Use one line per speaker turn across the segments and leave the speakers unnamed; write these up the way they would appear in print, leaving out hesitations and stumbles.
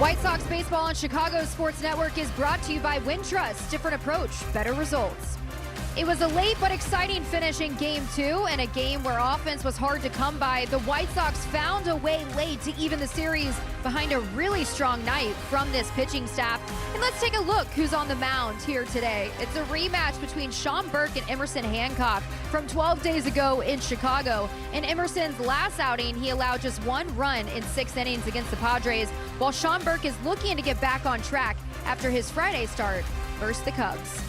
White Sox baseball on Chicago Sports Network is brought to you by Wintrust. Different approach, better results. It was a late but exciting finish in Game 2, and a game where offense was hard to come by. The White Sox found a way late to even the series behind a really strong night from this pitching staff. And let's take a look who's on the mound here today. It's a rematch between Sean Burke and Emerson Hancock from 12 days ago in Chicago. In Emerson's last outing, he allowed just one run in 6 innings against the Padres, while Sean Burke is looking to get back on track after his Friday start versus the Cubs.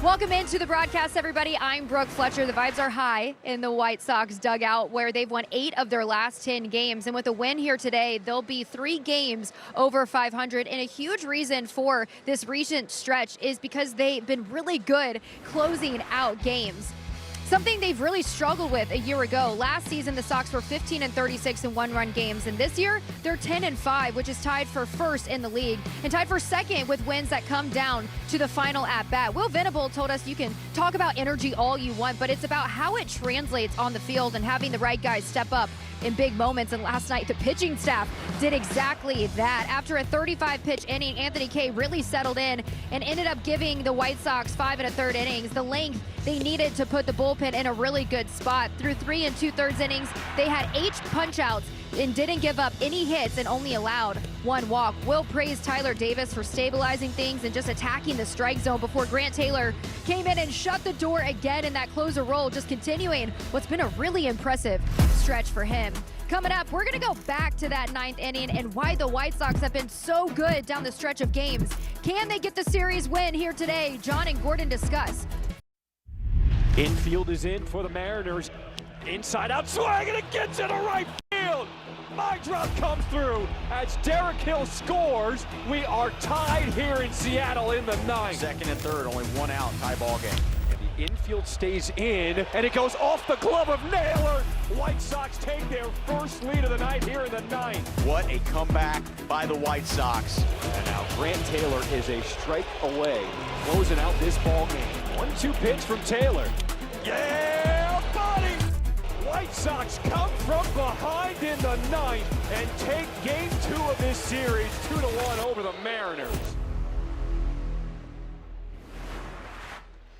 Welcome into the broadcast, everybody. I'm Brooke Fletcher. The vibes are high in the White Sox dugout, where they've won 8 of their last 10 games. And with a win here today, they'll be 3 games over 500. And a huge reason for this recent stretch is because they've been really good closing out games. Something they've really struggled with a year ago. Last season, the Sox were 15-36 in one-run games, and this year they're 10-5, which is tied for first in the league and tied for second with wins that come down to the final at-bat. Will Venable told us you can talk about energy all you want, but it's about how it translates on the field and having the right guys step up in big moments. And last night, the pitching staff did exactly that. After a 35-pitch inning, Anthony Kay really settled in and ended up giving the White Sox 5 1/3 innings, the length they needed to put the bullpen in a really good spot. Through 3 2/3 innings, they had 8 punch-outs and didn't give up any hits and only allowed 1 walk. Will praised Tyler Davis for stabilizing things and just attacking the strike zone before Grant Taylor came in and shut the door again in that closer role, just continuing what's been a really impressive stretch for him. Coming up, we're going to go back to that 9th inning and why the White Sox have been so good down the stretch of games. Can they get the series win here today? John and Gordon discuss.
Infield is in for the Mariners. Inside out swing, and it gets into right field. My drop comes through as Derek Hill scores. We are tied here in Seattle in the 9th.
Second and third, only 1 out, tie ball game.
And the infield stays in, and it goes off the glove of Naylor. White Sox take their first lead of the night here in the 9th.
What a comeback by the White Sox.
And now Grant Taylor is a strike away, closing out this ball game. 1-2 pitch from Taylor. Yeah, buddy! White Sox come from behind in the 9th and take game 2 of this series 2-1 over the Mariners.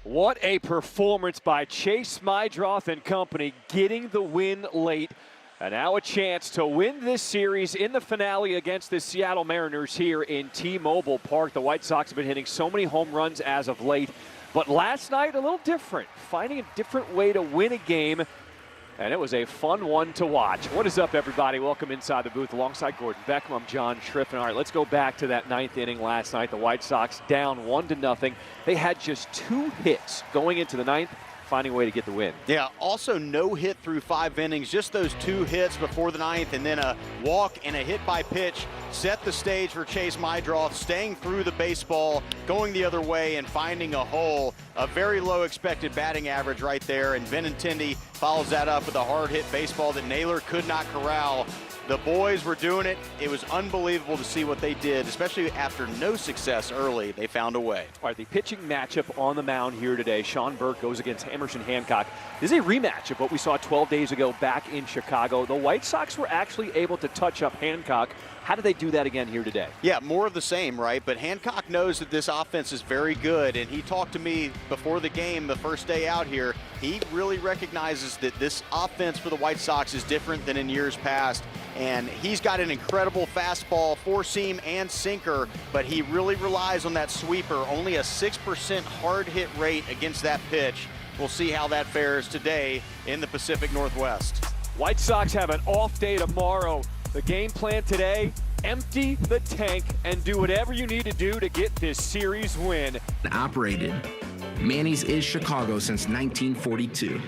What a performance by Chase Smydroth and company, getting the win late. And now a chance to win this series in the finale against the Seattle Mariners here in T-Mobile Park. The White Sox have been hitting so many home runs as of late. But last night, a little different, finding a different way to win a game, and it was a fun one to watch. What is up, everybody? Welcome inside the booth alongside Gordon Beckham. I'm John Schriffen. All right, let's go back to that 9th inning last night. The White Sox down 1-0. They had just 2 hits going into the 9th, finding a way to get the win.
Yeah, also no hit through 5 innings, just those 2 hits before the 9th, and then a walk and a hit by pitch set the stage for Chase Smydroth, staying through the baseball, going the other way and finding a hole. A very low expected batting average right there, and Benintendi follows that up with a hard hit baseball that Naylor could not corral. The boys were doing it. It was unbelievable to see what they did, especially after no success early. They found a way.
All right, the pitching matchup on the mound here today. Sean Burke goes against Emerson Hancock. This is a rematch of what we saw 12 days ago back in Chicago. The White Sox were actually able to touch up Hancock. How do they do that again here today?
Yeah, more of the same, right? But Hancock knows that this offense is very good, and he talked to me before the game, the first day out here. He really recognizes that this offense for the White Sox is different than in years past, and he's got an incredible fastball, 4-seam and sinker, but he really relies on that sweeper. Only a 6% hard hit rate against that pitch. We'll see how that fares today in the Pacific Northwest.
White Sox have an off day tomorrow. The game plan today, empty the tank and do whatever you need to do to get this series win.
Operated. Manny's is Chicago since 1942.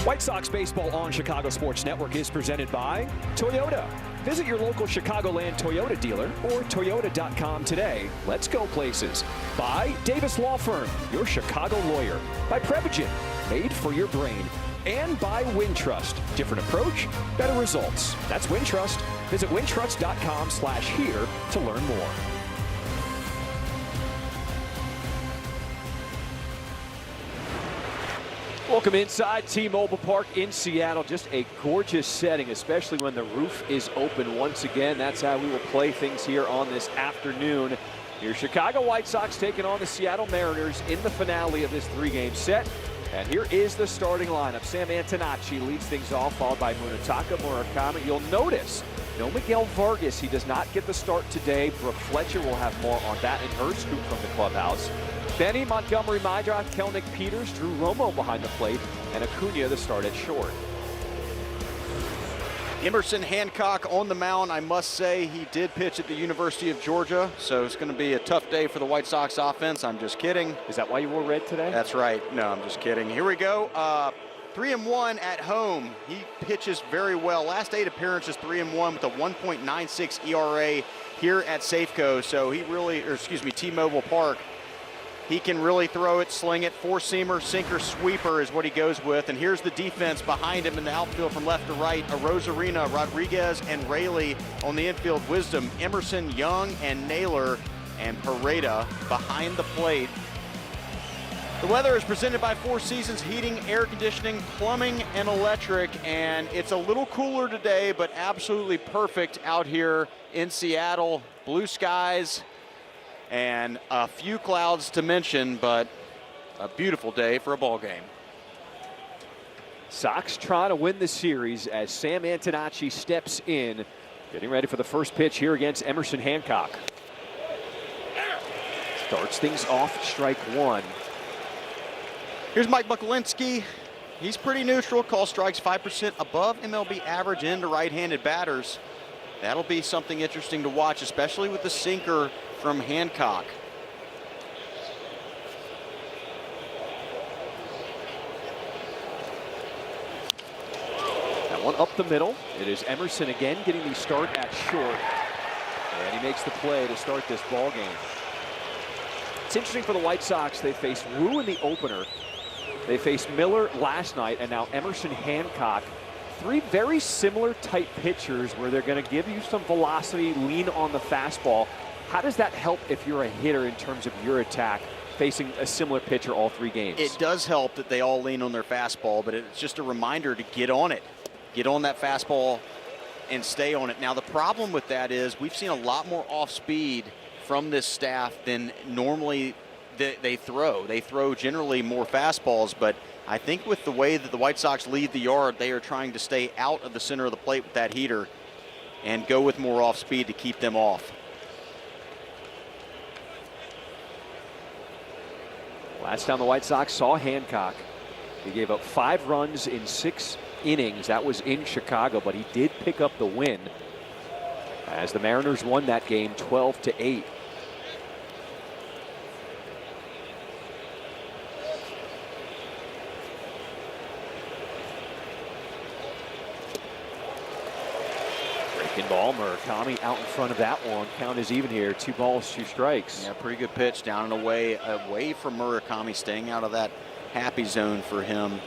White Sox baseball on Chicago Sports Network is presented by Toyota. Visit your local Chicagoland Toyota dealer or toyota.com today. Let's go places. By Davis Law Firm, your Chicago lawyer. By Prevagen, made for your brain. And by Wintrust. Different approach, better results. That's Wintrust. Visit wintrust.com/here to learn more. Welcome inside T-Mobile Park in Seattle. Just a gorgeous setting, especially when the roof is open once again. That's how we will play things here on this afternoon. Your Chicago White Sox taking on the Seattle Mariners in the finale of this three-game set. And here is the starting lineup. Sam Antonacci leads things off, followed by Munetaka Murakami. You'll notice no Miguel Vargas. He does not get the start today. Brooke Fletcher will have more on that and her scoop from the clubhouse. Benny, Montgomery, Maidroth, Kelnick, Peters, Drew Romo behind the plate, and Acuna the start at short.
Emerson Hancock on the mound. I must say he did pitch at the University of Georgia, so it's going to be a tough day for the White Sox offense. I'm just kidding.
Is that why you wore red today?
That's right. No, I'm just kidding. Here we go. 3-1 at home. He pitches very well. Last 8 appearances, 3-1 with a 1.96 ERA here at Safeco. So he really, T-Mobile Park. He can really throw it, sling it, four-seamer, sinker, sweeper is what he goes with. And here's the defense behind him in the outfield from left to right. Rosarina, Rodriguez, and Rayleigh on the infield. Wisdom, Emerson, Young, and Naylor, and Pareda behind the plate. The weather is presented by Four Seasons Heating, Air Conditioning, Plumbing, and Electric. And it's a little cooler today, but absolutely perfect out here in Seattle. Blue skies. And a few clouds to mention, but a beautiful day for a ball game.
Sox trying to win the series as Sam Antonacci steps in, getting ready for the first pitch here against Emerson Hancock. Starts things off, strike one.
Here's Mike Bucklinski. He's pretty neutral. Call strikes 5% above MLB average into right-handed batters. That'll be something interesting to watch, especially with the sinker from Hancock.
That one up the middle. It is Emerson again getting the start at short. And he makes the play to start this ball game. It's interesting for the White Sox. They faced Wu in the opener. They faced Miller last night, and now Emerson Hancock. Three very similar type pitchers where they're going to give you some velocity, lean on the fastball. How does that help if you're a hitter in terms of your attack facing a similar pitcher all 3 games?
It does help that they all lean on their fastball, but it's just a reminder to get on it. Get on that fastball and stay on it. Now, the problem with that is we've seen a lot more off speed from this staff than normally they throw. They throw generally more fastballs, but I think with the way that the White Sox lead the yard, they are trying to stay out of the center of the plate with that heater and go with more off speed to keep them off.
Last time the White Sox saw Hancock, he gave up 5 runs in 6 innings. That was in Chicago, but he did pick up the win as the Mariners won that game 12-8. Breaking ball, Murakami out in front of that one. Count is even here. 2 balls, 2 strikes.
Yeah, pretty good pitch down and away from Murakami, staying out of that happy zone for him.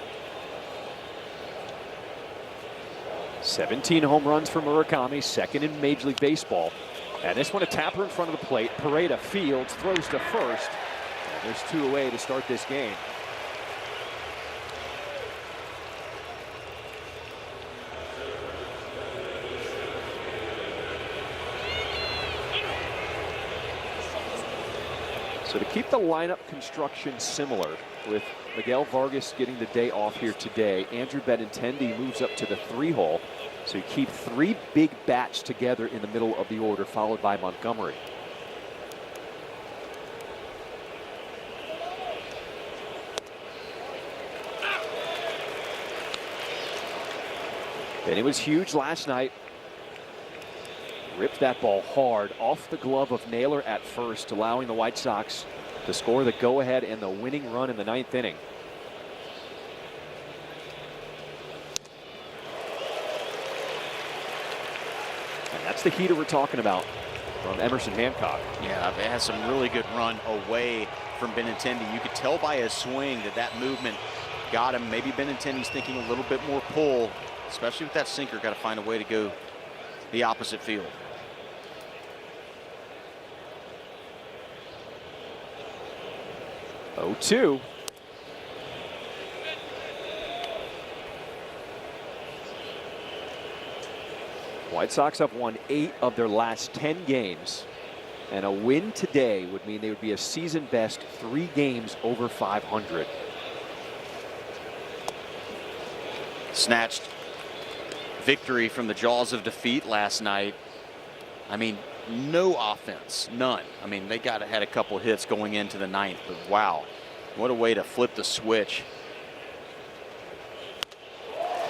17 home runs for Murakami, second in Major League Baseball. And this one a tapper in front of the plate. Pareda fields, throws to first. And there's 2 away to start this game. So to keep the lineup construction similar, with Miguel Vargas getting the day off here today, Andrew Benintendi moves up to the 3-hole. So you keep 3 big bats together in the middle of the order, followed by Montgomery. And it was huge last night. Ripped that ball hard off the glove of Naylor at first, allowing the White Sox to score the go-ahead and the winning run in the 9th inning. And that's the heater we're talking about from Emerson Hancock.
Yeah, it has some really good run away from Benintendi. You could tell by his swing that movement got him. Maybe Benintendi's thinking a little bit more pull, especially with that sinker. Got to find a way to go the opposite field.
White Sox have won 8 of their last 10 games, and a win today would mean they would be a season best 3 games over 500.
Snatched victory from the jaws of defeat last night. I mean, no offense, none. I mean, they had a couple hits going into the 9th, but wow, what a way to flip the switch.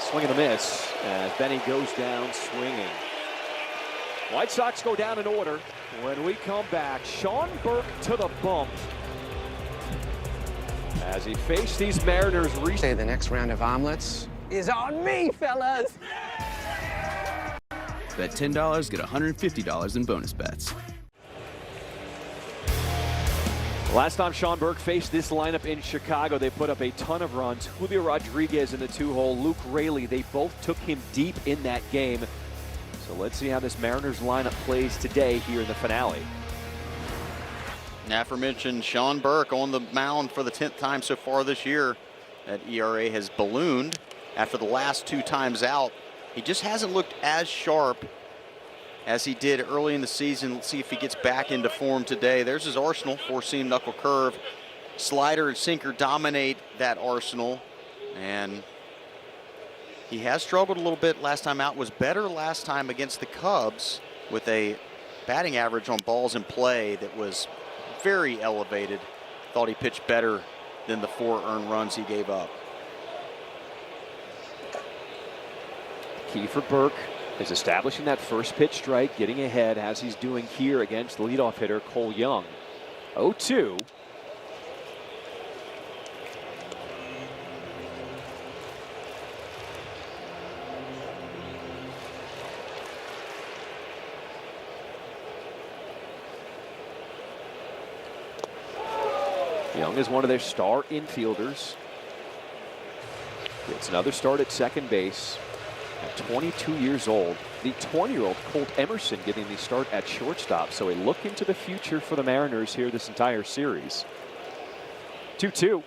Swing and a miss as Benny goes down swinging. White Sox go down in order. When we come back, Sean Burke to the bump as he faced these Mariners recently.
The next round of omelets is on me, fellas.
Bet $10, get $150 in bonus bets.
Last time Sean Burke faced this lineup in Chicago, they put up a ton of runs. Julio Rodriguez in the 2-hole, Luke Raley, they both took him deep in that game. So let's see how this Mariners lineup plays today here in the finale.
Aforementioned Sean Burke on the mound for the 10th time so far this year. That ERA has ballooned after the last 2 times out. He just hasn't looked as sharp as he did early in the season. Let's see if he gets back into form today. There's his arsenal, 4-seam knuckle curve. Slider and sinker dominate that arsenal. And he has struggled a little bit last time out. Was better last time against the Cubs with a batting average on balls in play that was very elevated. Thought he pitched better than the 4 earned runs he gave up.
Key for Burke is establishing that first pitch strike, getting ahead as he's doing here against the leadoff hitter Cole Young. 0-2. Young is one of their star infielders. Gets another start at second base. At 22 years old, the 20-year-old Colt Emerson getting the start at shortstop. So a look into the future for the Mariners here this entire series. 2-2.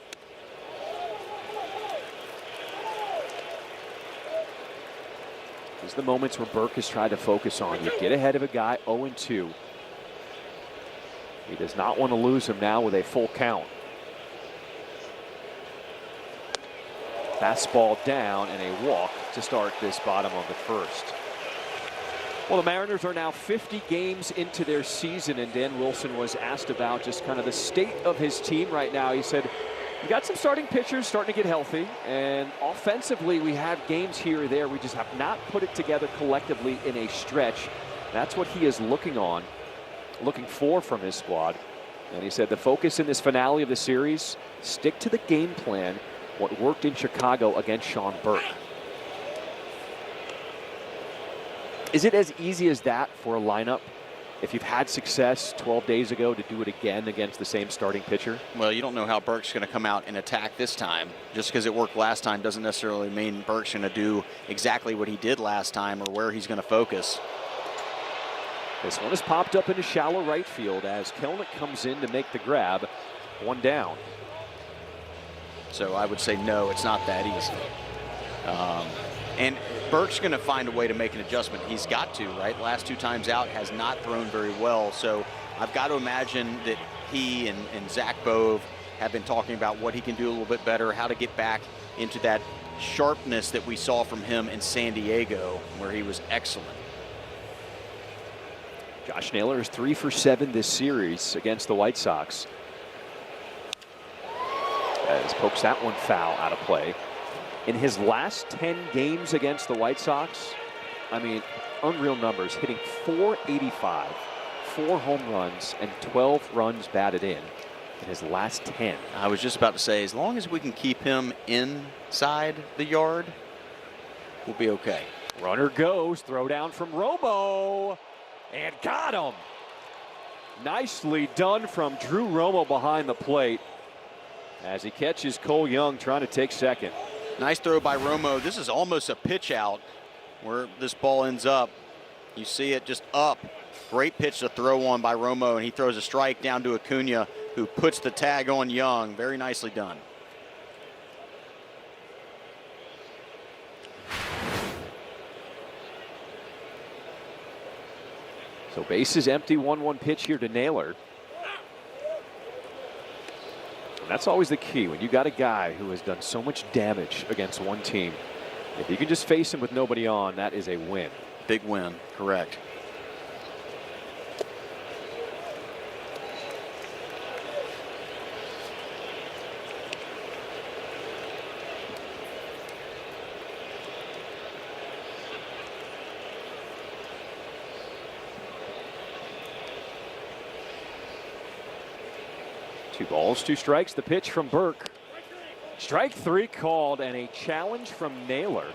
These are the moments where Burke has tried to focus on. You get ahead of a guy 0-2. He does not want to lose him now with a full count. Fastball down and a walk to start this bottom of the first. Well, the Mariners are now 50 games into their season, and Dan Wilson was asked about just kind of the state of his team right now. He said, we got some starting pitchers starting to get healthy, and offensively we have games here or there. We just have not put it together collectively in a stretch. That's what he is looking for from his squad. And he said the focus in this finale of the series, stick to the game plan, what worked in Chicago against Sean Burke. Is it as easy as that for a lineup, if you've had success 12 days ago, to do it again against the same starting pitcher?
Well, you don't know how Burke's going to come out and attack this time. Just because it worked last time doesn't necessarily mean Burke's going to do exactly what he did last time or where he's going to focus.
This one is popped up into shallow right field as Kelenic comes in to make the grab. 1 down.
So I would say no, it's not that easy. And Burke's going to find a way to make an adjustment. He's got to, right? Last 2 times out has not thrown very well. So I've got to imagine that he and Zach Bove have been talking about what he can do a little bit better, how to get back into that sharpness that we saw from him in San Diego, where he was excellent.
Josh Naylor is 3 for 7 this series against the White Sox. As pokes that one foul out of play. In his last 10 games against the White Sox, I mean, unreal numbers, hitting .485, 4 home runs, and 12 runs batted in his last 10.
I was just about to say, as long as we can keep him inside the yard, we'll be okay.
Runner goes, throw down from Romo, and got him. Nicely done from Drew Romo behind the plate as he catches Cole Young trying to take second.
Nice throw by Romo. This is almost a pitch out where this ball ends up. You see it just up. Great pitch to throw on by Romo, and he throws a strike down to Acuna, who puts the tag on Young. Very nicely done.
So bases empty, 1-1 pitch here to Naylor. And that's always the key when you got a guy who has done so much damage against one team. If you can just face him with nobody on, that is a win.
Big win, correct.
Two balls, two strikes. The pitch from Burke. Strike three called, and a challenge from Naylor.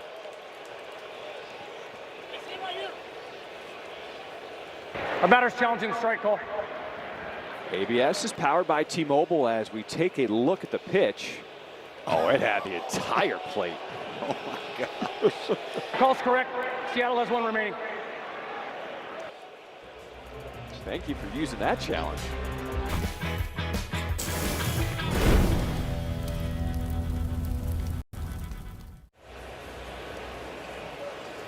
A batter's challenging the strike call.
ABS is powered by T-Mobile as we take a look at the pitch. Oh, it had the entire plate.
Oh my gosh.
Call's correct. Seattle has one remaining.
Thank you for using that challenge.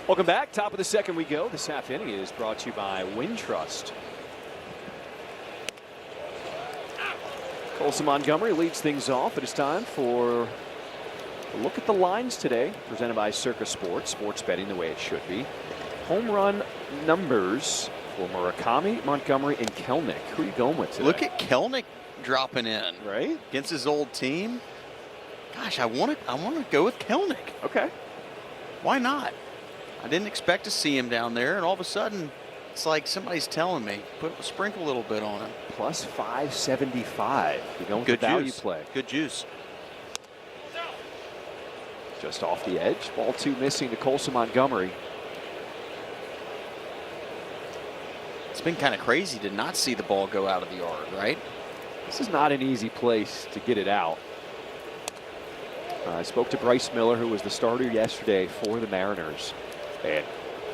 Welcome back. Top of the second we go. This half inning is brought to you by Wintrust. Colson Montgomery leads things off. It is time for a look at the lines today, presented by Circa Sports. Sports betting the way it should be. Home run numbers for Murakami, Montgomery, and Kelnick. Who are you going with today?
Look at Kelnick dropping in, right? Against his old team. Gosh, I want to go with Kelnick.
Okay.
Why not? I didn't expect to see him down there, and all of a sudden, it's like somebody's telling me, sprinkle a little bit on him.
Plus 575. You're going
Good
with value
juice.
play.
Good juice.
Just off the edge. Ball two missing to Colson Montgomery.
It's been kind of crazy to not see the ball go out of the yard, right?
This is not an easy place to get it out. I spoke to Bryce Miller, who was the starter yesterday for the Mariners. And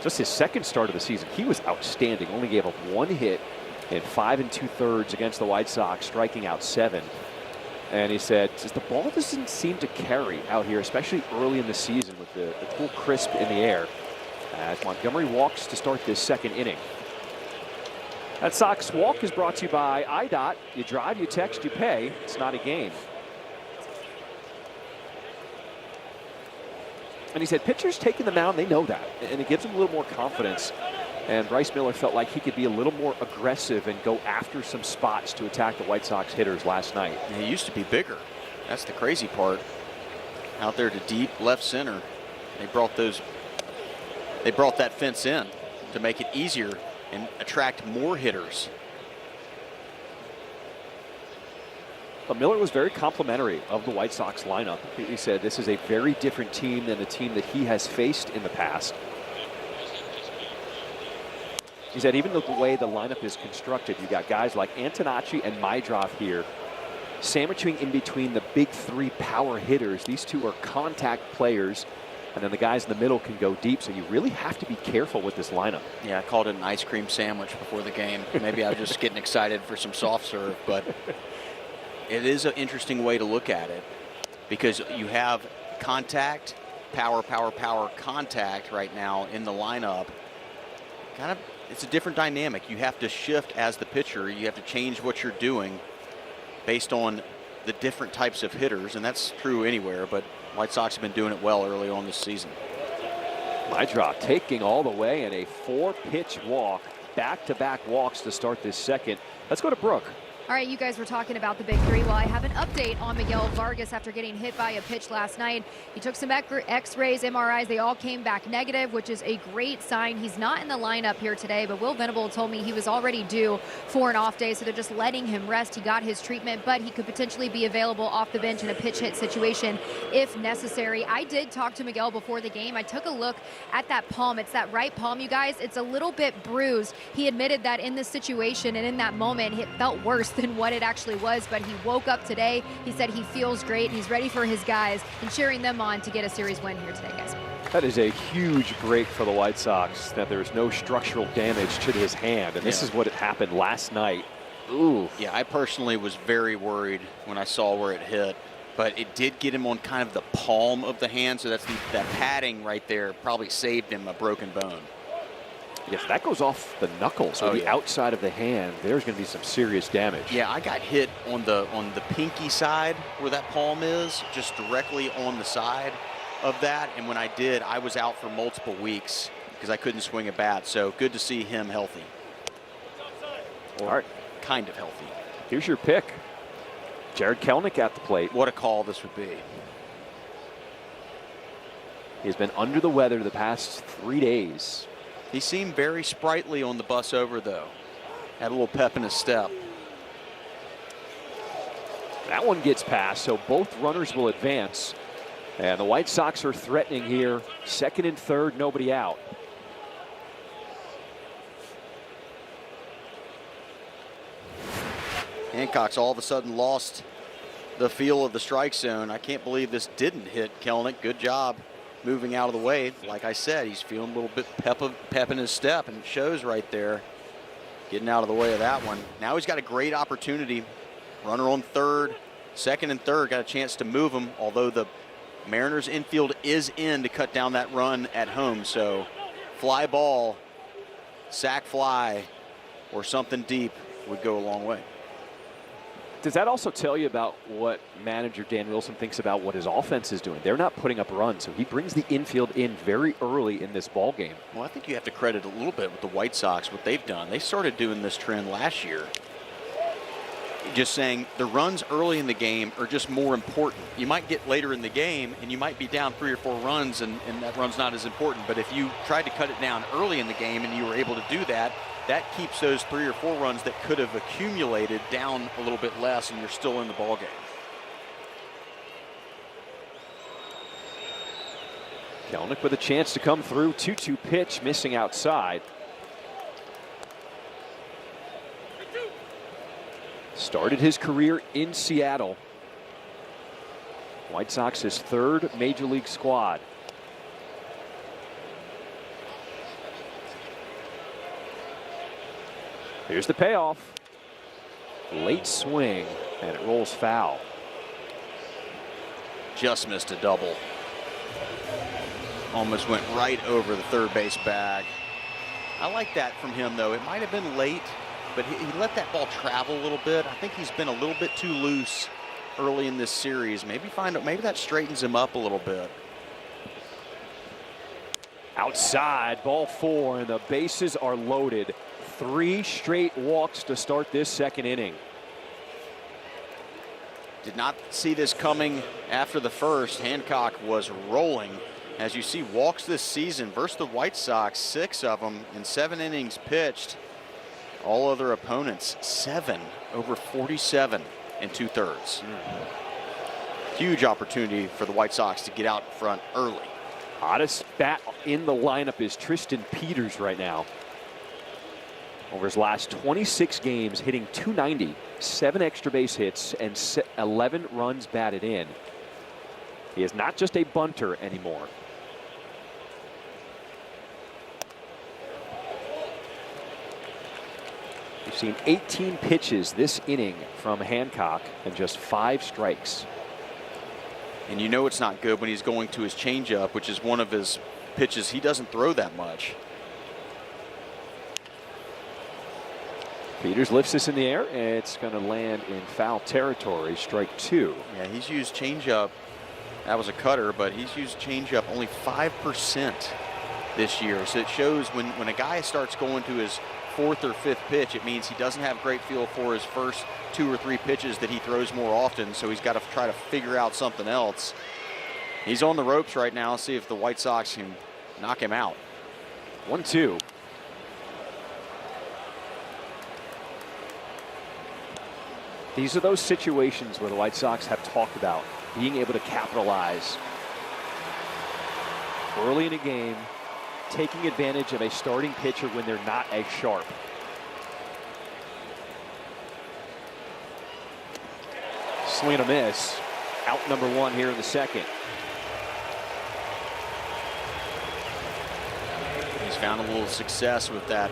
just his second start of the season, he was outstanding. Only gave up one hit in 5 2/3 against the White Sox, striking out 7. And he said, the ball doesn't seem to carry out here, especially early in the season with the cool crisp in the air. As Montgomery walks to start this second inning. That Sox walk is brought to you by IDOT. You drive, you text, you pay. It's not a game. And he said pitchers taking the mound, they know that, and it gives them a little more confidence. And Bryce Miller felt like he could be a little more aggressive and go after some spots to attack the White Sox hitters last night.
And he used to be bigger. That's the crazy part. Out there to deep left center. They brought that fence in to make it easier and attract more hitters.
But Miller was very complimentary of the White Sox lineup. He said this is a very different team than the team that he has faced in the past. He said even the way the lineup is constructed, you got guys like Antonacci and Maidroff here, sandwiching in between the big three power hitters. These two are contact players, and then the guys in the middle can go deep, so you really have to be careful with this lineup.
Yeah, I called it an ice cream sandwich before the game. Maybe I was just getting excited for some soft serve, but it is an interesting way to look at it because you have contact, power, contact right now in the lineup. It's a different dynamic. You have to shift as the pitcher. You have to change what you're doing based on the different types of hitters, and that's true anywhere, but White Sox have been doing it well early on this season.
Maidroff taking all the way in a 4-pitch walk, back-to-back walks to start this second. Let's go to Brooke.
All right, you guys were talking about the big three. Well, I have an update on Miguel Vargas after getting hit by a pitch last night. He took some x-rays, MRIs. They all came back negative, which is a great sign. He's not in the lineup here today, but Will Venable told me he was already due for an off day, so they're just letting him rest. He got his treatment, but he could potentially be available off the bench in a pitch hit situation if necessary. I did talk to Miguel before the game. I took a look at that palm. It's that right palm, you guys. It's a little bit bruised. He admitted that in this situation and in that moment, it felt worse than what it actually was, but he woke up today. He said he feels great. He's ready for his guys and cheering them on to get a series win here today, guys.
That is a huge break for the White Sox, that there's no structural damage to his hand, and this is what happened last night. Ooh.
Yeah, I personally was very worried when I saw where it hit, but it did get him on kind of the palm of the hand, so that's that padding right there probably saved him a broken bone.
Because that goes off the knuckles or the outside of the hand. There's going to be some serious damage.
Yeah, I got hit on the pinky side where that palm is, just directly on the side of that. And when I did, I was out for multiple weeks because I couldn't swing a bat. So good to see him healthy.
All right.
Kind of healthy.
Here's your pick. Jarred Kelenic at the plate.
What a call this would be.
He's been under the weather the past 3 days.
He seemed very sprightly on the bus over, though. Had a little pep in his step.
That one gets past, so both runners will advance. And the White Sox are threatening here. Second and third, nobody out.
Hancock's all of a sudden lost the feel of the strike zone. I can't believe this didn't hit Kelenic. Good job moving out of the way. Like I said, he's feeling a little bit pep in his step, and it shows right there. Getting out of the way of that one. Now he's got a great opportunity. Runner on third, second and third, got a chance to move him, although the Mariners infield is in to cut down that run at home. So fly ball, sac fly, or something deep would go a long way.
Does that also tell you about what manager Dan Wilson thinks about what his offense is doing? They're not putting up runs, so he brings the infield in very early in this ball game.
Well, I think you have to credit a little bit with the White Sox, what they've done. They started doing this trend last year. Just saying the runs early in the game are just more important. You might get later in the game and you might be down 3 or 4 runs and that run's not as important. But if you tried to cut it down early in the game and you were able to do that, that keeps those 3 or 4 runs that could have accumulated down a little bit less, and you're still in the ball game.
Kelenic with a chance to come through. 2-2 pitch, missing outside. Started his career in Seattle. White Sox his 3rd major league squad. Here's the payoff. Late swing, and it rolls foul.
Just missed a double. Almost went right over the third base bag. I like that from him, though. It might have been late, but he let that ball travel a little bit. I think he's been a little bit too loose early in this series. Maybe that straightens him up a little bit.
Outside, ball 4, and the bases are loaded. 3 straight walks to start this second inning.
Did not see this coming after the first. Hancock was rolling. As you see, walks this season versus the White Sox, 6 of them in 7 innings pitched. All other opponents, 7 over 47 and 2/3. Huge opportunity for the White Sox to get out front early.
Hottest bat in the lineup is Tristan Peters right now. Over his last 26 games, hitting .290, 7 extra base hits, and 11 runs batted in. He is not just a bunter anymore. We've seen 18 pitches this inning from Hancock and just 5 strikes.
And you know it's not good when he's going to his changeup, which is one of his pitches he doesn't throw that much.
Peters lifts this in the air, and it's going to land in foul territory, strike 2.
Yeah, he's used changeup. That was a cutter, but he's used changeup only 5% this year. So it shows when a guy starts going to his 4th or 5th pitch, it means he doesn't have great feel for his first 2 or 3 pitches that he throws more often, so he's got to try to figure out something else. He's on the ropes right now. See if the White Sox can knock him out.
1-2. These are those situations where the White Sox have talked about being able to capitalize early in a game, taking advantage of a starting pitcher when they're not as sharp. Swing and a miss. Out number 1 here in the second.
He's found a little success with that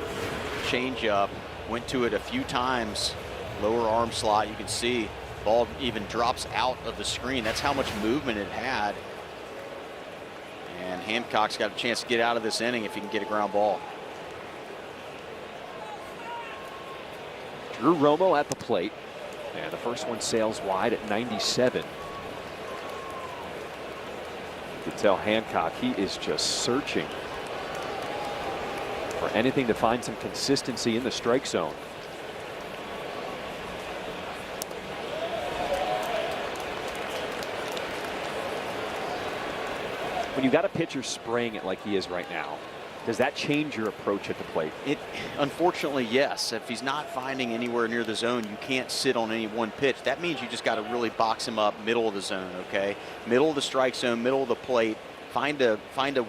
changeup. Went to it a few times. Lower arm slot, you can see ball even drops out of the screen. That's how much movement it had. And Hancock's got a chance to get out of this inning if he can get a ground ball.
Drew Romo at the plate. And the first one sails wide at 97. You can tell Hancock, he is just searching for anything to find some consistency in the strike zone. When you got a pitcher spraying it like he is right now, does that change your approach at the plate?
Unfortunately, yes. If he's not finding anywhere near the zone, you can't sit on any one pitch. That means you just got to really box him up middle of the zone, okay? Middle of the strike zone, middle of the plate. Find a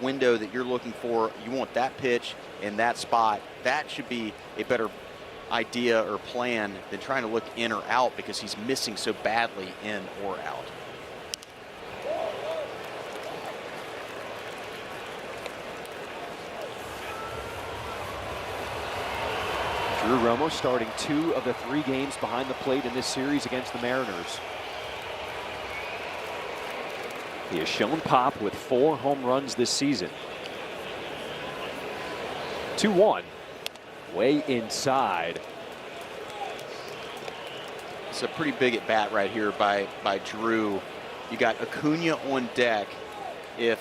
window that you're looking for. You want that pitch in that spot. That should be a better idea or plan than trying to look in or out because he's missing so badly in or out.
Drew Romo starting 2 of the 3 games behind the plate in this series against the Mariners. He has shown pop with 4 home runs this season. 2-1, way inside.
It's a pretty big at bat right here by Drew. You got Acuna on deck. If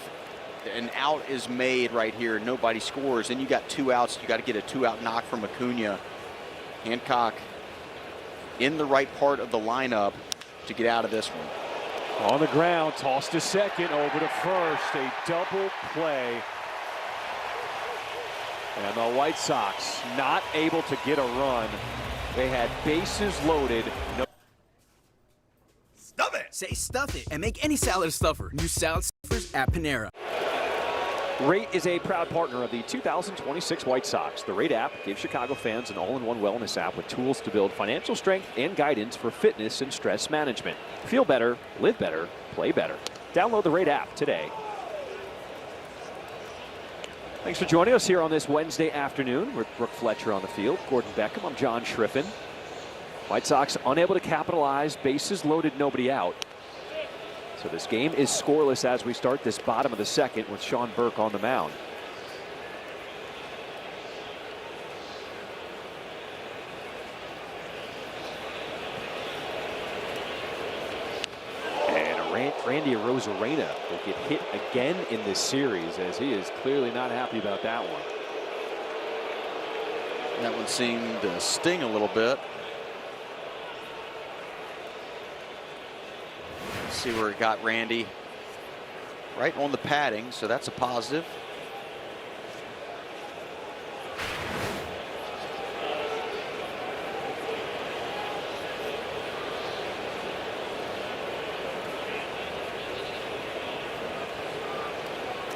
an out is made right here, nobody scores, then you got 2 outs. You got to get a 2-out knock from Acuna. Hancock in the right part of the lineup to get out of this one.
On the ground, tossed to second, over to first. A double play. And the White Sox not able to get a run. They had bases loaded.
Stuff it! Say stuff it and make any salad a stuffer. New salad stuffers at Panera.
Rate is a proud partner of the 2026 White Sox. The Rate app gives Chicago fans an all-in-one wellness app with tools to build financial strength and guidance for fitness and stress management. Feel better, live better, play better. Download the Rate app today. Thanks for joining us here on this Wednesday afternoon with Brooke Fletcher on the field. Gordon Beckham, I'm John Schriffen. White Sox unable to capitalize, bases loaded, nobody out. So this game is scoreless as we start this bottom of the second with Sean Burke on the mound. And Randy Arozarena will get hit again in this series as he is clearly not happy about that one.
That one seemed to sting a little bit. See where it got Randy. Right on the padding, so that's a positive.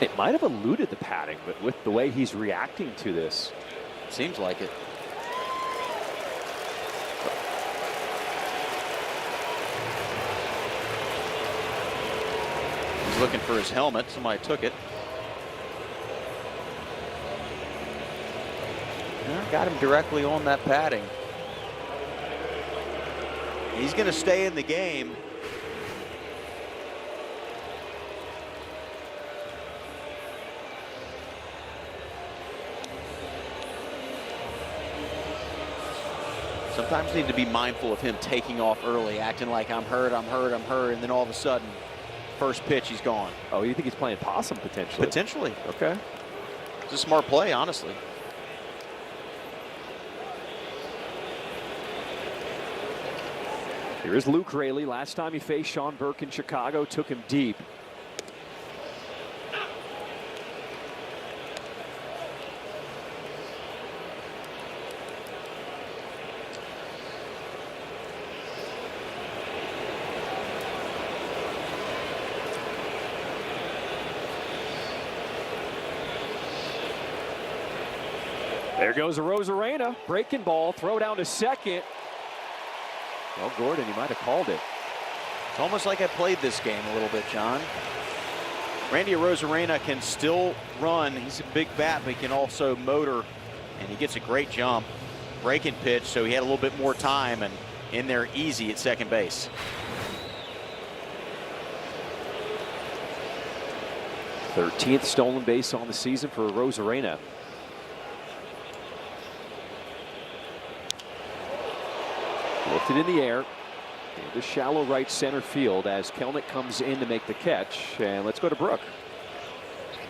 It might have eluded the padding, but with the way he's reacting to this,
seems like it. Looking for his helmet. Somebody took it. Got him directly on that padding. He's going to stay in the game. Sometimes you need to be mindful of him taking off early, acting like I'm hurt, and then all of a sudden, first pitch, he's gone.
Oh, you think he's playing possum potentially?
Potentially.
Okay.
It's a smart play, honestly.
Here is Luke Raley. Last time he faced Sean Burke in Chicago, took him deep. There goes Arozarena, breaking ball, throw down to second. Well, Gordon, you might have called it.
It's almost like I played this game a little bit, John. Randy Arozarena can still run. He's a big bat, but he can also motor, and he gets a great jump. Breaking pitch, so he had a little bit more time, and in there easy at second base.
th stolen base on the season for Arozarena. Lifted in the air. The shallow right center field as Kelnick comes in to make the catch. And let's go to Brooke.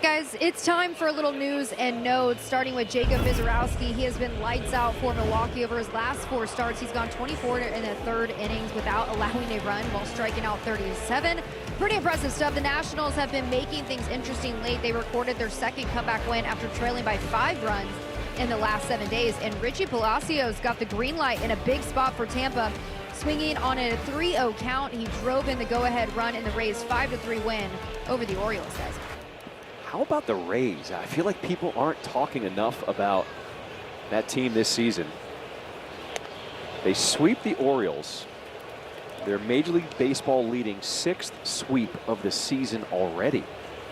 Guys, it's time for a little news and notes, starting with Jacob Wizarowski. He has been lights out for Milwaukee over his last 4 starts. He's gone 24 in the 3rd innings without allowing a run while striking out 37. Pretty impressive stuff. The Nationals have been making things interesting late. They recorded their 2nd comeback win after trailing by 5 runs in the last 7 days. And Richie Palacios got the green light in a big spot for Tampa. Swinging on a 3-0 count, he drove in the go-ahead run in the Rays' 5-3 win over the Orioles, guys.
How about the Rays? I feel like people aren't talking enough about that team this season. They sweep the Orioles. They're Major League Baseball leading 6th sweep of the season already.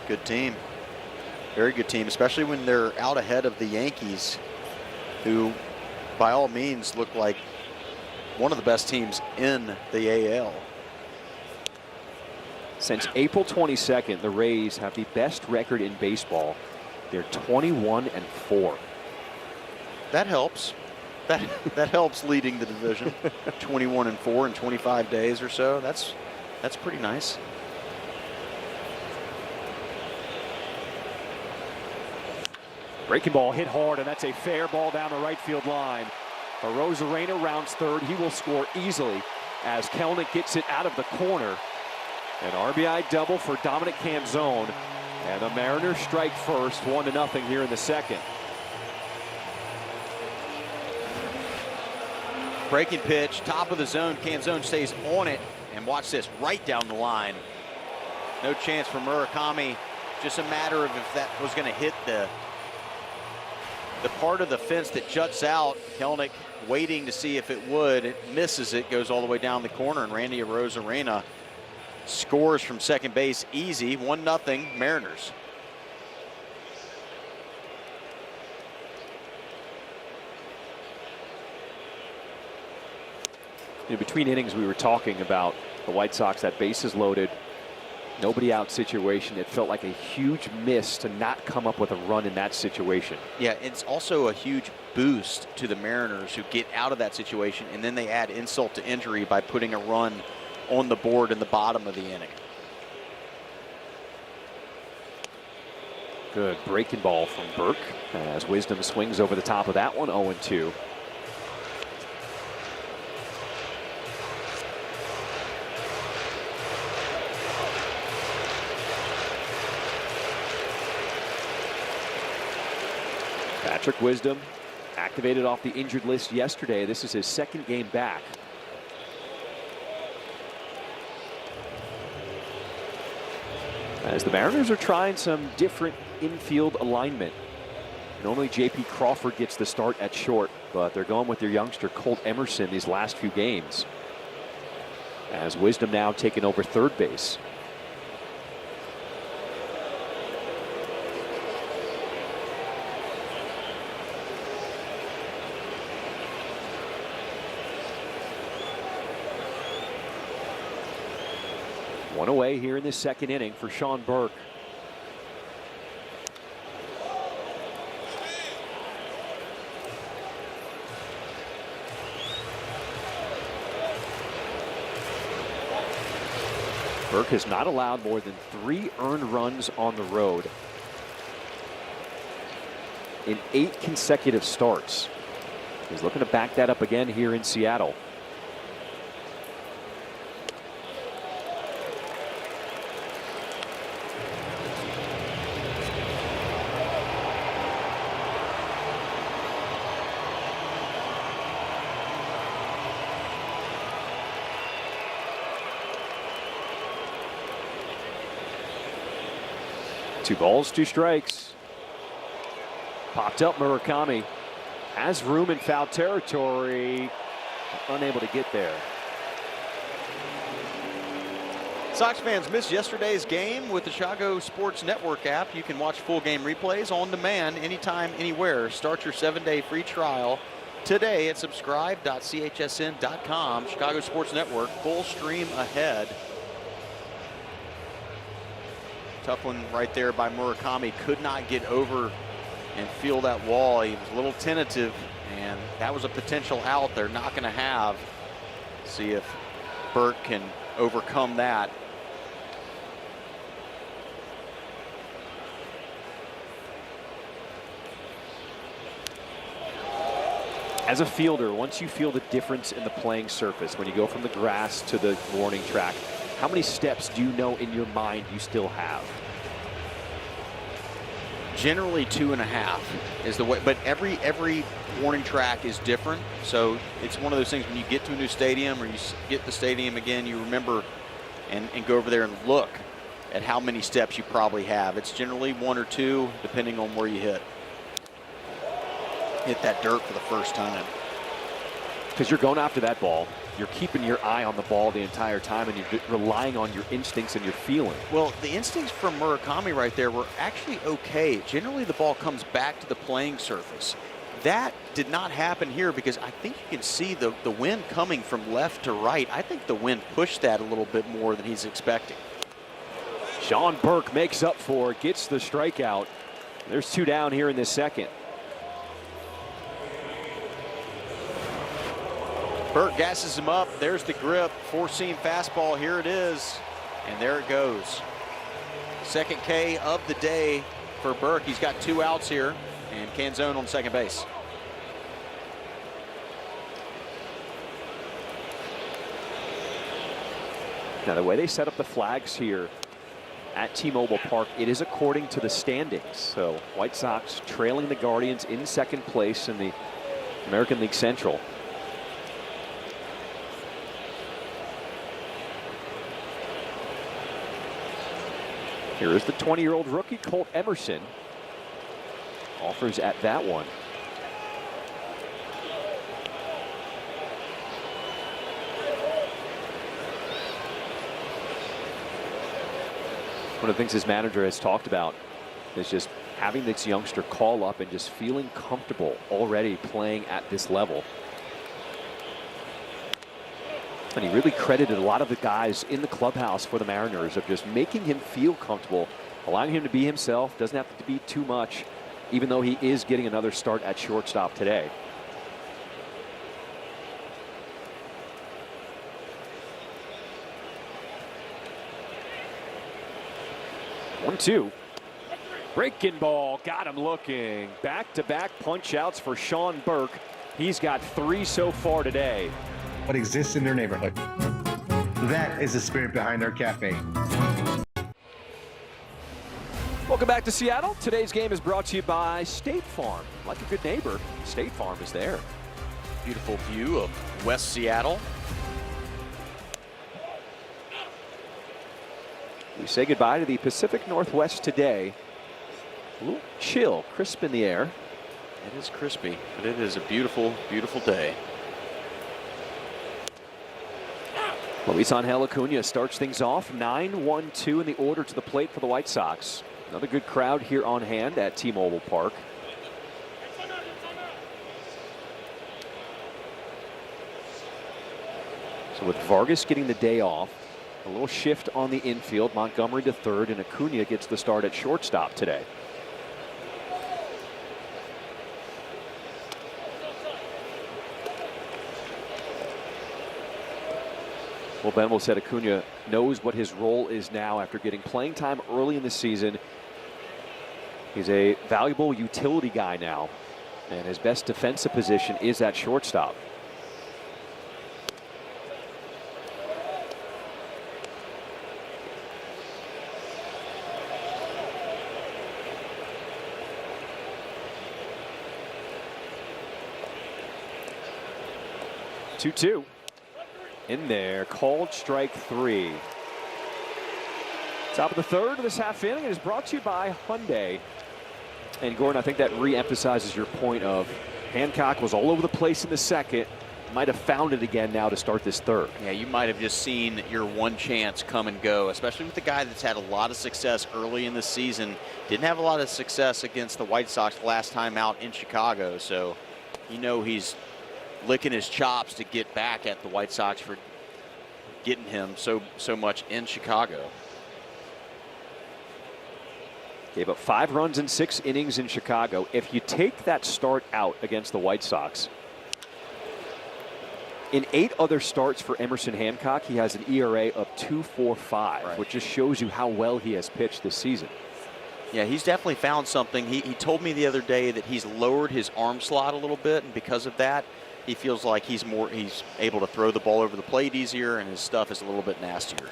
Good team. Very good team, especially when they're out ahead of the Yankees, who by all means look like one of the best teams in the AL.
Since April 22nd, the Rays have the best record in baseball. They're 21-4.
That helps. That helps leading the division. 21-4 in 25 days or so. That's pretty nice.
Breaking ball hit hard, and that's a fair ball down the right field line. Arozarena rounds 3rd. He will score easily as Kelnick gets it out of the corner. An RBI double for Dominic Canzone. And the Mariners strike first, 1-0 here in the 2nd.
Breaking pitch, top of the zone. Canzone stays on it. And watch this, right down the line. No chance for Murakami. Just a matter of if that was going to hit the part of the fence that juts out. Kelnick waiting to see if it would. It misses it, goes all the way down the corner, and Randy Arozarena scores from second base easy. 1-0 Mariners.
In between innings, we were talking about the White Sox, that bases loaded, nobody out situation. It felt like a huge miss to not come up with a run in that situation.
Yeah, it's also a huge boost to the Mariners, who get out of that situation, and then they add insult to injury by putting a run on the board in the bottom of the inning.
Good breaking ball from Burke as Wisdom swings over the top of that one. 0-2. Patrick Wisdom activated off the injured list yesterday. This is his 2nd game back. As the Mariners are trying some different infield alignment. Normally J.P. Crawford gets the start at short, but they're going with their youngster Colt Emerson these last few games. As Wisdom now taking over 3rd base. One away here in the 2nd inning for Sean Burke. Burke has not allowed more than 3 earned runs on the road in 8 consecutive starts. He's looking to back that up again here in Seattle. Two balls, 2 strikes. Popped up Murakami. Has room in foul territory. Unable to get there.
Sox fans missed yesterday's game with the Chicago Sports Network app. You can watch full game replays on demand anytime, anywhere. Start your 7-day free trial today at subscribe.chsn.com. Chicago Sports Network, full stream ahead. Tough one right there by Murakami. Could not get over and feel that wall. He was a little tentative, and that was a potential out they're not going to have See if Burt can overcome that.
As a fielder, once you feel the difference in the playing surface, when you go from the grass to the warning track, how many steps do you know in your mind you still have?
Generally 2.5 is the way, but every warning track is different. So it's one of those things when you get to a new stadium or you get the stadium again, you remember and go over there and look at how many steps you probably have. It's generally 1 or 2, depending on where you hit. Hit that dirt for the first time.
Because you're going after that ball. You're keeping your eye on the ball the entire time, and you're relying on your instincts and your feeling.
Well, the instincts from Murakami right there were actually okay. Generally, the ball comes back to the playing surface. That did not happen here because I think you can see the wind coming from left to right. I think the wind pushed that a little bit more than he's expecting.
Sean Burke makes up for it, gets the strikeout. There's 2 down here in this second.
Burt gasses him up. There's the grip. 4-seam fastball. Here it is. And there it goes. Second K of the day for Burke. He's got 2 outs here. And Canzone on second base.
Now, the way they set up the flags here at T-Mobile Park, it is according to the standings. So White Sox trailing the Guardians in second place in the American League Central. Here is the 20-year-old rookie, Colt Emerson. Offers at that one. One of the things his manager has talked about is just having this youngster call up and just feeling comfortable already playing at this level. And he really credited a lot of the guys in the clubhouse for the Mariners of just making him feel comfortable, allowing him to be himself, doesn't have to be too much, even though he is getting another start at shortstop today. One, 2. Breaking ball, got him looking. Back-to-back punch outs for Sean Burke. He's got 3 so far today.
What exists in their neighborhood. That is the spirit behind our cafe.
Welcome back to Seattle. Today's game is brought to you by State Farm. Like a good neighbor, State Farm is there.
Beautiful view of West Seattle.
We say goodbye to the Pacific Northwest today. A little chill, crisp in the air.
It is crispy, but it is a beautiful, beautiful day.
Luis Angel Acuna starts things off. 9-1-2 in the order to the plate for the White Sox. Another good crowd here on hand at T-Mobile Park. So with Vargas getting the day off, a little shift on the infield. Montgomery to third, and Acuna gets the start at shortstop today. Well, Benville said Acuna knows what his role is now after getting playing time early in the season. He's a valuable utility guy now, and his best defensive position is at shortstop. Two. In there, called strike 3. Top of the third of this half inning is brought to you by Hyundai. And Gordon, I think that re-emphasizes your point of Hancock was all over the place in the second, might have found it again now to start this third.
Yeah, you might have just seen your one chance come and go, especially with the guy that's had a lot of success early in the season. Didn't have a lot of success against the White Sox last time out in Chicago, so you know he's licking his chops to get back at the White Sox for getting him so much in Chicago.
Gave up 5 runs in 6 innings in Chicago. If you take that start out against the White Sox, In 8 other starts for Emerson Hancock, he has an ERA of 2.45, which just shows you how well he has pitched this season.
Yeah, he's definitely found something. He told me the other day that he's lowered his arm slot a little bit, and because of that, he feels like he's able to throw the ball over the plate easier, and his stuff is a little bit nastier.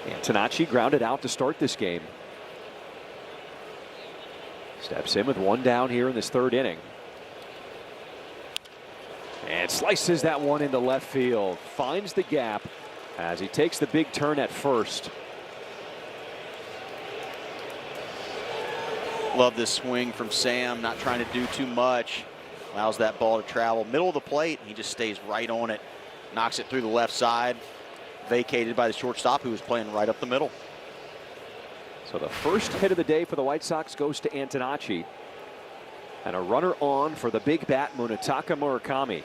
Antonacci grounded out to start this game. Steps in with 1 down here in this 3rd inning. And slices that one into left field. Finds the gap as he takes the big turn at first.
Love this swing from Sam, not trying to do too much. Allows that ball to travel middle of the plate. He just stays right on it. Knocks it through the left side. Vacated by the shortstop, who was playing right up the middle.
So the first hit of the day for the White Sox goes to Antonacci. And a runner on for the big bat, Munetaka Murakami.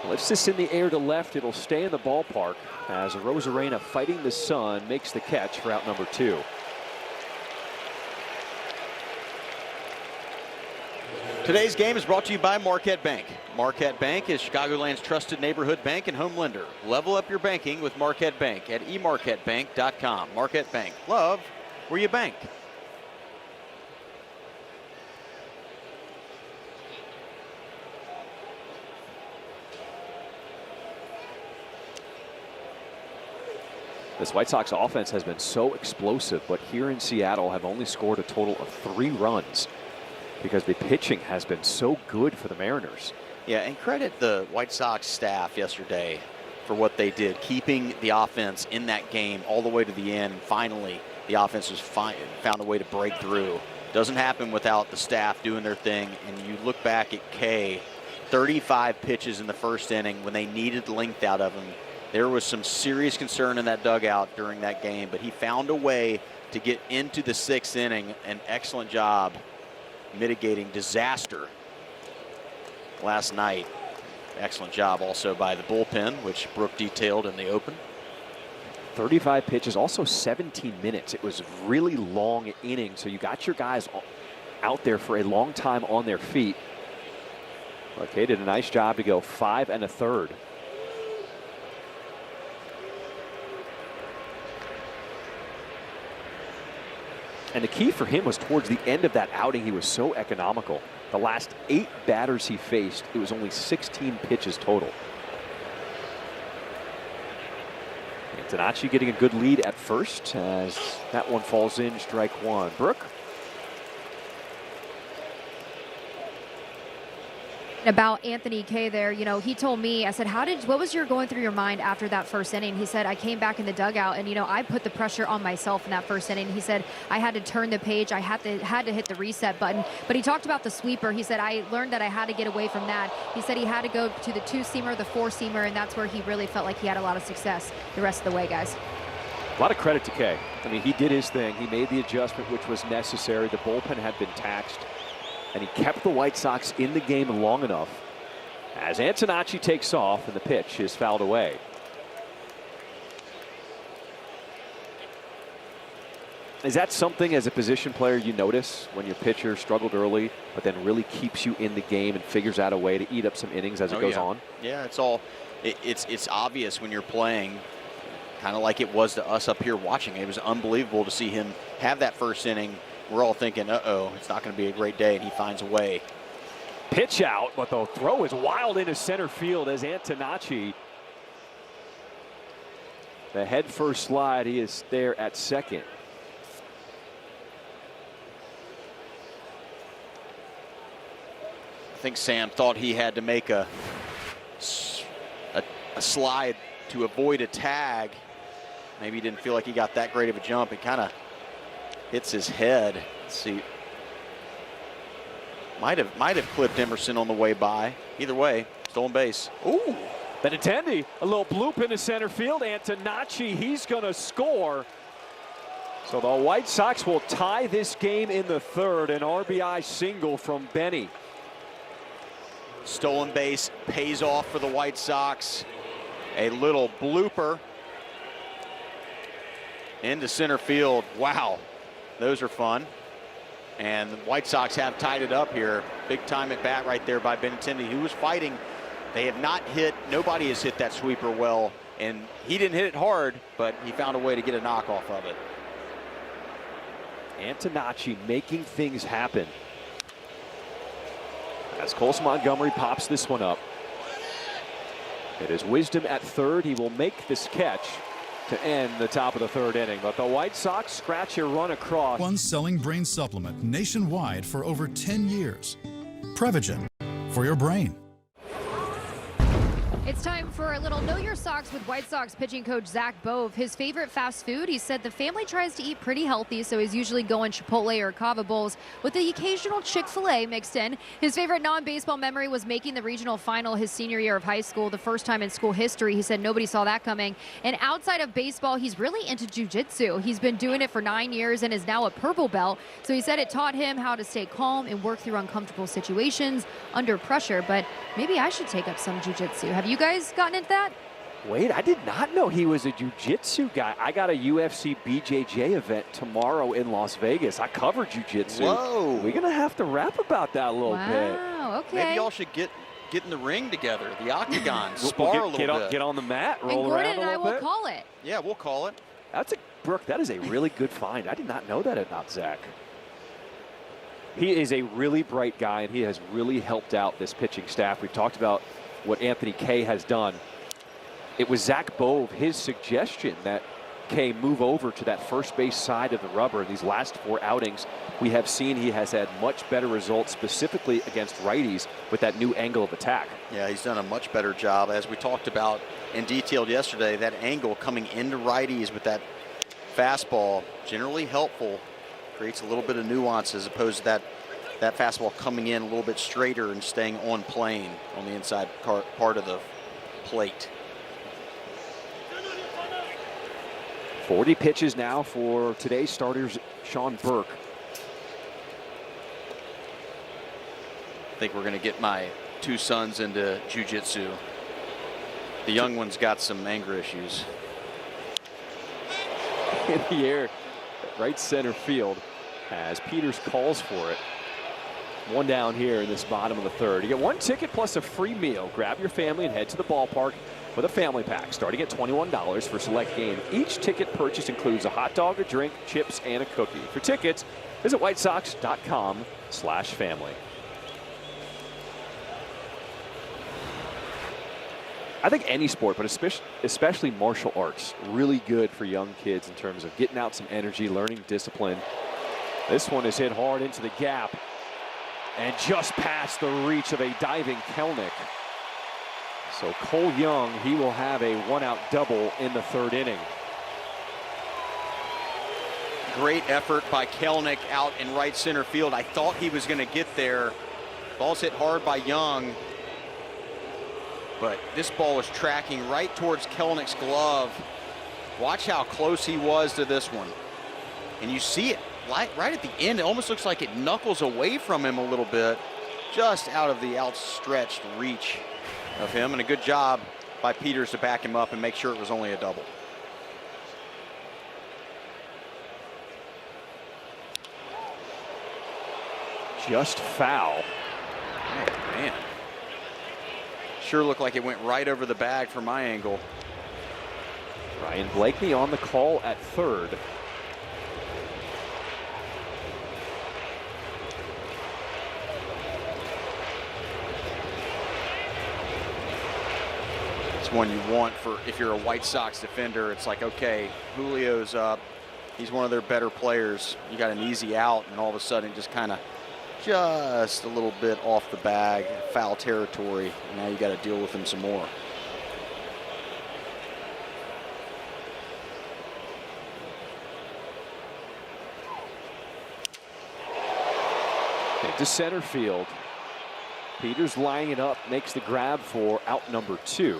Lifts this in the air to left. It'll stay in the ballpark as Rosarena, fighting the sun, makes the catch for out number 2.
Today's game is brought to you by Marquette Bank. Marquette Bank is Chicagoland's trusted neighborhood bank and home lender. Level up your banking with Marquette Bank at emarquettebank.com. Marquette Bank. Love where you bank.
This White Sox offense has been so explosive, but here in Seattle have only scored a total of 3 runs because the pitching has been so good for the Mariners.
Yeah, and credit the White Sox staff yesterday for what they did, keeping the offense in that game all the way to the end. Finally, the offense has found a way to break through. Doesn't happen without the staff doing their thing. And you look back at Kay, 35 pitches in the first inning when they needed length out of him. There was some serious concern in that dugout during that game, but he found a way to get into the 6th inning. An excellent job mitigating disaster last night. Excellent job also by the bullpen, which Brooke detailed in the open.
35 pitches, also 17 minutes. It was a really long inning, so you got your guys out there for a long time on their feet. But Kay did a nice job to go 5 1/3. And the key for him was towards the end of that outing, he was so economical. The last 8 batters he faced, it was only 16 pitches total. Antonacci getting a good lead at first as that one falls in, strike 1. Brooke?
About Anthony Kay there, you know, he told me, I said, what was going through your mind after that first inning? He said, I came back in the dugout and, you know, I put the pressure on myself in that first inning. He said, I had to turn the page. I had to hit the reset button. But he talked about the sweeper. He said, I learned that I had to get away from that. He said he had to go to the 2-seamer, the 4-seamer, and that's where he really felt like he had a lot of success the rest of the way, guys.
A lot of credit to Kay. I mean, he did his thing. He made the adjustment which was necessary. The bullpen had been taxed, and he kept the White Sox in the game long enough as Antonacci takes off and the pitch is fouled away. Is that something as a position player you notice when your pitcher struggled early but then really keeps you in the game and figures out a way to eat up some innings as it goes on?
Yeah, it's obvious when you're playing, kind of like it was to us up here watching. It was unbelievable to see him have that first inning. We're all thinking, uh-oh, it's not going to be a great day, and he finds a way.
Pitch out, but the throw is wild into center field as Antonacci, the head first slide, he is there at second.
I think Sam thought he had to make a slide to avoid a tag. Maybe he didn't feel like he got that great of a jump. It kind of hits his head. Let's see. Might have clipped Emerson on the way by. Either way, stolen base.
Ooh, Benintendi, a little bloop into center field. Antonacci, he's going to score. So the White Sox will tie this game in the 3rd. An RBI single from Benny.
Stolen base pays off for the White Sox. A little blooper. into center field. Wow, those are fun. And the White Sox have tied it up here. Big time at bat right there by Benintendi, who was fighting. They have not hit, nobody has hit that sweeper well, and he didn't hit it hard, but he found a way to get a knock off of it.
Antonacci making things happen. As Colson Montgomery pops this one up. It is Wisdom at third. He will make this catch to end the top of the third inning. But the White Sox scratch a run across.
One selling brain supplement nationwide for over 10 years. Prevagen for your brain.
It's time for a little Know Your Sox with White Sox pitching coach Zach Bove. His favorite fast food, he said the family tries to eat pretty healthy, so he's usually going Chipotle or Cava Bowls with the occasional Chick-fil-A mixed in. His favorite non-baseball memory was making the regional final his senior year of high school, the first time in school history. He said nobody saw that coming. And outside of baseball, he's really into jiu-jitsu. He's been doing it for 9 years and is now a purple belt. So he said it taught him how to stay calm and work through uncomfortable situations under pressure. But maybe I should take up some jiu-jitsu. Have you guys gotten into that?
Wait, I did not know he was a jiu-jitsu guy. I got a UFC BJJ event tomorrow in Las Vegas. I cover jiu-jitsu.
Whoa.
We're going to have to rap about that a little bit.
Wow, okay.
Maybe y'all should get in the ring together, the octagon, spar a little bit.
Get on the mat, roll
and Gordon
around a
and I
little
will
bit.
call it.
Yeah, we'll call it.
Brooke, that is a really good find. I did not know that about Zach. He is a really bright guy, and he has really helped out this pitching staff. We've talked about what Anthony Kay has done. It was Zach Bove, his suggestion that Kay move over to that first base side of the rubber. In these last 4 outings, we have seen he has had much better results, specifically against righties, with that new angle of attack.
Yeah, he's done a much better job. As we talked about and detailed yesterday, that angle coming into righties with that fastball, generally helpful, creates a little bit of nuance as opposed to that fastball coming in a little bit straighter and staying on plane on the inside part of the plate.
40 pitches now for today's starters, Sean Burke.
I think we're going to get my 2 sons into jiu-jitsu. The young one's got some anger issues.
In the air, right center field, as Peters calls for it. 1 down here in this bottom of the third. You get 1 ticket plus a free meal. Grab your family and head to the ballpark with a family pack starting at $21 for select game. Each ticket purchase includes a hot dog, a drink, chips, and a cookie. For tickets, visit whitesox.com/family. I think any sport, but especially martial arts, really good for young kids in terms of getting out some energy, learning discipline. This one is hit hard into the gap and just past the reach of a diving Kelnick. So Cole Young, he will have a 1-out double in the third inning.
Great effort by Kelnick out in right center field. I thought he was going to get there. Ball's hit hard by Young. But this ball was tracking right towards Kelnick's glove. Watch how close he was to this one. And you see it right at the end. It almost looks like it knuckles away from him a little bit, just out of the outstretched reach of him. And a good job by Peters to back him up and make sure it was only a double.
Just foul.
Oh, man. Sure looked like it went right over the bag from my angle.
Ryan Blakeney on the call at third.
It's one you want for if you're a White Sox defender. It's like, okay, Julio's up. He's one of their better players. You got an easy out, and all of a sudden just kind of just a little bit off the bag, foul territory. Now you got to deal with him some more.
To center field. Peters lining it up, makes the grab for out number 2.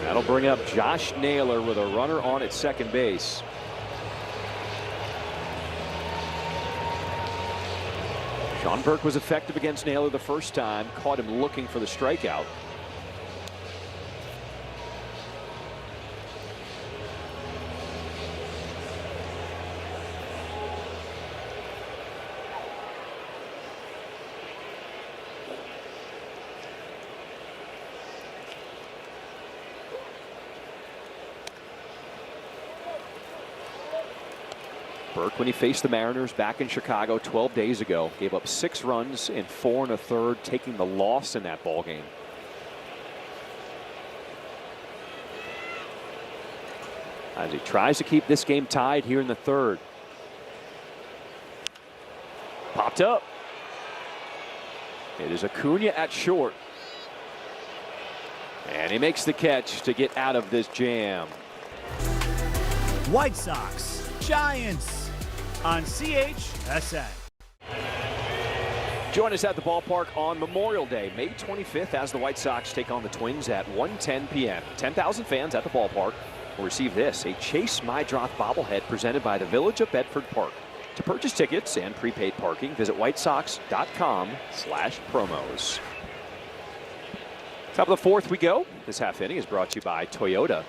That'll bring up Josh Naylor with a runner on at second base. Sean Burke was effective against Naylor the first time, caught him looking for the strikeout. Burke, when he faced the Mariners back in Chicago 12 days ago, gave up 6 runs in 4 1/3, taking the loss in that ball game. As he tries to keep this game tied here in the 3rd. Popped up. It is Acuna at short. And he makes the catch to get out of this jam.
White Sox, Giants on CHSN.
Join us at the ballpark on Memorial Day, May 25th, as the White Sox take on the Twins at 1:10 p.m. 10,000 fans at the ballpark will receive this, a Chase Mydroth bobblehead presented by the Village of Bedford Park. To purchase tickets and prepaid parking, visit whitesox.com/promos. Top of the 4th we go. This half inning is brought to you by Toyota.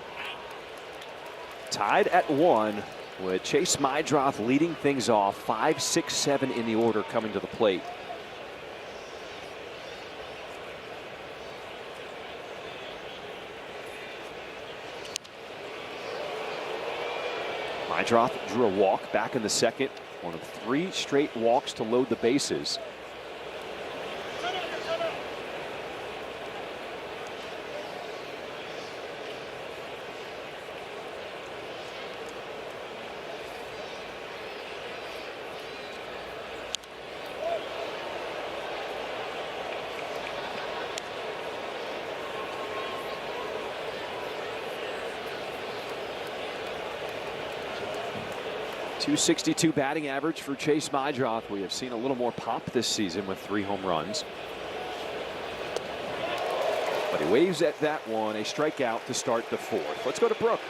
Tied at 1 with Chase Mydroth leading things off. 5, 6, 7 in the order coming to the plate. Mydroth drew a walk back in the 2nd. One of 3 straight walks to load the bases. .262 batting average for Chase Mydroth. We have seen a little more pop this season with 3 home runs. But he waves at that one, a strikeout to start the 4th. Let's go to Brooke.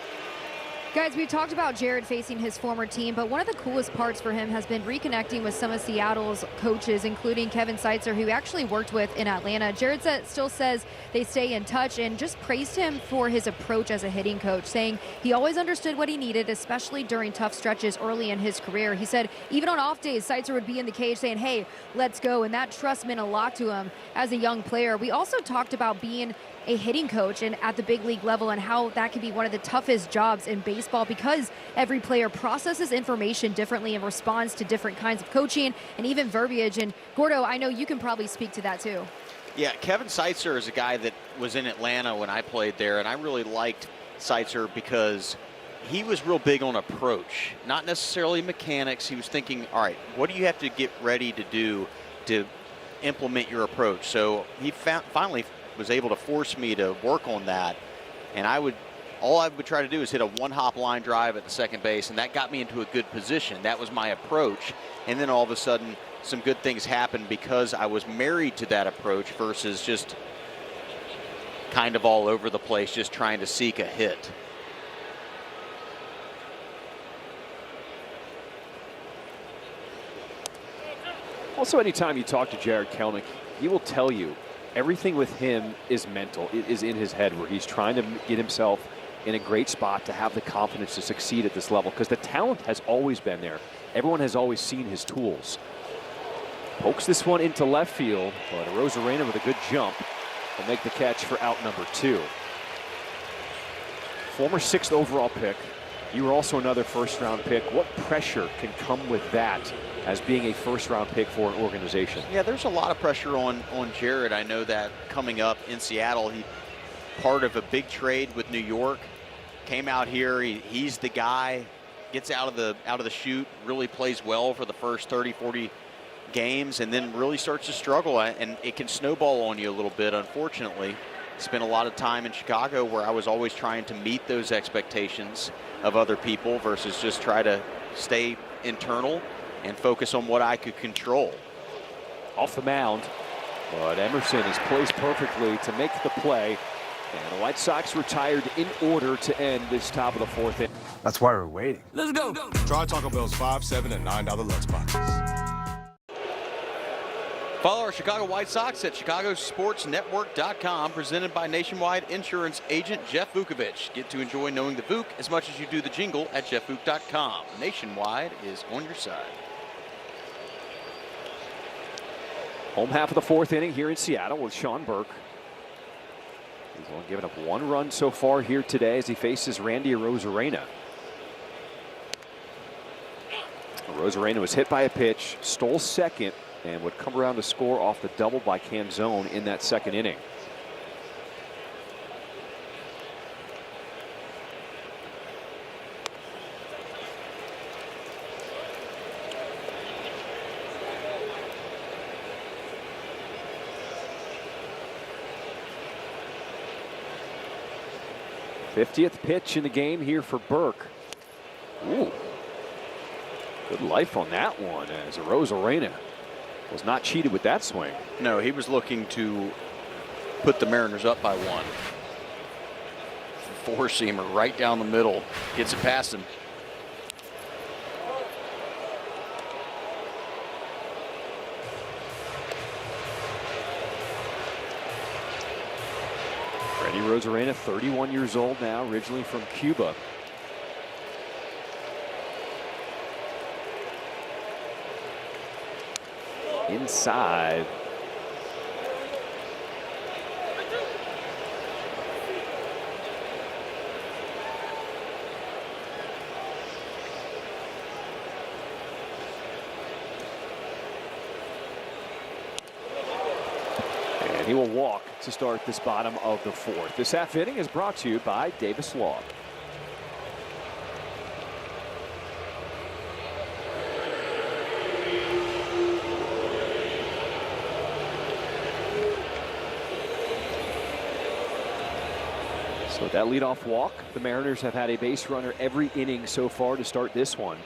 Guys, we've talked about Jared facing his former team, but one of the coolest parts for him has been reconnecting with some of Seattle's coaches, including Kevin Seitzer, who he actually worked with in Atlanta. Jared still says they stay in touch and just praised him for his approach as a hitting coach, saying he always understood what he needed, especially during tough stretches early in his career. He said even on off days, Seitzer would be in the cage saying, hey, let's go, and that trust meant a lot to him as a young player. We also talked about being a hitting coach and at the big league level and how that can be one of the toughest jobs in baseball because every player processes information differently and responds to different kinds of coaching and even verbiage. And Gordo, I know you can probably speak to that too.
Yeah, Kevin Seitzer is a guy that was in Atlanta when I played there, and I really liked Seitzer because he was real big on approach, not necessarily mechanics. He was thinking, all right, what do you have to get ready to do to implement your approach? So he finally was able to force me to work on that, and all I would try to do is hit a 1-hop line drive at the second base, and that got me into a good position. That was my approach, and then all of a sudden some good things happened because I was married to that approach versus just kind of all over the place just trying to seek a hit.
Also, anytime you talk to Jared Kelenic, he will tell you everything with him is mental. It is in his head where he's trying to get himself in a great spot to have the confidence to succeed at this level because the talent has always been there. Everyone has always seen his tools. Pokes this one into left field, but Rosarena with a good jump will make the catch for out number 2. Former 6th overall pick. You were also another first-round pick. What pressure can come with that as being a first-round pick for an organization?
Yeah, there's a lot of pressure on Jared. I know that coming up in Seattle, he part of a big trade with New York. Came out here, he's the guy, gets out of the chute, really plays well for the first 30, 40 games, and then really starts to struggle, and it can snowball on you a little bit, unfortunately. Spent a lot of time in Chicago where I was always trying to meet those expectations of other people versus just try to stay internal and focus on what I could control.
Off the mound, but Emerson is poised perfectly to make the play. And the White Sox retired in order to end this top of the 4th inning.
That's why we're waiting.
Let's go.
Try Taco Bell's $5, $7, and $9 lunch boxes.
Follow our Chicago White Sox at chicagosportsnetwork.com, presented by Nationwide Insurance Agent Jeff Vukovich. Get to enjoy knowing the Vuk as much as you do the jingle at jeffvuk.com. Nationwide is on your side.
Home half of the 4th inning here in Seattle with Sean Burke. He's only given up 1 run so far here today as he faces Randy Rosarena. Rosarena was hit by a pitch, stole second, and would come around to score off the double by Canzone in that second inning. '50th pitch in the game here for Burke. Ooh. Good life on that one, as Rosarena was not cheated with that swing.
No, he was looking to put the Mariners up by 1. Four-seamer right down the middle. Gets it past him.
Freddie Rosarena, 31 years old now, originally from Cuba. Inside. And he will walk to start this bottom of the 4th. This half inning is brought to you by Davis Law. So with that leadoff walk, the Mariners have had a base runner every inning so far to start this one.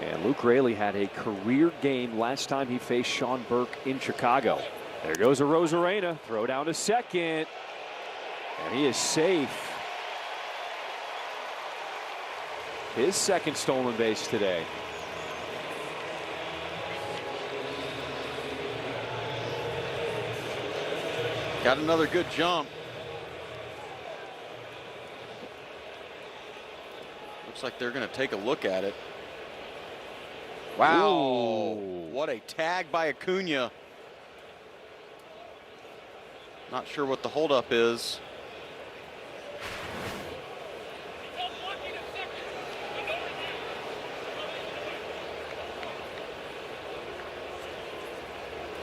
And Luke Raley had a career game last time he faced Sean Burke in Chicago. There goes a Rosarena, throw down to second, and he is safe. His second stolen base today.
Got another good jump. Looks like they're going to take a look at it. Wow. Ooh. What a tag by Acuna. Not sure what the holdup is.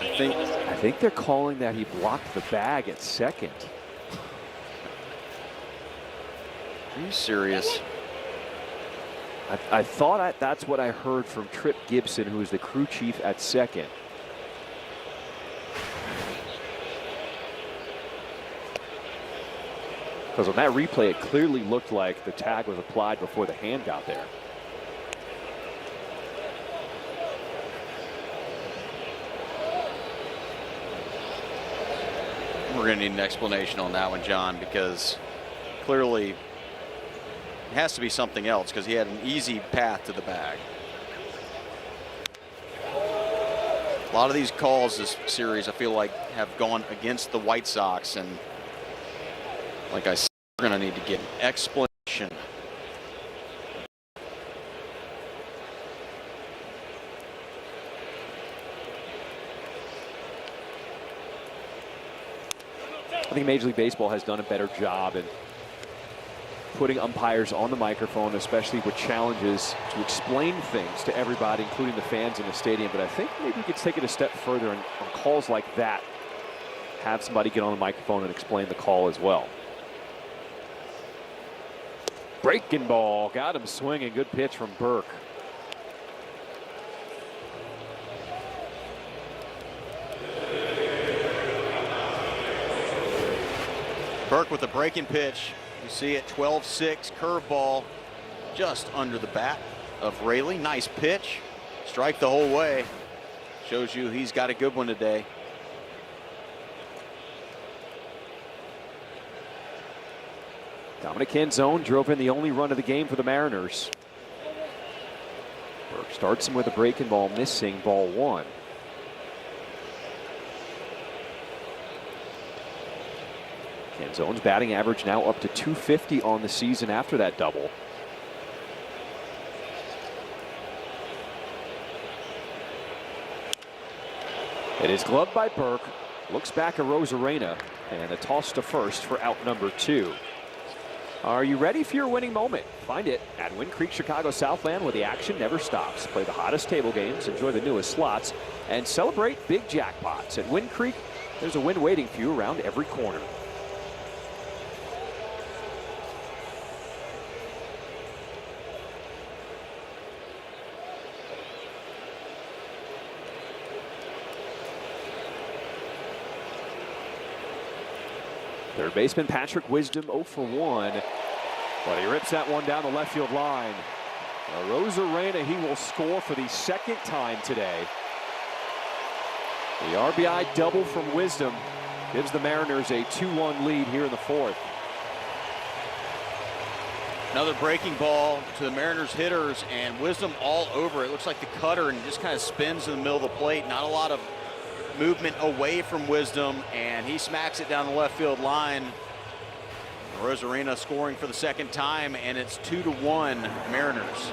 I think they're calling that he blocked the bag at second.
Are you serious?
I thought that's what I heard from Trip Gibson, who is the crew chief at second. Because on that replay, it clearly looked like the tag was applied before the hand got there.
We're going to need an explanation on that one, John, because clearly it has to be something else, because he had an easy path to the bag. A lot of these calls this series, I feel like, have gone against the White Sox, and like I said, we're going to need to get an explanation.
I think Major League Baseball has done a better job in putting umpires on the microphone, especially with challenges, to explain things to everybody, including the fans in the stadium. But I think maybe we could take it a step further, and on calls like that, have somebody get on the microphone and explain the call as well. Breaking ball, got him swinging. Good pitch from Burke.
Burke with a breaking pitch. You see it, 12-6 curveball just under the bat of Raley. Nice pitch. Strike the whole way. Shows you he's got a good one today.
Dominic Canzone drove in the only run of the game for the Mariners. Burke starts him with a breaking ball, missing ball 1. Canzone's batting average now up to .250 on the season after that double. It is gloved by Burke. Looks back at Rosarena, and a toss to first for out number 2. Are you ready for your winning moment? Find it at Wind Creek Chicago Southland, where the action never stops. Play the hottest table games, enjoy the newest slots, and celebrate big jackpots. At Wind Creek, there's a win waiting for you around every corner. Third baseman Patrick Wisdom 0 for 1, but he rips that one down the left field line. Rosarena, he will score for the second time today. The RBI double from Wisdom gives the Mariners a 2-1 lead here in the fourth.
Another breaking ball to the Mariners hitters, and Wisdom all over it. Looks like the cutter, and just kind of spins in the middle of the plate. Not a lot of movement away from Wisdom, and he smacks it down the left field line. Rosarena scoring for the second time, and it's 2-1 Mariners.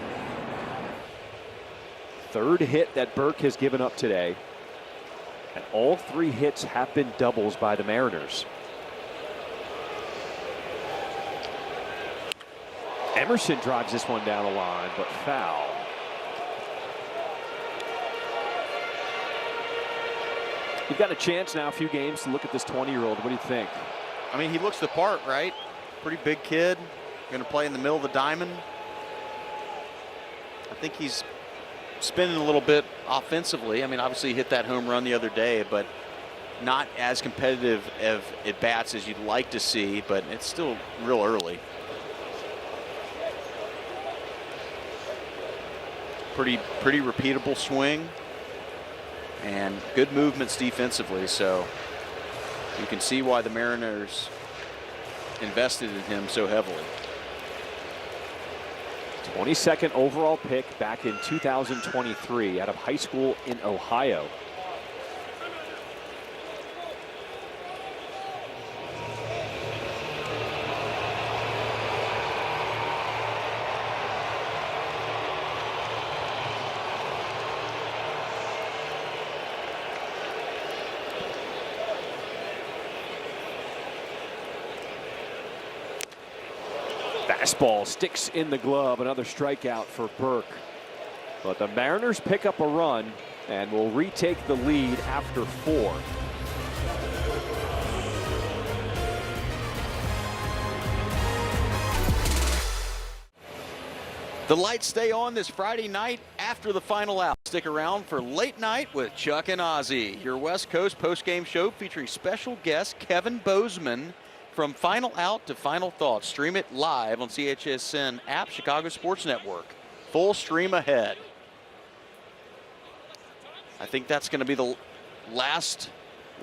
Third hit that Burke has given up today, and all 3 hits have been doubles by the Mariners. Emerson drives this one down the line, but foul. You've got a chance now, a few games, to look at this 20-year-old. What do you think?
I mean, he looks the part, right? Pretty big kid. Going to play in the middle of the diamond. I think he's spinning a little bit offensively. I mean, obviously he hit that home run the other day, but not as competitive of at bats as you'd like to see, but it's still real early. Pretty repeatable swing. And good movements defensively, so you can see why the Mariners invested in him so heavily.
22nd overall pick back in 2023 out of high school in Ohio. Fastball sticks in the glove. Another strikeout for Burke. But the Mariners pick up a run and will retake the lead after 4.
The lights stay on this Friday night after the final out. Stick around for Late Night with Chuck and Ozzy, your West Coast postgame show featuring special guest Kevin Bozeman. From Final Out to Final Thoughts, stream it live on CHSN app, Chicago Sports Network. Full stream ahead. I think that's going to be the last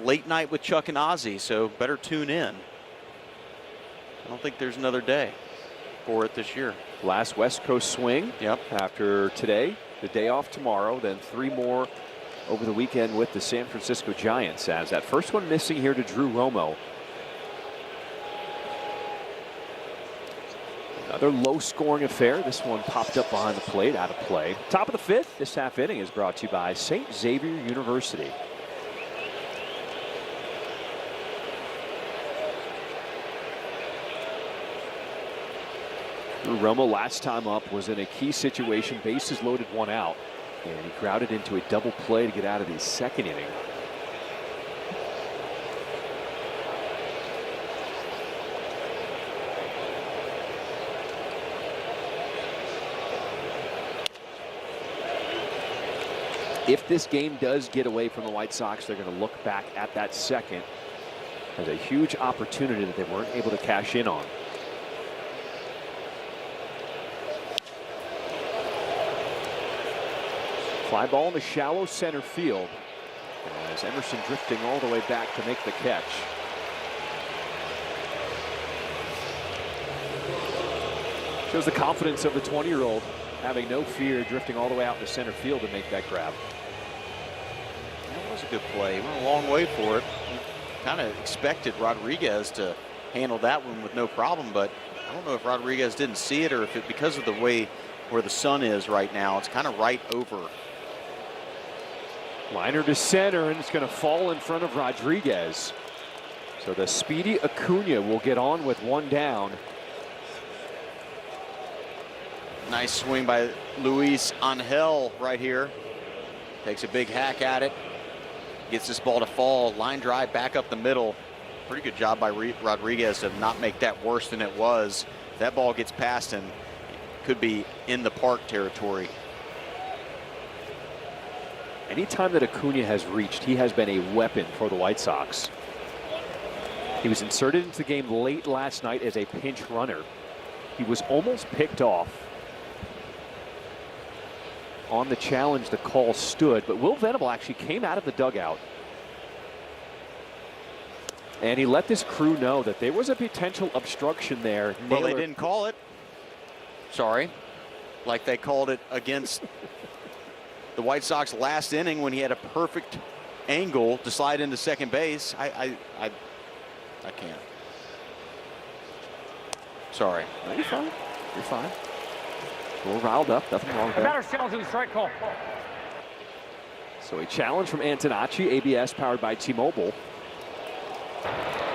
Late Night with Chuck and Ozzy, so better tune in. I don't think there's another day for it this year.
Last West Coast swing.
Yep.
After today, the day off tomorrow, then 3 more over the weekend with the San Francisco Giants, as that first one missing here to Drew Romo. Another low-scoring affair. This one popped up behind the plate, out of play. Top of the 5th, this half inning is brought to you by St. Xavier University. Drew Romo last time up was in a key situation, bases loaded, 1 out, and he crowded into a double play to get out of the second inning. If this game does get away from the White Sox, they're going to look back at that second as a huge opportunity that they weren't able to cash in on. Fly ball in the shallow center field as Emerson drifting all the way back to make the catch. Shows the confidence of the 20-year-old, having no fear, drifting all the way out to center field to make that grab.
That was a good play. Went a long way for it. Kind of expected Rodriguez to handle that one with no problem, but I don't know if Rodriguez didn't see it or if it, because of the way where the sun is right now, it's kind of right over.
Liner to center, and it's going to fall in front of Rodriguez. So the speedy Acuna will get on with 1 down.
Nice swing by Luis Angel right here. Takes a big hack at it. Gets this ball to fall. Line drive back up the middle. Pretty good job by Rodriguez to not make that worse than it was. That ball gets past and could be in the park territory.
Anytime that Acuna has reached, he has been a weapon for the White Sox. He was inserted into the game late last night as a pinch runner. He was almost picked off. On the challenge, the call stood, but Will Venable actually came out of the dugout. And he let this crew know that there was a potential obstruction there.
Well, they didn't call it. Sorry. Like they called it against the White Sox last inning when he had a perfect angle to slide into second base. I can't. Sorry.
No, you're fine. You're fine. A little riled up. Nothing wrong with that.
Batter challenge the strike call.
So a challenge from Antonacci, ABS powered by T-Mobile.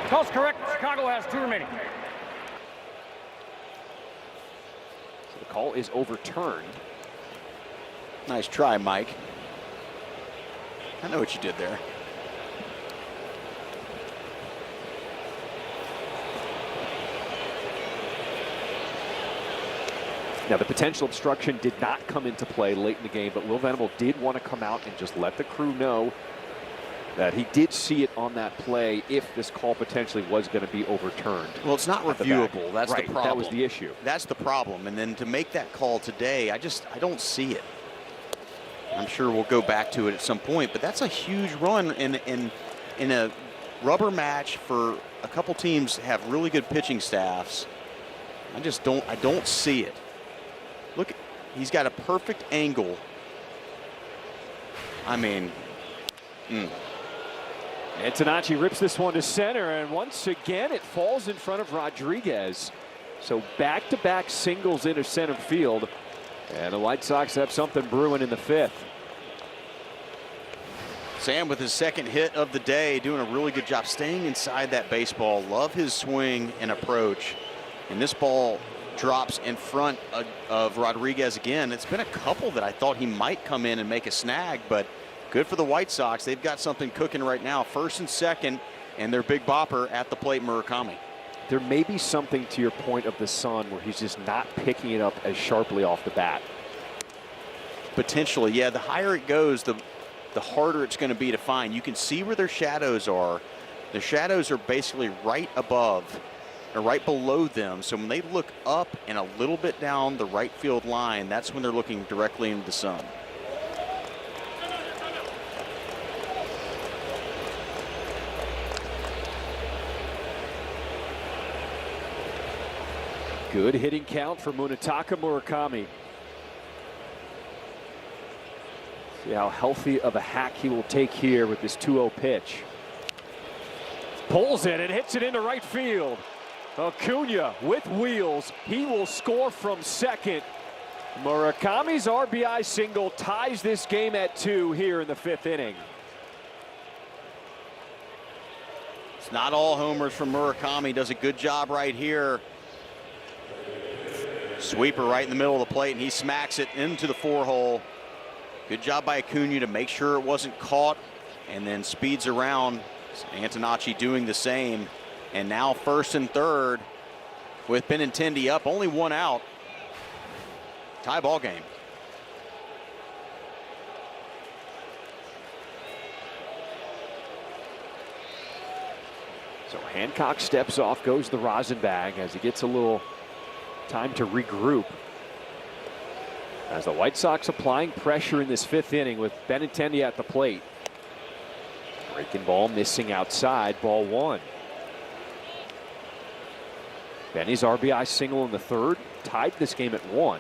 Call's correct. Chicago has 2 remaining.
So the call is overturned.
Nice try, Mike. I know what you did there.
Now, the potential obstruction did not come into play late in the game, but Will Venable did want to come out and just let the crew know that he did see it on that play if this call potentially was going to be overturned.
Well, it's not reviewable. That's
right,
the problem.
That was the issue.
That's the problem. And then to make that call today, I don't see it. I'm sure we'll go back to it at some point, but that's a huge run in a rubber match for a couple teams have really good pitching staffs. I don't see it. Look, he's got a perfect angle. I mean,
Antonacci rips this one to center, and once again it falls in front of Rodriguez. So back-to-back singles into center field, and the White Sox have something brewing in the 5th.
Sam with his second hit of the day, doing a really good job staying inside that baseball. Love his swing and approach. And this ball drops in front of Rodriguez again. It's been a couple that I thought he might come in and make a snag, but good for the White Sox. They've got something cooking right now. First and second, and their big bopper at the plate, Murakami.
There may be something to your point of the sun where he's just not picking it up as sharply off the bat.
Potentially, yeah. The higher it goes, the harder it's going to be to find. You can see where their shadows are. The shadows are basically right above or right below them. So when they look up and a little bit down the right field line, that's when they're looking directly into the sun.
Good hitting count for Munetaka Murakami. See how healthy of a hack he will take here with this 2-0 pitch. Pulls it and hits it into right field. Acuna with wheels. He will score from second. Murakami's RBI single ties this game at 2 here in the 5th inning.
It's not all homers from Murakami. Does a good job right here. Sweeper right in the middle of the plate, and he smacks it into the 4-hole. Good job by Acuna to make sure it wasn't caught, and then speeds around. Antonacci doing the same. And now first and third with Benintendi up, only 1 out. Tie ball game.
So Hancock steps off, goes the rosin bag as he gets a little time to regroup. As the White Sox applying pressure in this 5th inning with Benintendi at the plate. Breaking ball missing outside, ball 1. Benny's RBI single in the 3rd tied this game at 1.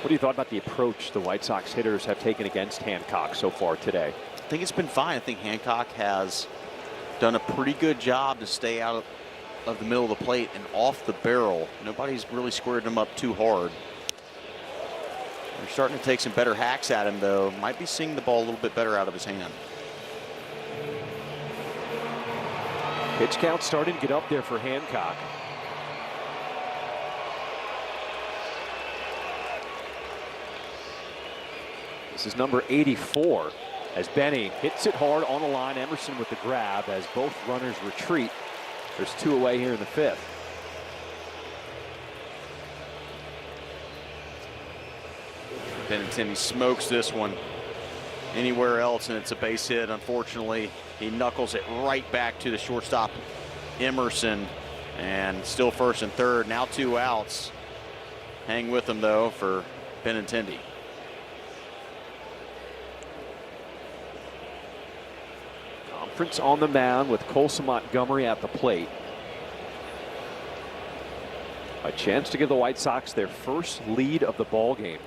What do you thought about the approach the White Sox hitters have taken against Hancock so far today?
I think it's been fine. I think Hancock has done a pretty good job to stay out of the middle of the plate and off the barrel. Nobody's really squared him up too hard. They're starting to take some better hacks at him, though. Might be seeing the ball a little bit better out of his hand.
Pitch count starting to get up there for Hancock. This is number 84 as Benny hits it hard on the line. Emerson with the grab as both runners retreat. There's 2 away here in the 5th.
Benintendi smokes this one. Anywhere else and it's a base hit. Unfortunately, he knuckles it right back to the shortstop, Emerson, and still first and third. Now 2 outs. Hang with him though for Benintendi.
Conference on the mound with Colson Montgomery at the plate. A chance to give the White Sox their first lead of the ball game.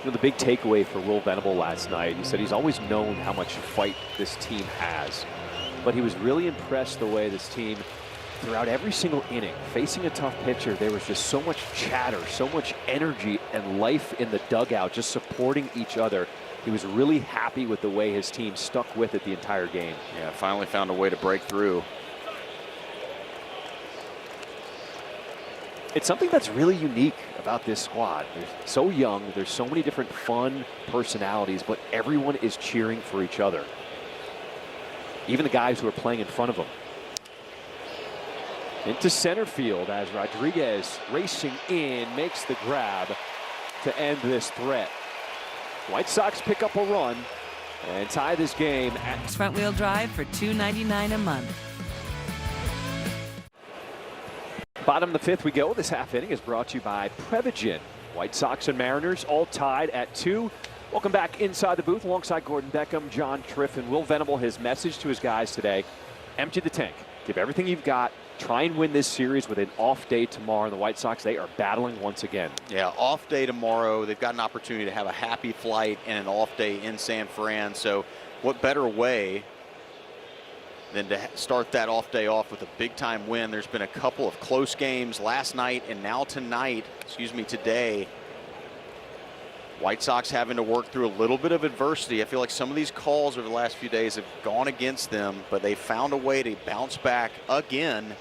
The big takeaway for Will Venable last night, he said he's always known how much fight this team has, but he was really impressed the way this team, throughout every single inning, facing a tough pitcher, there was just so much chatter, so much energy and life in the dugout, just supporting each other. He was really happy with the way his team stuck with it the entire game.
Yeah, finally found a way to break through.
It's something that's really unique about this squad. They're so young, there's so many different fun personalities, but everyone is cheering for each other. Even the guys who are playing in front of them. Into center field as Rodriguez racing in, makes the grab to end this threat. White Sox pick up a run and tie this game at
front-wheel drive for $2.99 a month.
Bottom of the 5th we go. This half inning is brought to you by Prevagen. White Sox and Mariners all tied at 2. Welcome back inside the booth alongside Gordon Beckham, John Triffin. Will Venable, his message to his guys today: empty the tank. Give everything you've got. Try and win this series with an off day tomorrow. And the White Sox, they are battling once again. Yeah, off day tomorrow. They've got an opportunity to have a happy flight and an off day in San Fran. So what better way than to start that off day off with a big-time win. There's been a couple of close games last night and now today. White Sox having to work through a little bit of adversity. I feel like some of these calls over the last few days have gone against them, but they found a way to bounce back again,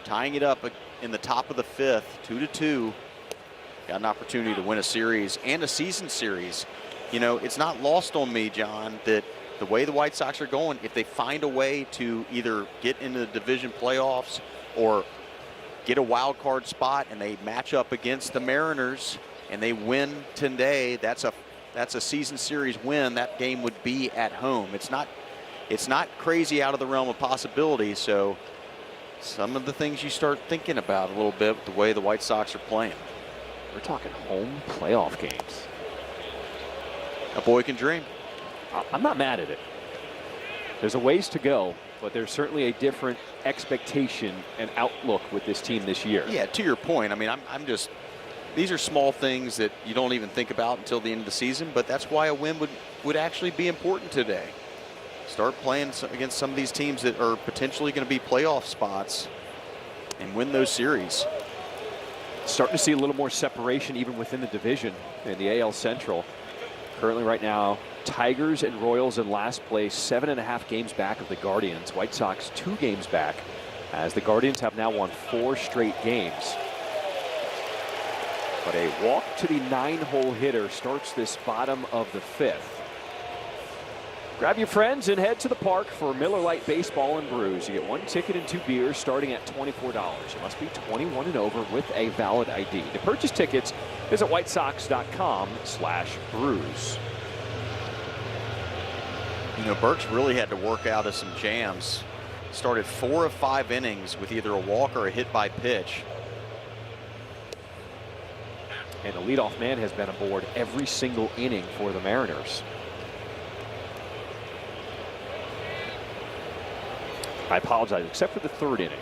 tying it up in the top of the 5th, 2-2. Got an opportunity to win a series and a season series. You know, it's not lost on me, John, that the way the White Sox are going, if they find a way to either get into the division playoffs or get a wild card spot and they match up against the Mariners and they win today, that's a season series win. That game would be at home. It's not crazy out of the realm of possibility. So some of the things you start thinking about a little bit with the way the White Sox are playing. We're talking home playoff games. A boy can dream. I'm not mad at it. There's a ways to go, but there's certainly a different expectation and outlook with this team this year. Yeah, to your point, I mean, I'm just, these are small things that you don't even think about until the end of the season, but that's why a win would actually be important today. Start playing against some of these teams that are potentially going to be playoff spots and win those series. Starting to see a little more separation even within the division in the AL Central. Currently right now, Tigers and Royals in last place, 7.5 games back of the Guardians. White Sox 2 games back, as the Guardians have now won 4 straight games. But a walk to the 9-hole hitter starts this bottom of the 5th. Grab your friends and head to the park for Miller Lite Baseball and Brews. You get 1 ticket and 2 beers starting at $24. You must be 21 and over with a valid ID. To purchase tickets, visit whitesox.com/brews. You know, Burks really had to work out of some jams. Started 4 of 5 innings with either a walk or a hit by pitch. And the leadoff man has been aboard every single inning for the Mariners. I apologize, except for the 3rd inning.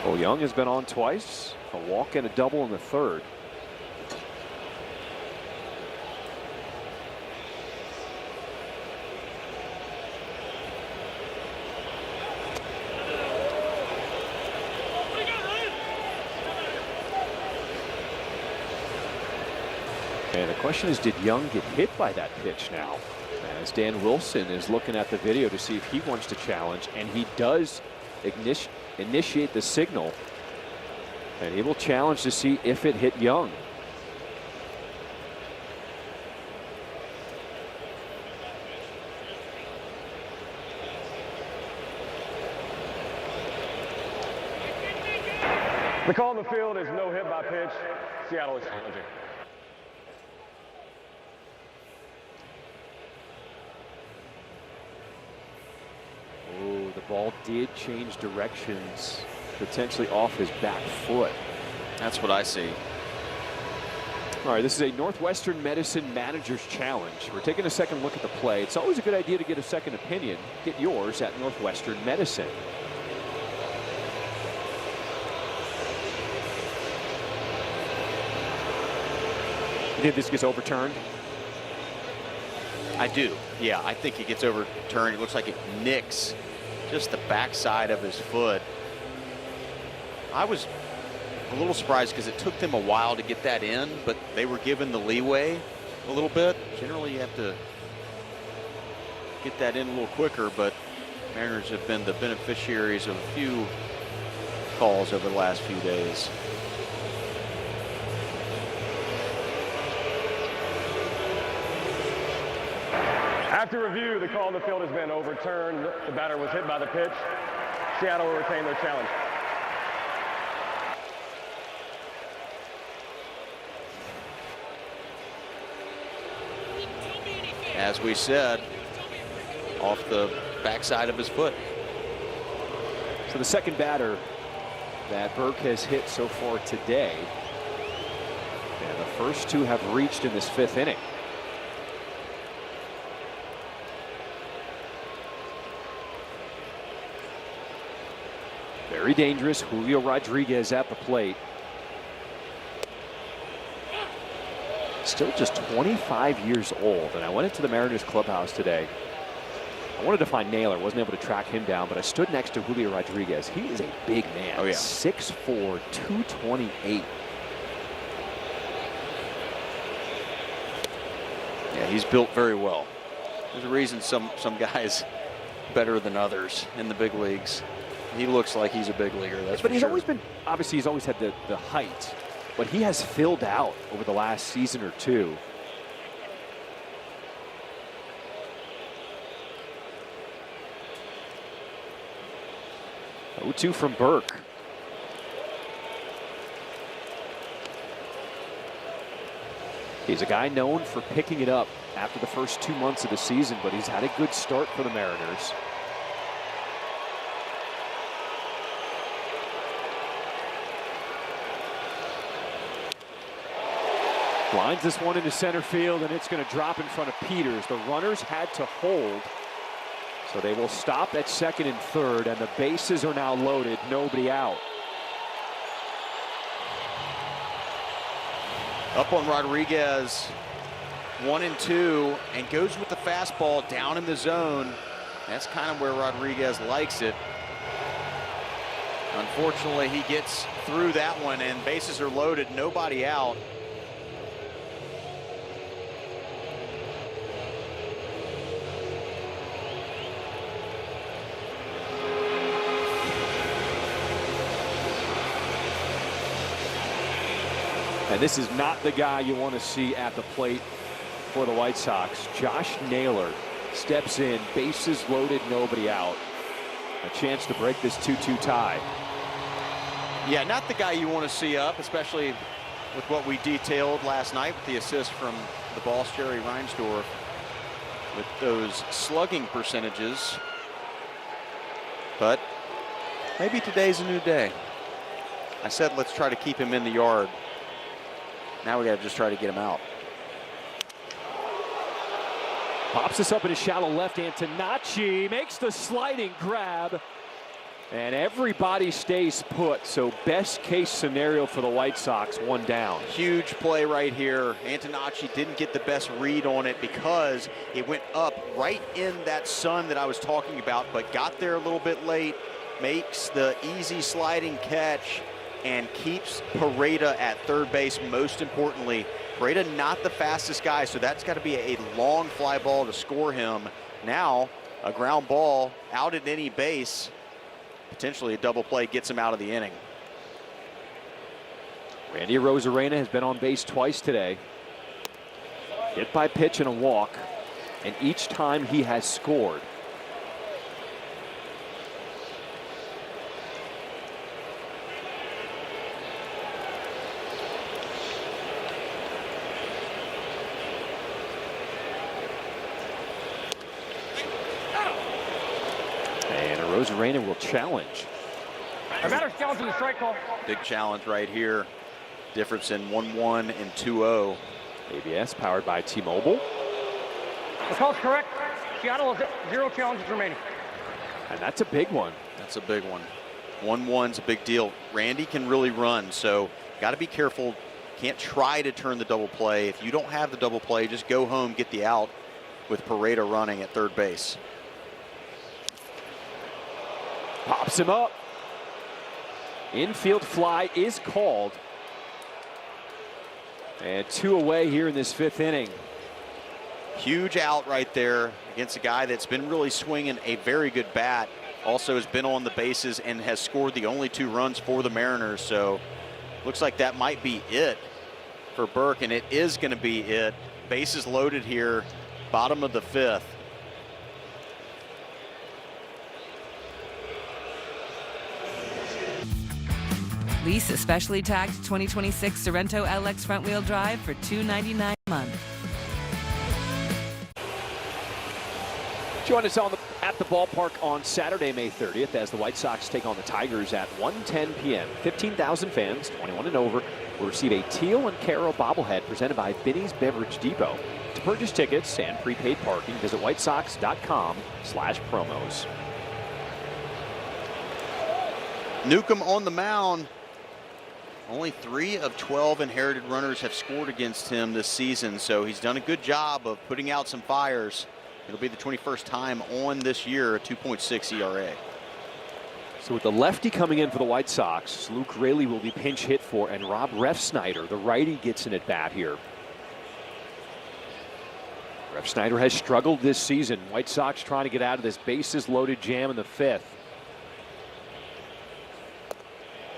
Cole Young has been on twice, a walk and a double in the 3rd. And the question is, did Young get hit by that pitch now? As Dan Wilson is looking at the video to see if he wants to challenge, and he does initiate the signal. And he will challenge to see if it hit Young.
The call on the field is no hit by pitch. Seattle is challenging.
Oh, the ball did change directions, potentially off his back foot.
That's what I see.
All right, this is a Northwestern Medicine Manager's Challenge. We're taking a second look at the play. It's always a good idea to get a second opinion. Get yours at Northwestern Medicine. You think this gets overturned?
I do. Yeah, I think it gets overturned. It looks like it nicks just the backside of his foot. I was a little surprised because it took them a while to get that in, but they were given the leeway a little bit. Generally, you have to get that in a little quicker, but Mariners have been the beneficiaries of a few calls over the last few days.
After review, the call on the field has been overturned. The batter was hit by the pitch. Seattle will retain their challenge.
As we said, off the backside of his foot.
So the second batter that Burke has hit so far today, and the first two have reached in this fifth inning. Very dangerous. Julio Rodriguez at the plate. Still just 25 years old. And I went into the Mariners clubhouse today. I wanted to find Naylor. Wasn't able to track him down, but I stood next to Julio Rodriguez. He is a big man.
Oh, yeah.
6'4", 228.
Yeah, he's built very well. There's a reason some guys better than others in the big leagues. He looks like he's a big leaguer, that's
but
for
he's
sure.
always been, obviously he's always had the height, but he has filled out over the last season or two. Oh, 2 from Burke. He's a guy known for picking it up after the first 2 months of the season, but he's had a good start for the Mariners. Lines this one into center field, and it's going to drop in front of Peters. The runners had to hold, so they will stop at second and third, and the bases are now loaded, nobody out.
Up on Rodriguez, 1-2, and goes with the fastball down in the zone. That's kind of where Rodriguez likes it. Unfortunately, he gets through that one, and bases are loaded, nobody out.
And this is not the guy you want to see at the plate for the White Sox. Josh Naylor steps in, bases loaded, nobody out. A chance to break this 2-2 tie.
Yeah, not the guy you want to see up, especially with what we detailed last night with the assist from the boss, Jerry Reinsdorf, with those slugging percentages. But maybe today's a new day. I said let's try to keep him in the yard. Now we got to just try to get him out.
Pops this up in a shallow left. Antonacci makes the sliding grab, and everybody stays put. So best case scenario for the White Sox, one down.
Huge play right here. Antonacci didn't get the best read on it because it went up right in that sun that I was talking about, but got there a little bit late, makes the easy sliding catch, and keeps Pareda at third base. Most importantly, Breda not the fastest guy, so that's got to be a long fly ball to score him. Now, a ground ball out at any base, potentially a double play gets him out of the inning.
Randy Arozarena has been on base twice today. Hit by pitch and a walk, and each time he has scored. And Arozarena will challenge.
A batter's challenging the strike call.
Big challenge right here. Difference in 1-1 and 2-0.
ABS powered by T-Mobile.
The call's correct. Seattle has 0 challenges remaining.
And that's a big one.
That's a big one. 1-1's a big deal. Randy can really run, so got to be careful. Can't try to turn the double play. If you don't have the double play, just go home, get the out with Pareda running at third base.
Pops him up. Infield fly is called. And 2 away here in this 5th inning.
Huge out right there against a guy that's been really swinging a very good bat. Also has been on the bases and has scored the only 2 runs for the Mariners. So looks like that might be it for Burke, and it is going to be it. Bases loaded here, bottom of the 5th.
Lease a specially tagged 2026 Sorrento LX front-wheel drive for $299 a month.
Join us at the ballpark on Saturday, May 30th, as the White Sox take on the Tigers at 1:10 p.m. 15,000 fans, 21 and over, will receive a teal and Caro bobblehead presented by Binny's Beverage Depot. To purchase tickets and prepaid parking, visit whitesox.com/promos.
Newcomb on the mound. Only 3 of 12 inherited runners have scored against him this season, so he's done a good job of putting out some fires. It'll be the 21st time on this year, a 2.6 ERA.
So with the lefty coming in for the White Sox, Luke Raley will be pinch hit for, and Rob Refsnyder, the righty, gets an at-bat here. Refsnyder has struggled this season. White Sox trying to get out of this bases-loaded jam in the 5th.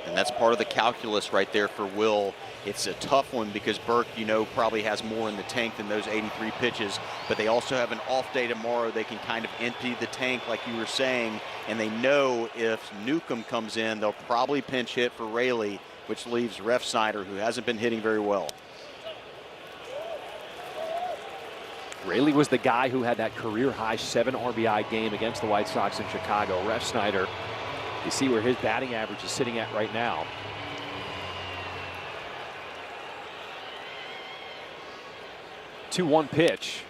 And that's part of the calculus right there for Will. It's a tough one because Burke, you know, probably has more in the tank than those 83 pitches, but they also have an off day tomorrow. They can kind of empty the tank like you were saying, and they know if Newcomb comes in, they'll probably pinch hit for Raley, which leaves Refsnyder, who hasn't been hitting very well.
Raley was the guy who had that career-high 7 RBI game against the White Sox in Chicago. Refsnyder, you see where his batting average is sitting at right now. Two-one pitch.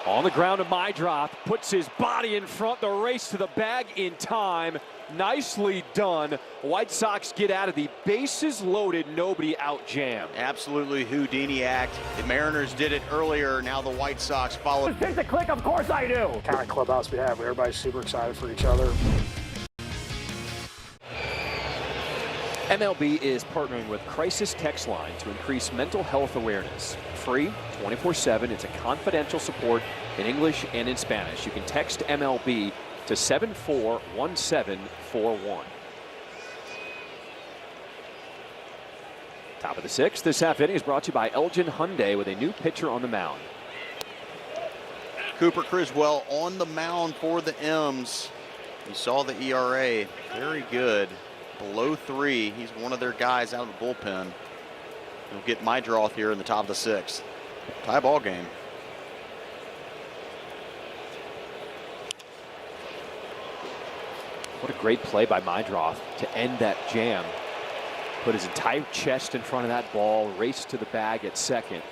On the ground to Maedroth, puts his body in front, the race to the bag in time. Nicely done. White Sox get out of the bases loaded, nobody out jam.
Absolutely Houdini act. The Mariners did it earlier, now the White Sox follow.
Take the click, of course I do.
What kind of clubhouse we have, everybody's super excited for each other.
MLB is partnering with Crisis Text Line to increase mental health awareness. Free, 24/7. It's a confidential support in English and in Spanish. You can text MLB to 741741. Top of the 6th. This half inning is brought to you by Elgin Hyundai with a new pitcher on the mound.
Cooper Criswell on the mound for the M's. You saw the ERA, very good. Below 3, he's one of their guys out of the bullpen. He'll get Maedroth here in the top of the 6th. Tie ball game.
What a great play by Maedroth to end that jam. Put his entire chest in front of that ball, race to the bag at second.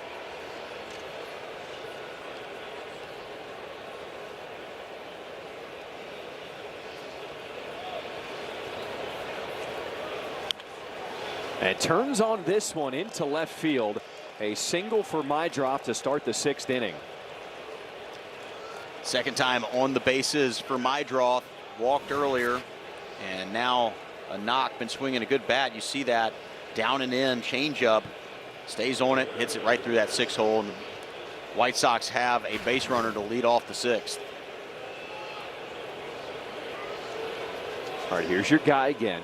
And turns on this one into left field. A single for Maedroth to start the 6th inning.
Second time on the bases for Maedroth. Walked earlier, and now a knock. Been swinging a good bat. You see that down and in changeup. stays on it, hits it right through that 6 hole, and the White Sox have a base runner to lead off the 6th.
All right, here's your guy again.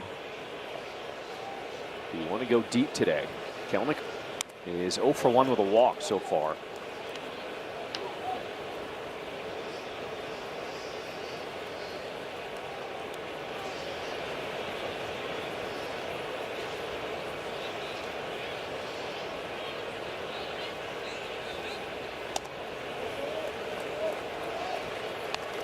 You want to go deep today. Kelenic is 0 for 1 with a walk so far.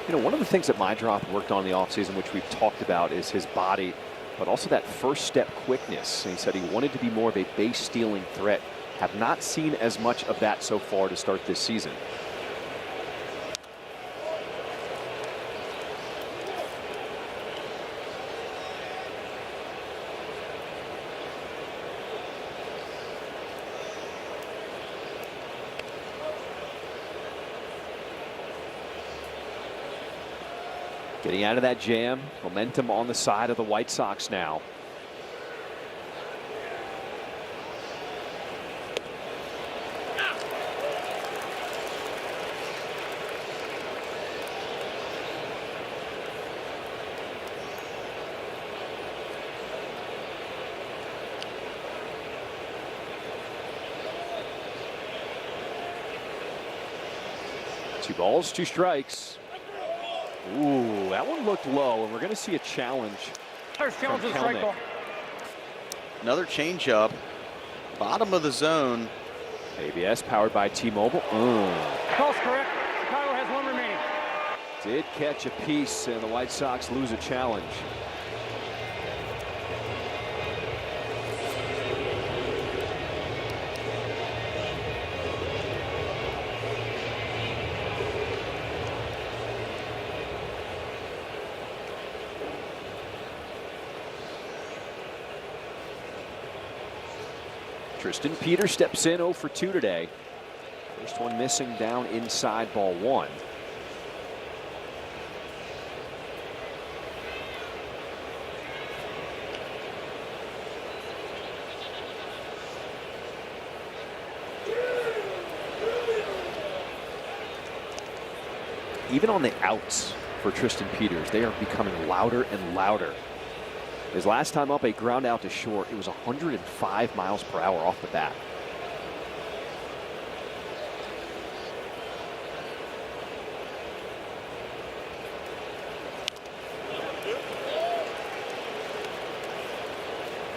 You know, one of the things that Meidroth worked on in the offseason, which we've talked about, is his body, but also that first step quickness. And he said he wanted to be more of a base stealing threat. Have not seen as much of that so far to start this season. Getting out of that jam, momentum on the side of the White Sox now. Two balls, 2 strikes. Ooh, that one looked low, and we're going to see a challenge.
First challenge is strike ball.
Another changeup, bottom of the zone.
ABS powered by T-Mobile.
Call's correct. Chicago has 1 remaining.
Did catch a piece, and the White Sox lose a challenge. Tristan Peters steps in 0 for 2 today. First one missing down inside ball 1. Even on the outs for Tristan Peters, they are becoming louder and louder. His last time up, a ground out to short, it was 105 miles per hour off the bat.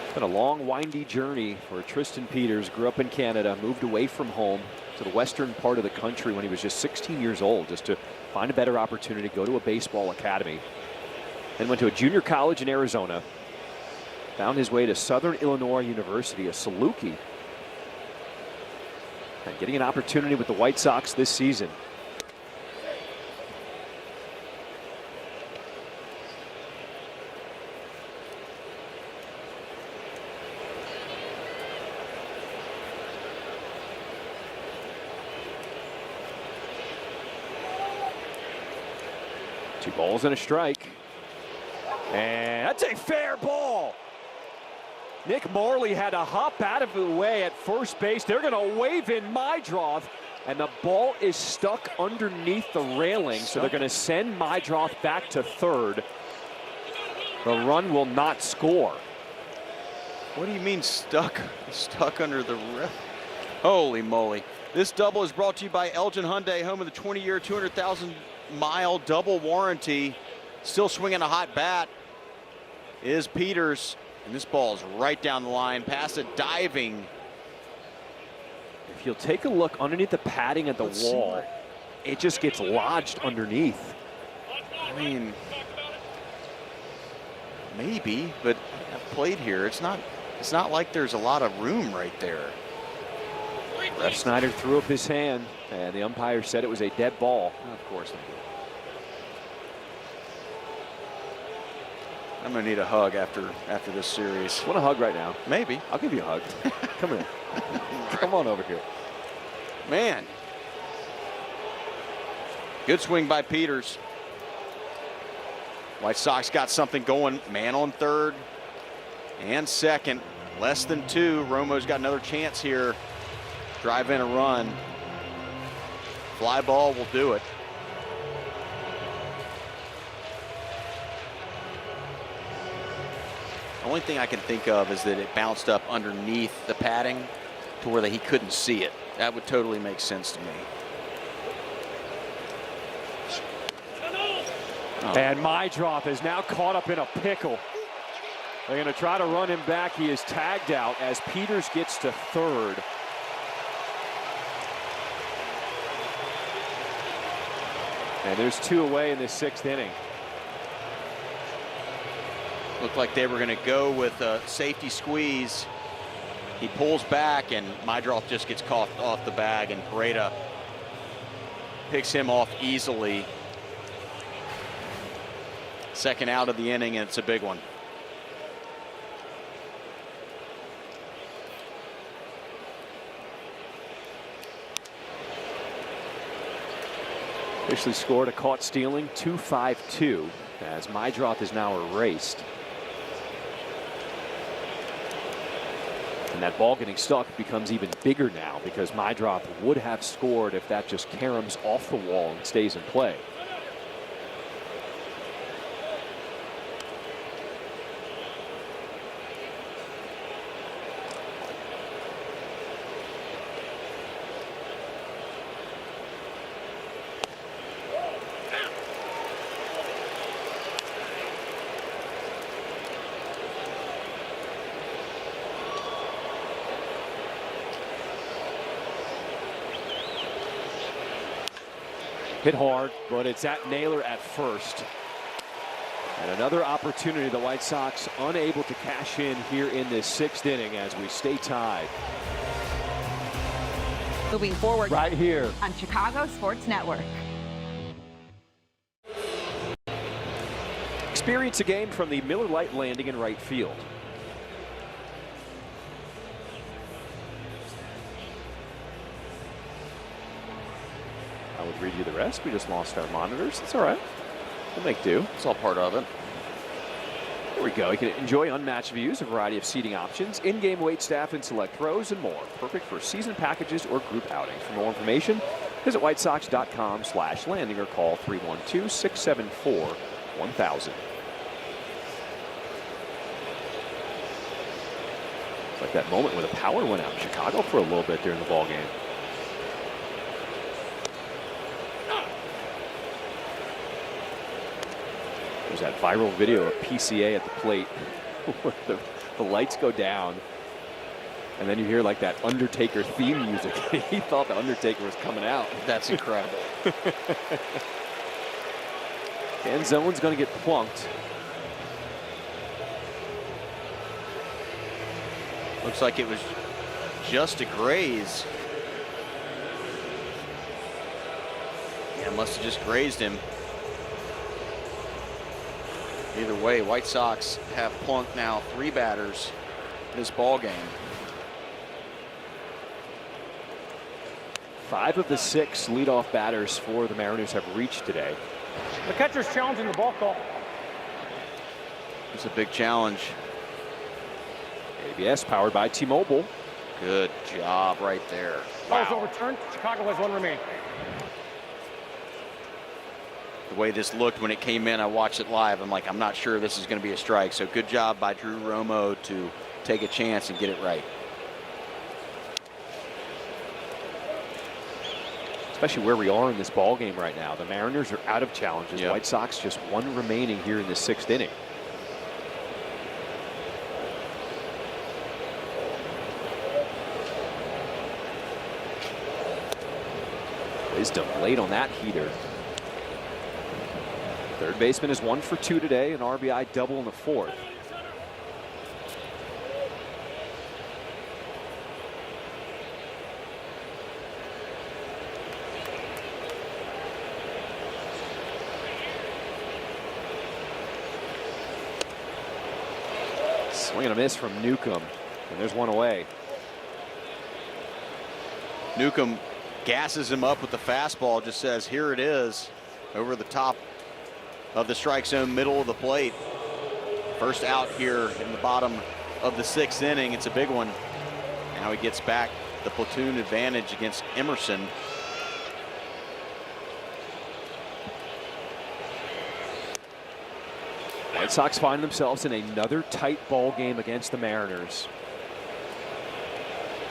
It's been a long, windy journey for Tristan Peters. Grew up in Canada, moved away from home to the western part of the country when he was just 16 years old, just to find a better opportunity, go to a baseball academy. Then went to a junior college in Arizona. Found his way to Southern Illinois University, a Saluki. And getting an opportunity with the White Sox this season. Two balls and a strike. And that's a fair ball. Nick Morley had to hop out of the way at first base. They're going to wave in Meidroth, and the ball is stuck underneath the railing, so they're going to send Meidroth back to third. The run will not score.
What do you mean stuck? Stuck under the rail? Holy moly. This double is brought to you by Elgin Hyundai, home of the 20-year, 200,000-mile double warranty. Still swinging a hot bat is Peters. And this ball is right down the line, past it, diving.
If you'll take a look underneath the padding at the wall, it just gets lodged underneath.
I mean, maybe, but I've played here. It's not like there's a lot of room right there.
Ref Snyder threw up his hand, and the umpire said it was a dead ball.
Of course they did. I'm gonna need a hug after this series.
Want a hug right now?
Maybe.
I'll give you a hug. Come here. Come on over here.
Man. Good swing by Peters. White Sox got something going. Man on third and second. Less than 2. Romo's got another chance here drive in a run. Fly ball will do it. The only thing I can think of is that it bounced up underneath the padding to where he couldn't see it. That would totally make sense to me.
And Mydroth is now caught up in a pickle. They're going to try to run him back. He is tagged out as Peters gets to third. And there's 2 away in this 6th inning.
Looked like they were going to go with a safety squeeze. He pulls back, and Mydroth just gets caught off the bag, and Pareda picks him off easily. Second out of the inning, and it's a big one.
Officially scored a caught stealing, 2-5-2, as Mydroth is now erased. And that ball getting stuck becomes even bigger now because Mydroth would have scored if that just caroms off the wall and stays in play. Hit hard, but it's at Naylor at first. And another opportunity, the White Sox unable to cash in here in this 6th inning as we stay tied.
Moving forward
right here
on Chicago Sports Network.
Experience a game from the Miller Lite Landing in right field. I would read you the rest. We just lost our monitors. It's all right. We'll make do.
It's all part of it.
Here we go. You can enjoy unmatched views, a variety of seating options, in-game wait staff, and select throws and more. Perfect for season packages or group outings. For more information, visit whitesox.com/landing or call 312-674-1000. It's like that moment where the power went out in Chicago for a little bit during the ball game. There's that viral video of PCA at the plate where the lights go down and then you hear like that Undertaker theme music. He thought the Undertaker was coming out.
That's incredible.
End zone's going to get plunked.
Looks like it was just a graze. Yeah, must have just grazed him. Either way, White Sox have plunked now 3 batters this ball game.
5 of the 6 leadoff batters for the Mariners have reached today.
The catcher's challenging the ball call.
It's a big challenge.
ABS powered by T-Mobile.
Good job right there.
Ball's overturned. Chicago has 1 remaining.
The way this looked when it came in, I watched it live. I'm like, I'm not sure this is going to be a strike. So good job by Drew Romo to take a chance and get it right.
Especially where we are in this ball game right now. The Mariners are out of challenges.
Yep.
White Sox just 1 remaining here in the 6th inning. Wisdom late on that heater. Third baseman is 1 for 2 today, an RBI double in the 4th. Swing and a miss from Newcomb, and there's 1 away.
Newcomb gasses him up with the fastball, just says, here it is, over the top of the strike zone, middle of the plate. First out here in the bottom of the 6th inning. It's a big one. Now he gets back the platoon advantage against Emerson.
White Sox find themselves in another tight ball game against the Mariners.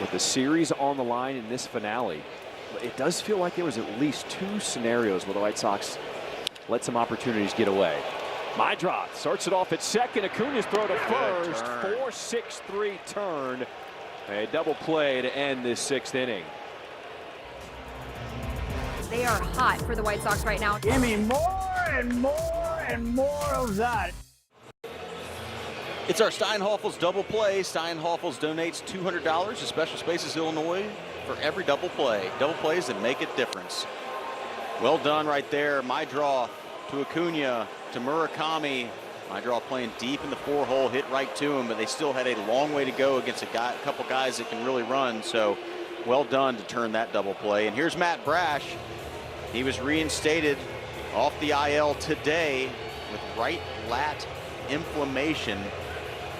With the series on the line in this finale, it does feel like there was at least 2 scenarios where the White Sox let some opportunities get away. Maidroth starts it off at second. Acuna's throw to first. 4-6-3 turn. A double play to end this 6th inning.
They are hot for the White Sox right now.
Give me more and more and more of that.
It's our Steinhoffels double play. Steinhoffels donates $200 to Special Spaces Illinois for every double play. Double plays that make a difference. Well done right there. Maidroth to Acuna to Murakami. Maidroth playing deep in the 4-hole, hit right to him, but they still had a long way to go against a couple guys that can really run. So well done to turn that double play. And here's Matt Brash. He was reinstated off the IL today with right lat inflammation.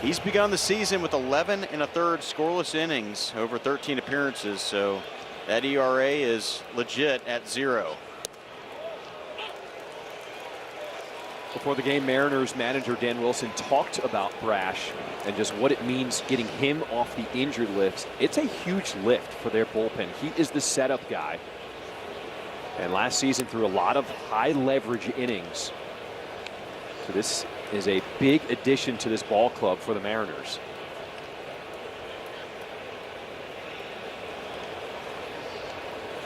He's begun the season with 11 1/3 scoreless innings over 13 appearances, so that ERA is legit at 0.
Before the game, Mariners manager Dan Wilson talked about Brash and just what it means getting him off the injured list. It's a huge lift for their bullpen. He is the setup guy. And last season threw a lot of high leverage innings. So this is a big addition to this ball club for the Mariners.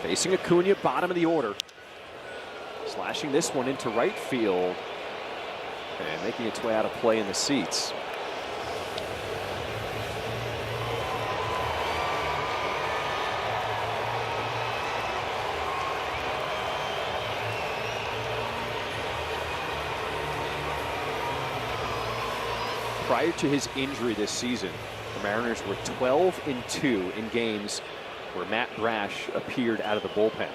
Facing Acuna, bottom of the order. Slashing this one into right field and making its way out of play in the seats. Prior to his injury this season, the Mariners were 12-2 in games where Matt Brash appeared out of the bullpen.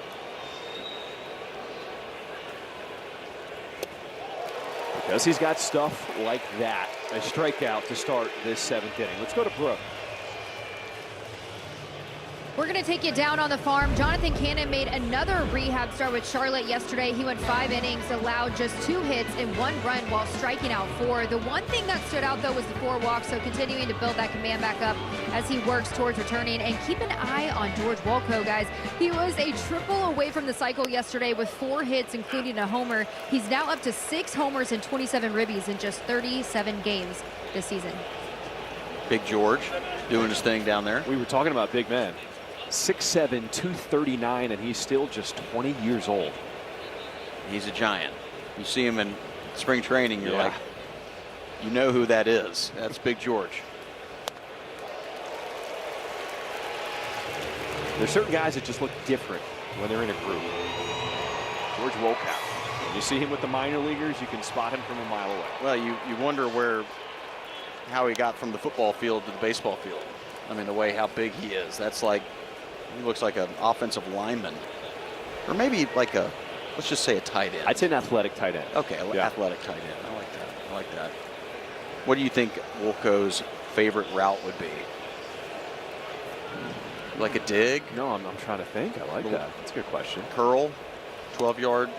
Because he's got stuff like that, a strikeout to start this 7th inning. Let's go to Brooke.
We're going to take you down on the farm. Jonathan Cannon made another rehab start with Charlotte yesterday. He went 5 innings, allowed just 2 hits and 1 run while striking out 4. The one thing that stood out, though, was the 4 walks, so continuing to build that command back up as he works towards returning. And keep an eye on George Wolko, guys. He was a triple away from the cycle yesterday with 4 hits, including a homer. He's now up to 6 homers and 27 ribbies in just 37 games this season.
Big George doing his thing down there.
We were talking about big men. 6'7", 239, and he's still just 20 years old.
He's a giant. You see him in spring training, you're like, you know who that is. That's Big George.
There's certain guys that just look different when they're in a group. George Wolkow. When you see him with the minor leaguers, you can spot him from a mile away.
Well, you wonder how he got from the football field to the baseball field. I mean, the way how big he is. That's like, he looks like an offensive lineman. Or maybe like a, let's just say a tight end.
I'd say an athletic tight end.
Okay, athletic tight end. I like that. I like that. What do you think Wolko's favorite route would be? Like a dig?
No, I'm trying to think. I like that. That's a good question.
Curl? 12-yard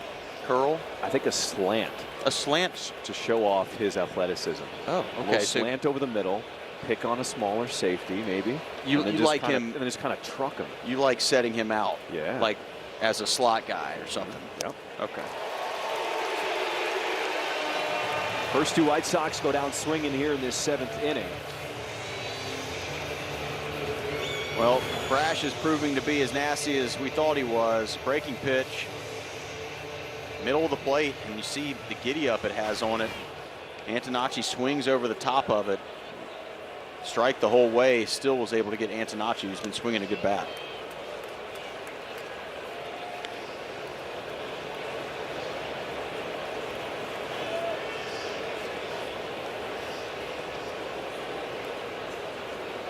curl?
I think a slant.
A slant?
To show off his athleticism.
Oh,
A
okay.
little slant over the middle. Pick on a smaller safety, maybe.
You like him.
And then just kind of truck him.
You like setting him out.
Yeah.
Like as a slot guy or something.
Yep.
Okay.
First 2 White Sox go down swinging here in this 7th inning.
Well, Brash is proving to be as nasty as we thought he was. Breaking pitch. Middle of the plate, and you see the giddy up it has on it. Antonacci swings over the top of it. Strike the whole way, still was able to get Antonacci, who's been swinging a good bat.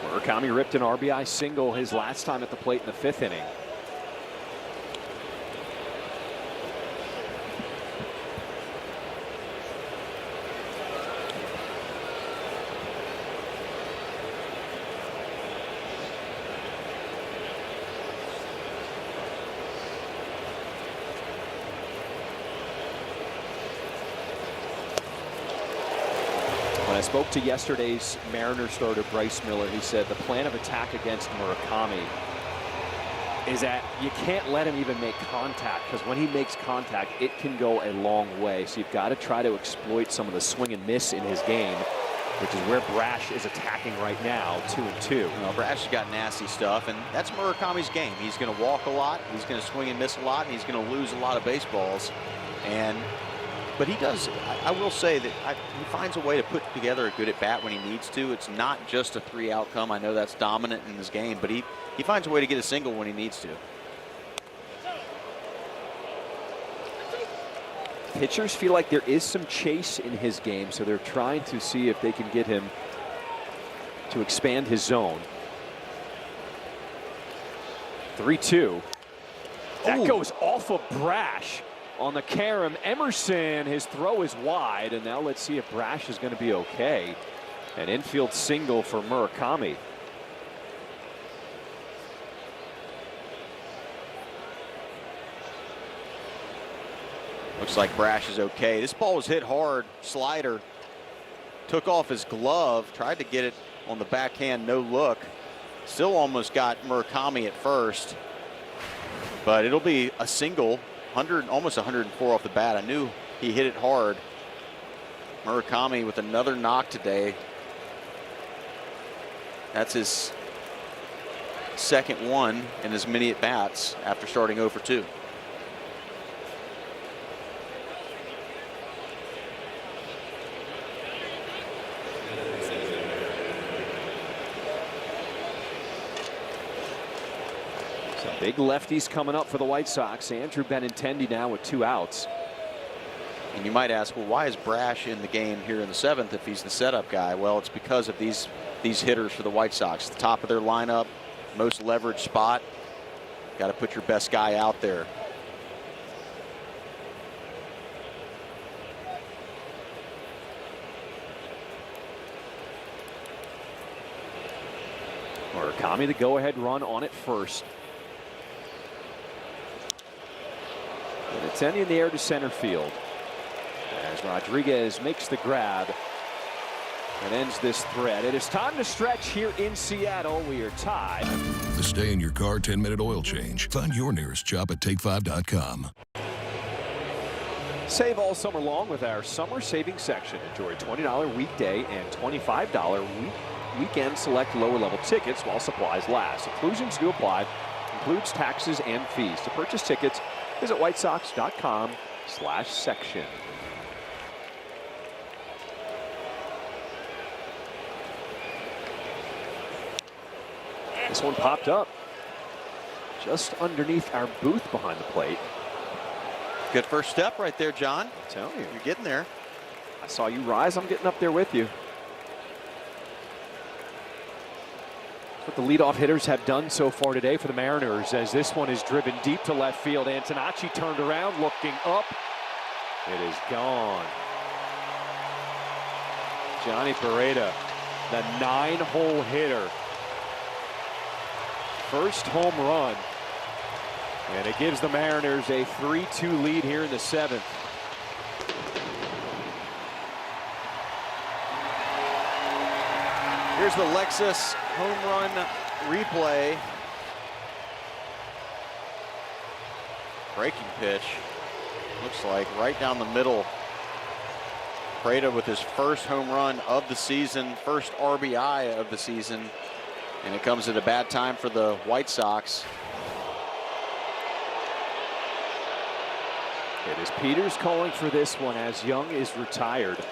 Murakami ripped an RBI single his last time at the plate in the 5th inning. I spoke to yesterday's Mariners starter Bryce Miller. He said the plan of attack against Murakami is that you can't let him even make contact, because when he makes contact, it can go a long way. So you've got to try to exploit some of the swing and miss in his game, which is where Brash is attacking right now, 2-2.
Well, Brash has got nasty stuff, and that's Murakami's game. He's going to walk a lot, he's going to swing and miss a lot, and he's going to lose a lot of baseballs. But he does, I will say that he finds a way to put together a good at-bat when he needs to. It's not just a 3 outcome. I know that's dominant in his game, but he finds a way to get a single when he needs to.
Pitchers feel like there is some chase in his game, so they're trying to see if they can get him to expand his zone. 3-2. That goes off of Brash. On the carom, Emerson, his throw is wide, and now let's see if Brash is going to be okay. An infield single for Murakami.
Looks like Brash is okay. This ball was hit hard. Slider took off his glove, tried to get it on the backhand, no look. Still almost got Murakami at first, but it'll be a single. Almost 104 off the bat. I knew he hit it hard. Murakami with another knock today. That's his second one in as many at bats after starting 0 for 2.
Big lefties coming up for the White Sox. Andrew Benintendi now with 2 outs.
And you might ask, well, why is Brash in the game here in the 7th if he's the setup guy? Well, it's because of these hitters for the White Sox. The top of their lineup, most leveraged spot. Got to put your best guy out there.
Murakami the go-ahead run on it first. And it's in the air to center field as Rodriguez makes the grab and ends this thread. It is time to stretch here in Seattle. We are tied.
The stay in your car 10-minute oil change. Find your nearest shop at take5.com.
Save all summer long with our summer savings section. Enjoy $20 weekday and $25 weekend select lower level tickets while supplies last. Exclusions do apply. Includes taxes and fees. To purchase tickets, visit whitesox.com/section. This one popped up just underneath our booth behind the plate.
Good first step right there, John.
I'm telling you.
You're getting there.
I saw you rise. I'm getting up there with you. What the leadoff hitters have done so far today for the Mariners, as this one is driven deep to left field. Antonacci turned around, looking up. It is gone. Johnny Pereda, the 9-hole hitter. First home run. And it gives the Mariners a 3-2 lead here in the 7th.
Here's the Lexus home run replay. Breaking pitch. Looks like right down the middle. Pereda with his first home run of the season, first RBI of the season. And it comes at a bad time for the White Sox.
It is Peters calling for this one as Young is retired.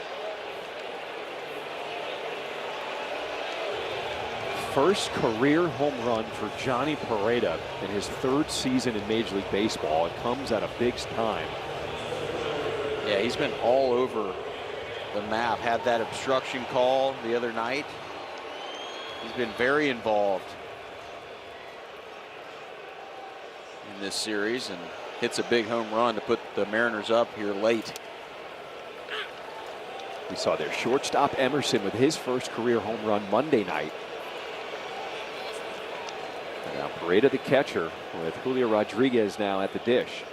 First career home run for Johnny Pereda in his 3rd season in Major League Baseball. It comes at a big time.
Yeah, he's been all over the map. Had that obstruction call the other night. He's been very involved in this series and hits a big home run to put the Mariners up here late.
We saw their shortstop Emerson with his first career home run Monday night. And now Pereda the catcher with Julio Rodriguez now at the dish.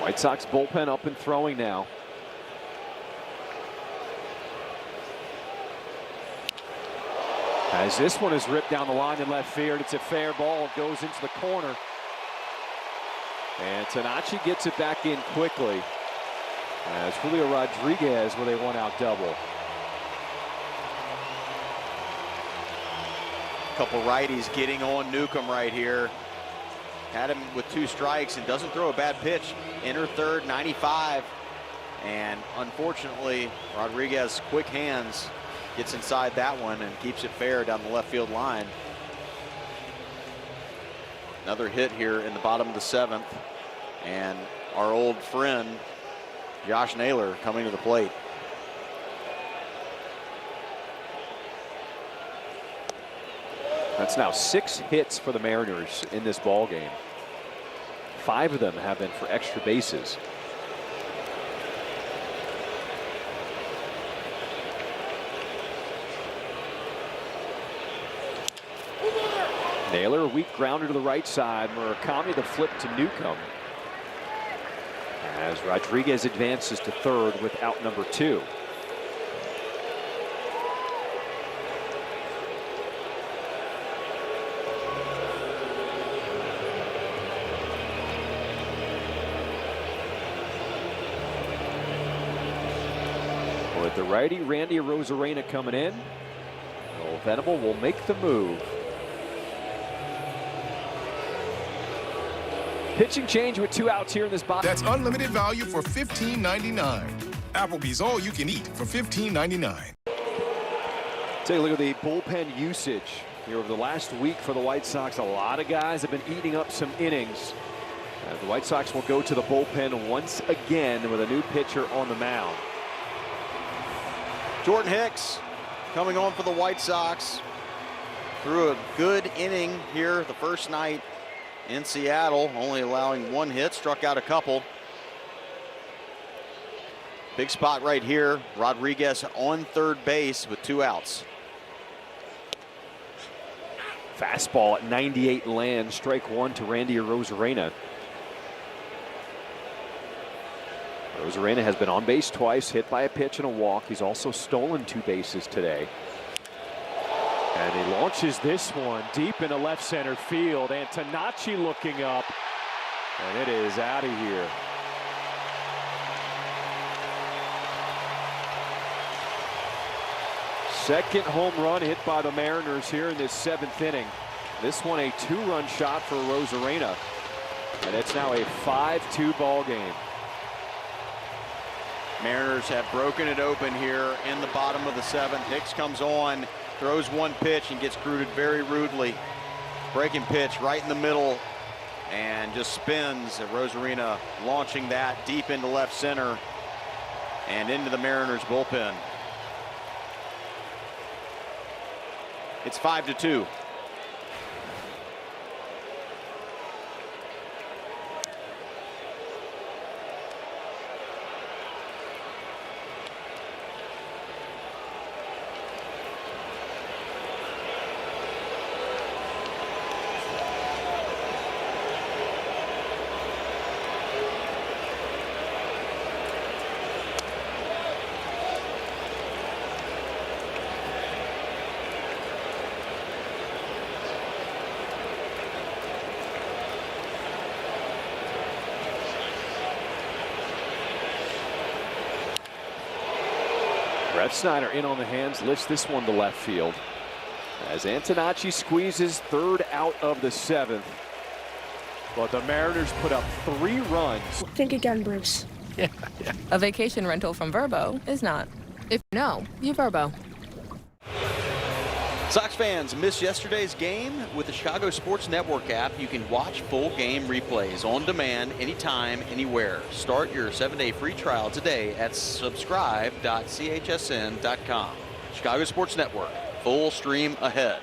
White Sox bullpen up and throwing now. As this one is ripped down the line in left field, it's a fair ball. It goes into the corner. And Tanachi gets it back in quickly. As Julio Rodriguez with a one-out double.
Couple righties getting on Newcomb right here. Had him with 2 strikes and doesn't throw a bad pitch. Enter third, 95. And unfortunately, Rodriguez, quick hands, gets inside that one and keeps it fair down the left field line. Another hit here in the bottom of the 7th. And our old friend, Josh Naylor, coming to the plate.
That's now 6 hits for the Mariners in this ball game. 5 of them have been for extra bases. Naylor, a weak grounder to the right side. Murakami the flip to Newcomb. As Rodriguez advances to third with out number 2. With the righty Randy Arozarena coming in, Venable will make the move. Pitching change with 2 outs here in this bottom.
That's unlimited value for $15.99. Applebee's all you can eat for $15.99.
Take a look at the bullpen usage here over the last week for the White Sox. A lot of guys have been eating up some innings. The White Sox will go to the bullpen once again with a new pitcher on the mound.
Jordan Hicks coming on for the White Sox. Threw a good inning here the first night in Seattle, only allowing 1 hit, struck out a couple. Big spot right here. Rodriguez on third base with 2 outs.
Fastball at 98 lands, strike 1 to Randy Arozarena. Arozarena has been on base twice, hit by a pitch and a walk. He's also stolen 2 bases today. And he launches this one deep into left center field. And Tanachi looking up. And it is out of here. Second home run hit by the Mariners here in this 7th inning. This one a 2-run shot for Arozarena. And it's now a 5-2 ball game.
Mariners have broken it open here in the bottom of the 7th. Hicks comes on, throws 1 pitch and gets grooted very rudely. Breaking pitch right in the middle and just spins. Arozarena launching that deep into left center and into the Mariners bullpen. It's 5-2.
Brett Snyder in on the hands, lifts this one to left field. As Antonacci squeezes third out of the 7th. But the Mariners put up 3 runs.
Think again, Bruce.
Yeah. A vacation rental from Verbo is not. If no, you Verbo.
Sox fans, missed yesterday's game? With the Chicago Sports Network app, you can watch full game replays on demand, anytime, anywhere. Start your 7-day free trial today at subscribe.chsn.com. Chicago Sports Network, full stream ahead.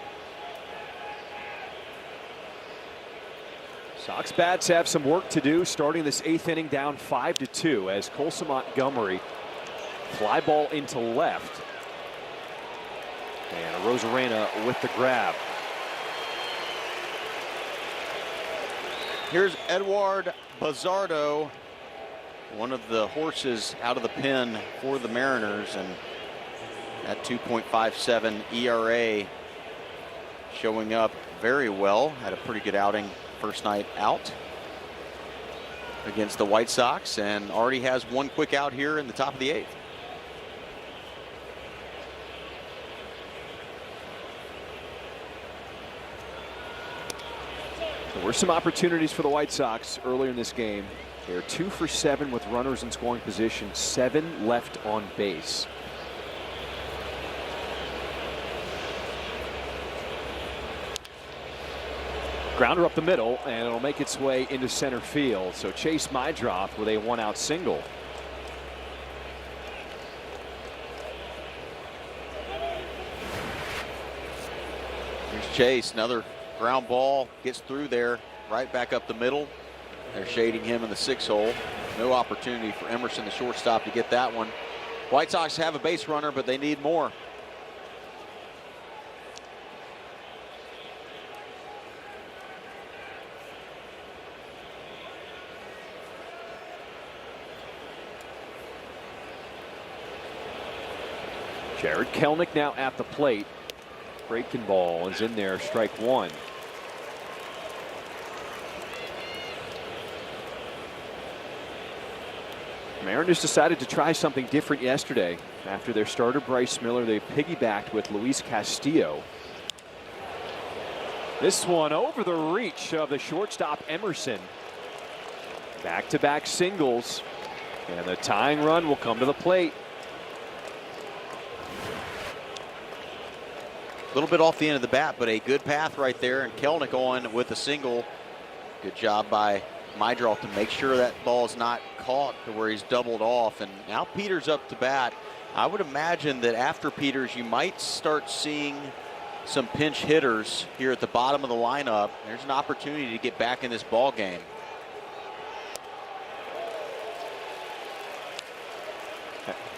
Sox bats have some work to do starting this 8th inning down 5-2 as Colson Montgomery fly ball into left. And Arozarena with the grab.
Here's Edward Bazardo one of the horses out of the pen for the Mariners, and that 2.57 ERA showing up very well. Had a pretty good outing first night out against the White Sox, and already has one quick out here in the top of the 8th.
There were some opportunities for the White Sox earlier in this game. They're 2 for 7 with runners in scoring position, 7 left on base. Grounder up the middle, and it'll make its way into center field. So Chase Mydroth with a 1-out single.
Here's Chase, another ground ball, gets through there, right back up the middle. They're shading him in the 6 hole. No opportunity for Emerson, the shortstop, to get that one. White Sox have a base runner, but they need more.
Jared Kelenic now at the plate. Breaking ball is in there, strike 1. Mariners decided to try something different yesterday. After their starter Bryce Miller, they piggybacked with Luis Castillo. This one over the reach of the shortstop Emerson. Back-to-back singles, and the tying run will come to the plate.
A little bit off the end of the bat, but a good path right there, and Kelenic on with a single. Good job by Mydroth to make sure that ball is not caught to where he's doubled off. And now Peters up to bat. I would imagine that after Peters, you might start seeing some pinch hitters here at the bottom of the lineup. There's an opportunity to get back in this ball game.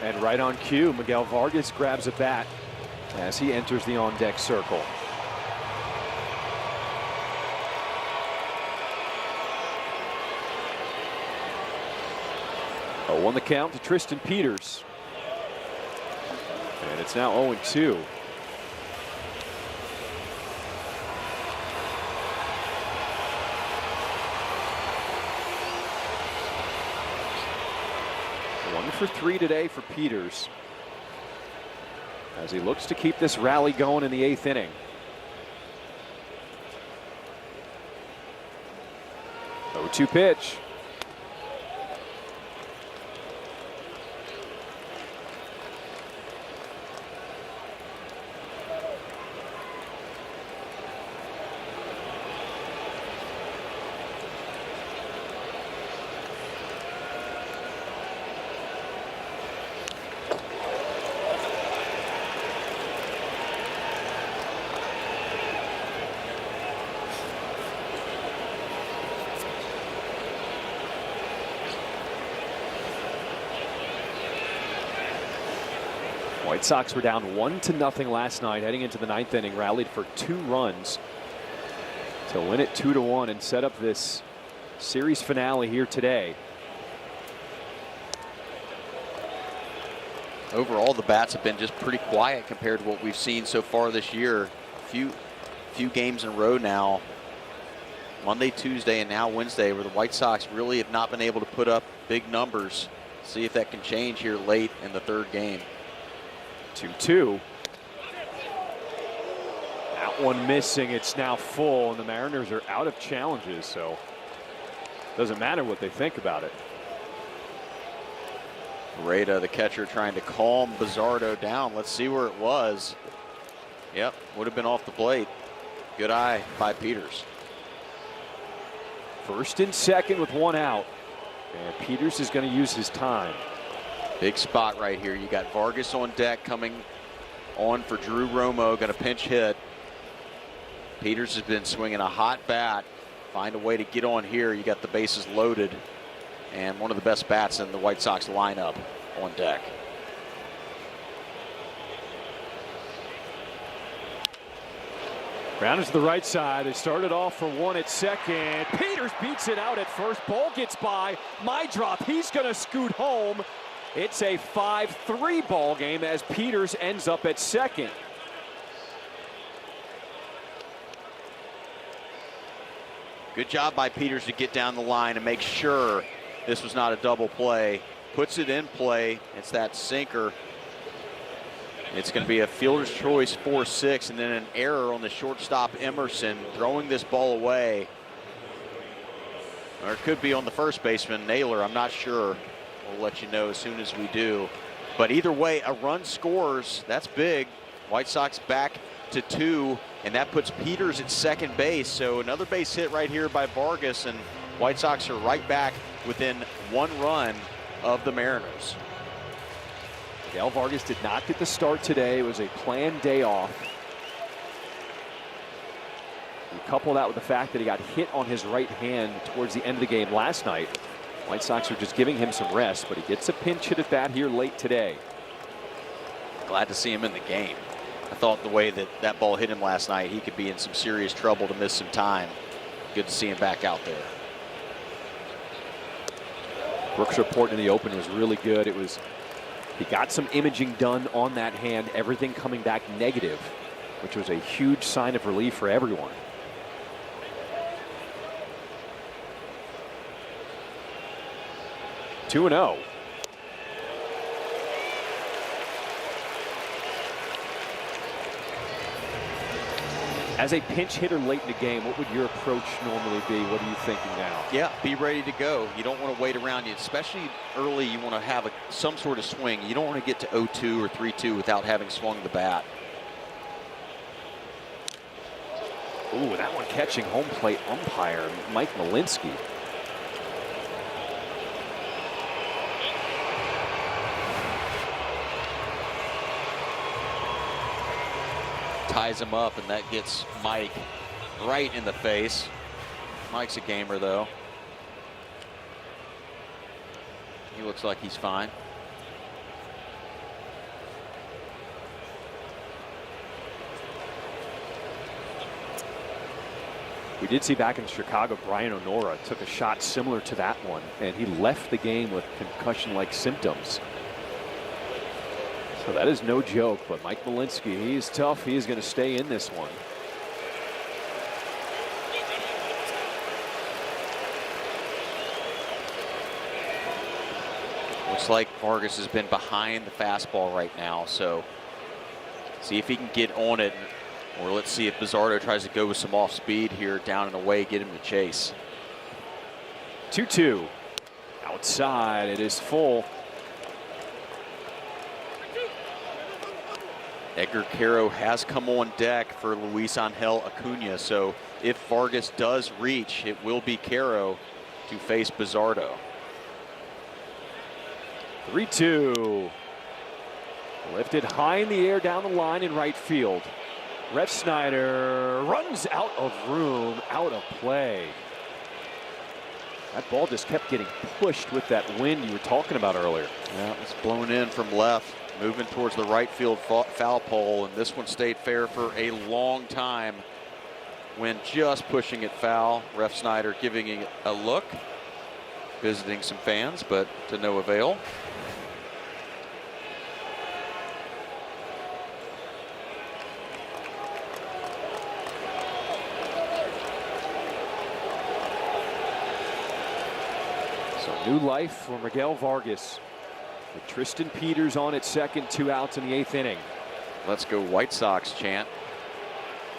And right on cue, Miguel Vargas grabs a bat as he enters the on-deck circle. Oh, on the count to Tristan Peters. And it's now 0-2. One for 3 today for Peters, as he looks to keep this rally going in the 8th inning. 0-2 pitch. White Sox were down 1-0 last night, heading into the 9th inning, rallied for 2 runs to win it 2-1 and set up this series finale here today.
Overall, the bats have been just pretty quiet compared to what we've seen so far this year. Few games in a row now, Monday, Tuesday, and now Wednesday, where the White Sox really have not been able to put up big numbers. See if that can change here late in the 3rd game.
2-2. That one missing. It's now full, and the Mariners are out of challenges, so doesn't matter what they think about it.
Rada, the catcher, trying to calm Bizzardo down. Let's see where it was. Yep, would have been off the plate. Good eye by Peters.
1st and 2nd with 1 out, and Peters is going to use his time.
Big spot right here. You got Vargas on deck coming on for Drew Romo, going to pinch hit. Peters has been swinging a hot bat. Find a way to get on here. You got the bases loaded, and one of the best bats in the White Sox lineup on deck.
Grounded to the right side. They started off for one at second. Peters beats it out at first. Ball gets by. Mydroth, he's going to scoot home. It's a 5-3 ball game as Peters ends up at second.
Good job by Peters to get down the line and make sure this was not a double play. Puts it in play. It's that sinker. It's going to be a fielder's choice 4-6, and then an error on the shortstop Emerson throwing this ball away. Or it could be on the first baseman Naylor. I'm not sure. We'll let you know as soon as we do. But either way, a run scores. That's big. White Sox back to 2, and that puts Peters at second base. So another base hit right here by Vargas, and White Sox are right back within 1 run of the Mariners.
Miguel Vargas did not get the start today. It was a planned day off. You couple that with the fact that he got hit on his right hand towards the end of the game last night. White Sox are just giving him some rest, but he gets a pinch hit at bat here late today.
Glad to see him in the game. I thought the way that that ball hit him last night, he could be in some serious trouble to miss some time. Good to see him back out there.
Brooks' report in the open was really good. He got some imaging done on that hand, everything coming back negative, which was a huge sign of relief for everyone. Two and 0. As a pinch hitter late in the game, what would your approach normally be? What are you thinking now?
Yeah, be ready to go. You don't want to wait around. Especially early, you want to have some sort of swing. You don't want to get to 0-2 or 3-2 without having swung the bat.
Ooh, that one catching home plate umpire Mike Malinsky.
Ties him up, and that gets Mike right in the face. Mike's a gamer, though. He looks like he's fine.
We did see back in Chicago, Brian O'Nora took a shot similar to that one, and he left the game with concussion-like symptoms. So that is no joke, but Mike Malinsky, he's tough. He is going to stay in this one.
Looks like Vargas has been behind the fastball right now, so see if he can get on it, or let's see if Bizzardo tries to go with some off speed here, down and away, get him to chase.
2-2. Outside, it is full.
Edgar Caro has come on deck for Luis Angel Acuna, so if Vargas does reach, it will be Caro to face Bizzardo.
3-2. Lifted high in the air down the line in right field. Ref Snyder runs out of room, out of play. That ball just kept getting pushed with that wind you were talking about earlier.
Yeah, it's blown in from left, moving towards the right field foul pole, and this one stayed fair for a long time when just pushing it foul. Ref Snyder giving it a look, visiting some fans, but to no avail.
So new life for Miguel Vargas, with Tristan Peters on at second, 2 outs in the 8th inning.
Let's go White Sox chant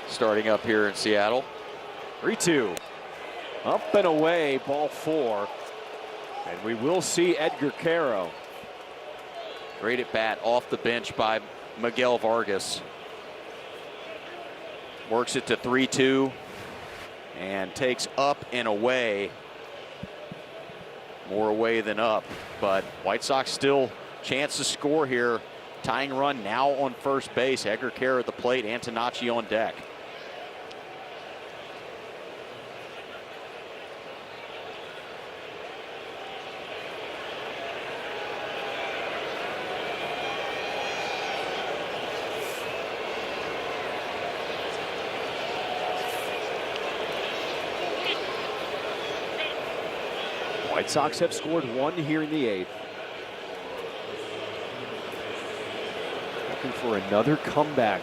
starting up here in Seattle.
3-2. Up and away, ball 4. And we will see Edgar Caro.
Great at bat off the bench by Miguel Vargas. Works it to 3-2 and takes up and away. More away than up, but White Sox still chance to score here. Tying run now on first base. Edgar Caro at the plate, Antonacci on deck.
White Sox have scored 1 here in the 8th. Looking for another comeback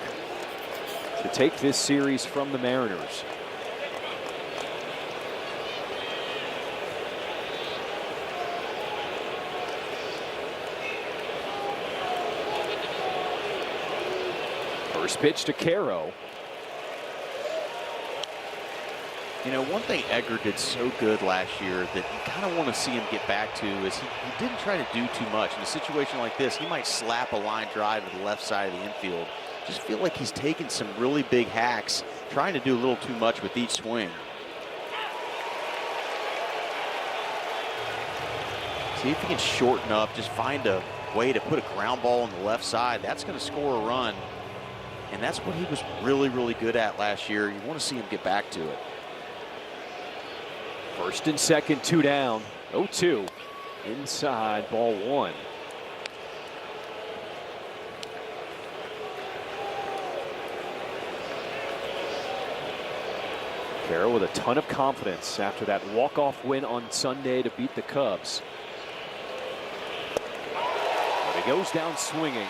to take this series from the Mariners. First pitch to Caro.
You know, one thing Edgar did so good last year that you kind of want to see him get back to is he didn't try to do too much. In a situation like this, he might slap a line drive to the left side of the infield. Just feel like he's taking some really big hacks, trying to do a little too much with each swing. See if he can shorten up, just find a way to put a ground ball on the left side. That's going to score a run. And that's what he was really, really good at last year. You want to see him get back to it.
First and second, 2 down. 0-2. Inside, ball 1. Caro with a ton of confidence after that walk-off win on Sunday to beat the Cubs. But he goes down swinging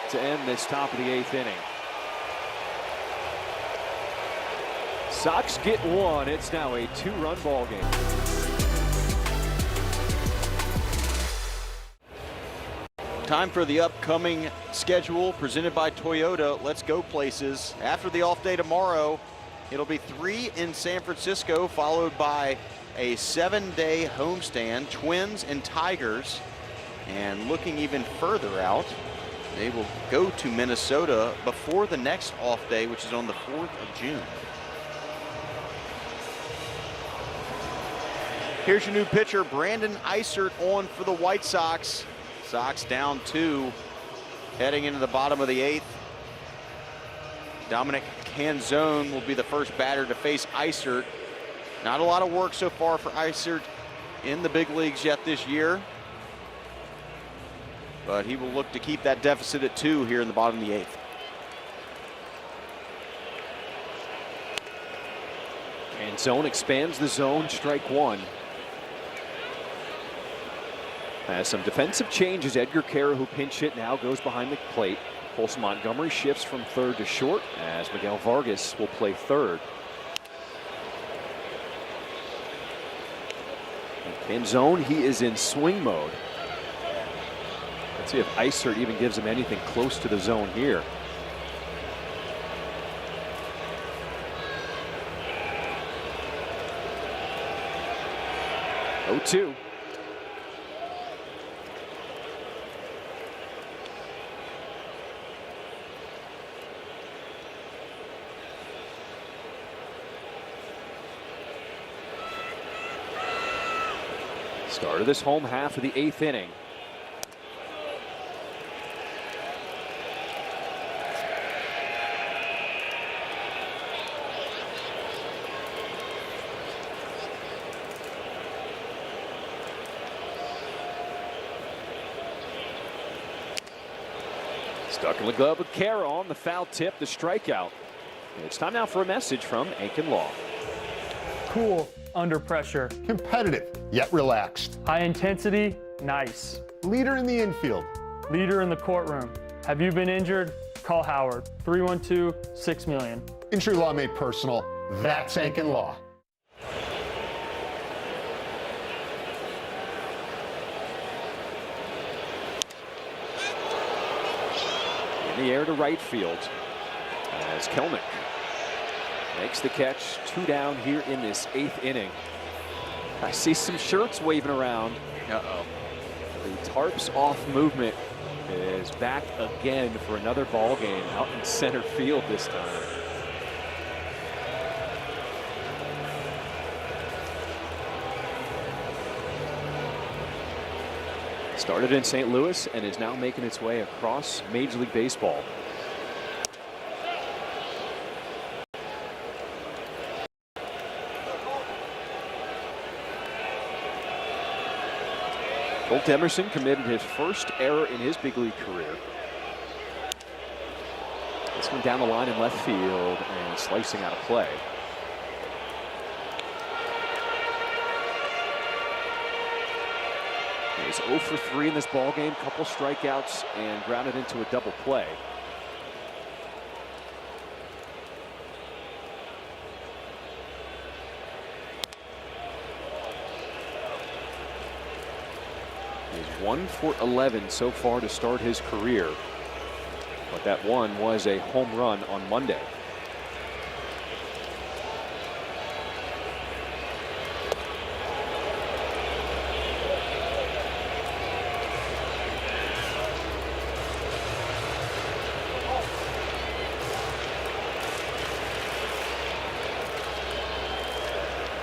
to end this top of the 8th inning. Sox get 1. It's now a 2-run ball game.
Time for the upcoming schedule presented by Toyota. Let's go places. After the off day tomorrow, it'll be 3 in San Francisco, followed by a 7-day homestand, Twins and Tigers. And looking even further out, they will go to Minnesota before the next off day, which is on the 4th of June. Here's your new pitcher, Brandon Eisert, on for the White Sox. Sox down 2, heading into the bottom of the 8th. Dominic Canzone will be the first batter to face Eisert. Not a lot of work so far for Eisert in the big leagues yet this year, but he will look to keep that deficit at 2 here in the bottom of the 8th.
Canzone expands the zone, strike 1. Has some defensive changes. Edgar Caro, who pinch hit, now goes behind the plate. Colson Montgomery shifts from third to short as Miguel Vargas will play third. Canzone, he is in swing mode. Let's see if Eisert even gives him anything close to the zone here. Oh, 2. Start of this home half of the 8th inning. Stuck in the glove with Caro on the foul tip, the strikeout. It's time now for a message from Aiken Law.
Cool under pressure.
Competitive, yet relaxed.
High intensity, nice.
Leader in the infield.
Leader in the courtroom. Have you been injured? Call Howard, 312-6-million.
Injury law made personal. That's Aiken Law.
In the air to right field as Kelnick makes the catch. 2 down here in this 8th inning. I see some shirts waving around. Uh-oh. The tarps off movement is back again for another ball game out in center field this time. Started in St. Louis and is now making its way across Major League Baseball. Colt Emerson committed his first error in his big league career. This one down the line in left field and slicing out of play. He's 0 for 3 in this ballgame, couple strikeouts and grounded into a double play. He's 1 for 11 so far to start his career, but that one was a home run on Monday.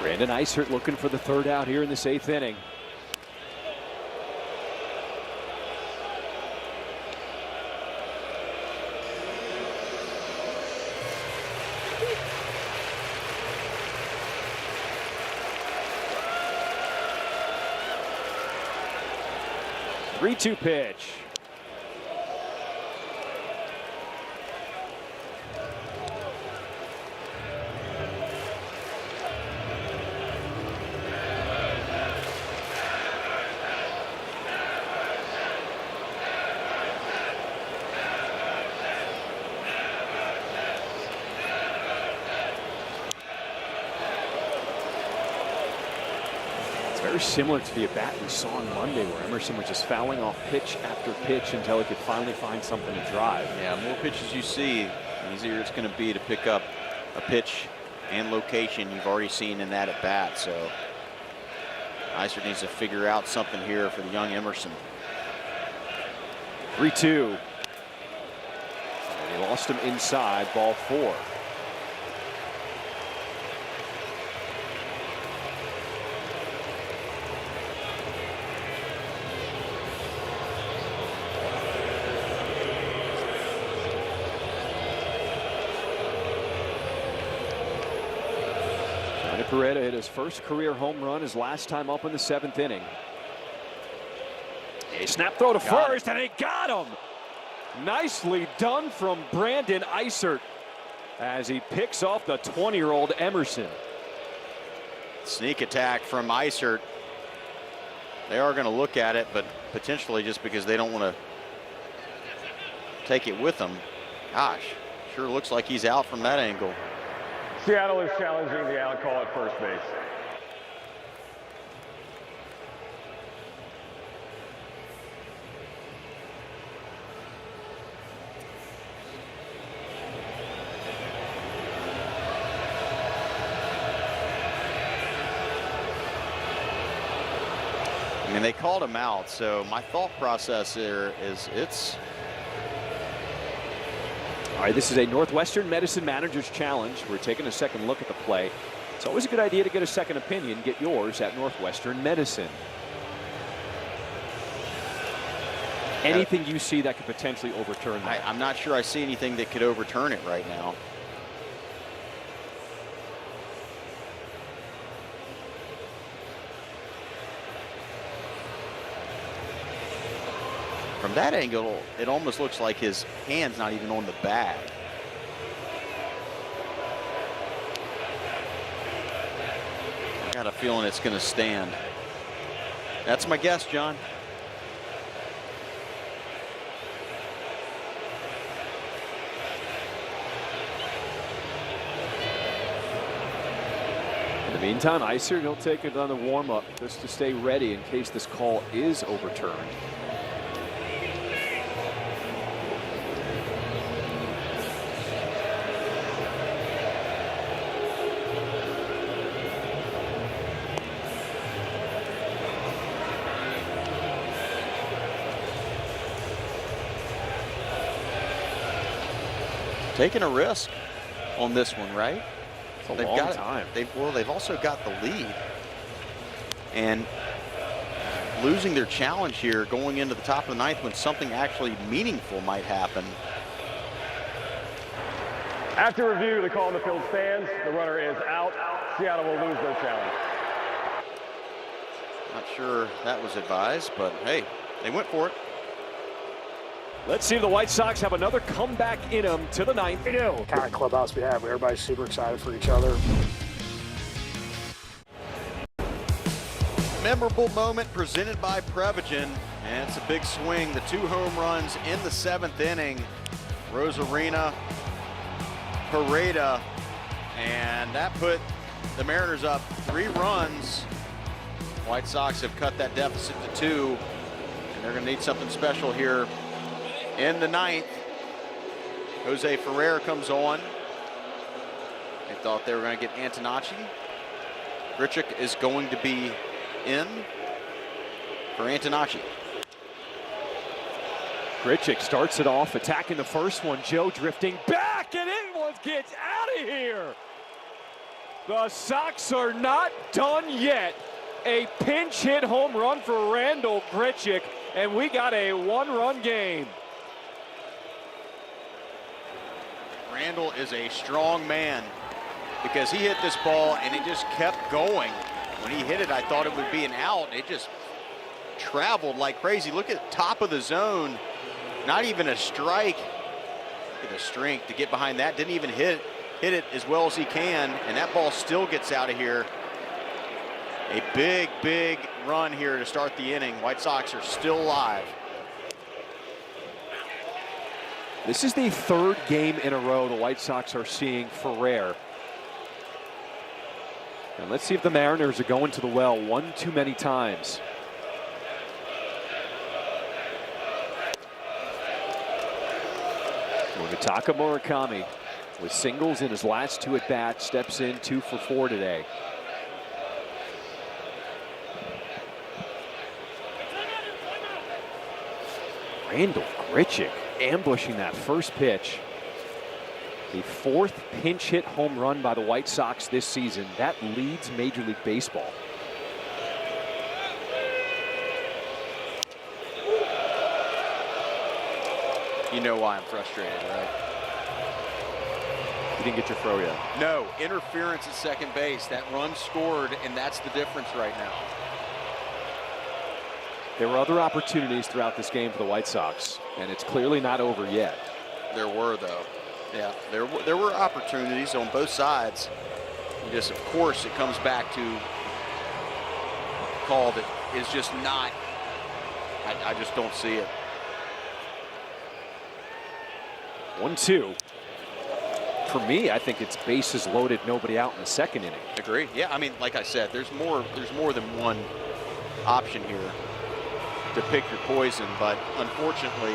Brandon Eisert looking for the third out here in this 8th inning. Three-two pitch. Very similar to the at-bat we saw on Monday, where Emerson was just fouling off pitch after pitch until he could finally find something to drive.
Yeah, more pitches you see, the easier it's going to be to pick up a pitch and location you've already seen in that at-bat. So Eisert needs to figure out something here for the young Emerson.
3-2. And he lost him inside, ball 4. Correa hit his first career home run his last time up in the 7th inning. A snap throw to first, and he got him. Nicely done from Brandon Eisert as he picks off the 20-year-old Emerson.
Sneak attack from Eisert. They are going to look at it, but potentially just because they don't want to take it with them. Gosh, sure looks like he's out from that angle.
Seattle is challenging the out call at first base.
I mean, they called him out, so my thought process here is
All right, this is a Northwestern Medicine Manager's Challenge. We're taking a second look at the play. It's always a good idea to get a second opinion. Get yours at Northwestern Medicine. Anything you see that could potentially overturn that?
I'm not sure I see anything that could overturn it right now. From that angle, it almost looks like his hand's not even on the bag. I got a feeling it's going to stand. That's my guess, John.
In the meantime, Eisert, he'll take it on the warm-up just to stay ready in case this call is overturned.
Taking a risk on this one, right?
It's a long time.
They've also got the lead, and losing their challenge here going into the top of the 9th when something actually meaningful might happen.
After review, the call in the field stands. The runner is out. Seattle will lose their challenge.
Not sure that was advised, but hey, they went for it.
Let's see if the White Sox have another comeback in them to the 9th.
We do. What kind of clubhouse we have. Everybody's super excited for each other.
Memorable moment presented by Prevagen, and it's a big swing. The 2 home runs in the 7th inning. Rosarina, Pareda, and that put the Mariners up 3 runs. White Sox have cut that deficit to 2, and they're going to need something special here in the 9th. Jose Ferrer comes on. They thought they were going to get Antonacci. Grichuk is going to be in for Antonacci.
Grichuk starts it off, attacking the first one. Joe drifting back, and it gets out of here. The Sox are not done yet. A pinch hit home run for Randall Grichuk, and we got a 1-run game.
Randall is a strong man because he hit this ball and it just kept going. When he hit it, I thought it would be an out. It just traveled like crazy. Look at the top of the zone. Not even a strike. Look at the strength to get behind that. Didn't even hit it as well as he can, and that ball still gets out of here. A big, big run here to start the inning. White Sox are still alive.
This is the 3rd game in a row the White Sox are seeing Ferrer. And let's see if the Mariners are going to the well one too many times. Munetaka Murakami with singles in his last 2 at-bats, steps in 2 for 4 today. Randall Grichuk ambushing that first pitch. The 4th pinch hit home run by the White Sox this season. That leads Major League Baseball.
You know why I'm frustrated, right?
You didn't get your throw yet.
No, interference at second base. That run scored, and that's the difference right now.
There were other opportunities throughout this game for the White Sox, and it's clearly not over yet.
There were, though. Yeah, there were opportunities on both sides. You just, of course, it comes back to a call that is just not, I just don't see it.
1-2. For me, I think it's bases loaded, nobody out in the 2nd inning.
Agreed. Yeah, I mean, like I said, there's more than one option here to pick your poison, but unfortunately,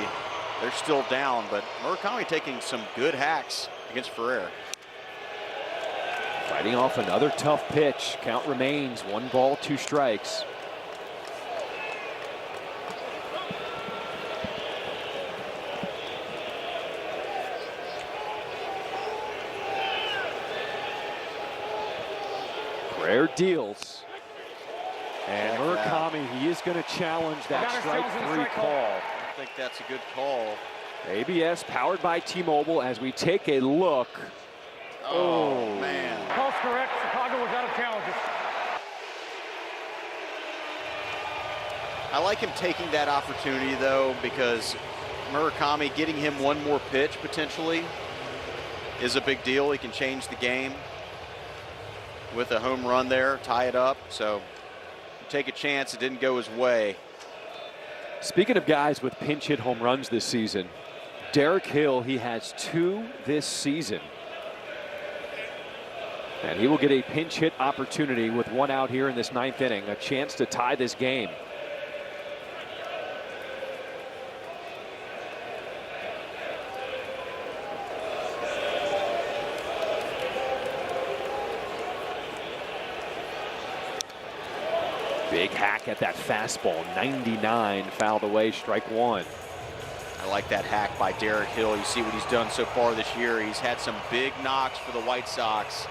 they're still down. But Murakami taking some good hacks against Ferrer.
Fighting off another tough pitch. Count remains 1 ball, 2 strikes. Ferrer deals. And Murakami, he is going to challenge that strike 3 call.
I think that's a good call.
ABS powered by T-Mobile as we take a look.
Oh man.
Call's correct. Chicago was out of challenges.
I like him taking that opportunity, though, because Murakami getting him 1 more pitch potentially is a big deal. He can change the game with a home run there, tie it up. So take a chance. It didn't go his way.
Speaking of guys with pinch hit home runs this season, Derek Hill, he has 2 this season. And he will get a pinch hit opportunity with 1 out here in this 9th inning, a chance to tie this game. Big hack at that fastball, 99, fouled away, strike 1.
I like that hack by Derek Hill. You see what he's done so far this year. He's had some big knocks for the White Sox.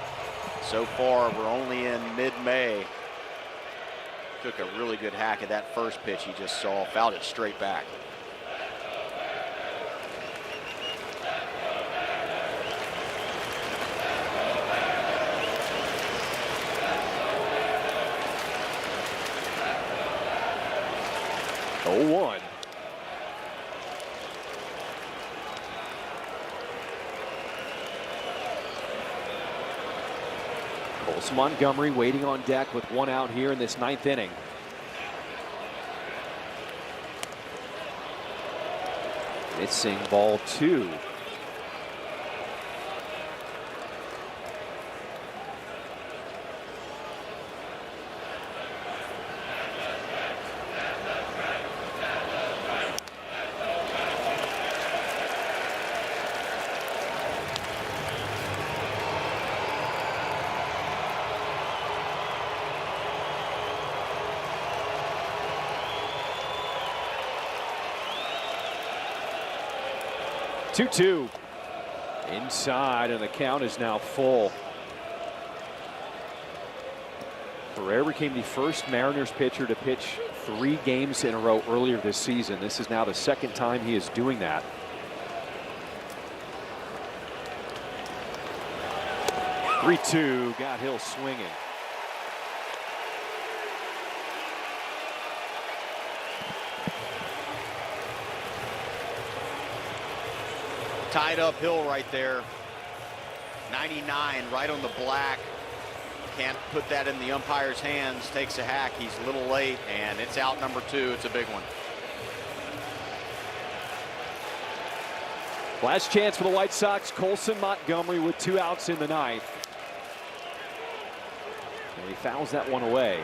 So far, we're only in mid-May. Took a really good hack at that first pitch he just saw, fouled it straight back.
Oh, 1. Colson Montgomery waiting on deck with 1 out here in this 9th inning. Missing ball 2. Two inside, and the count is now full. Ferrer became the first Mariners pitcher to pitch 3 games in a row earlier this season. This is now the second time he is doing that. Got Hill swinging.
Tied uphill right there. 99 right on the black. Can't put that in the umpire's hands. Takes a hack. He's a little late, and it's out number 2. It's a big one.
Last chance for the White Sox. Colson Montgomery with 2 outs in the 9th. And he fouls that one away.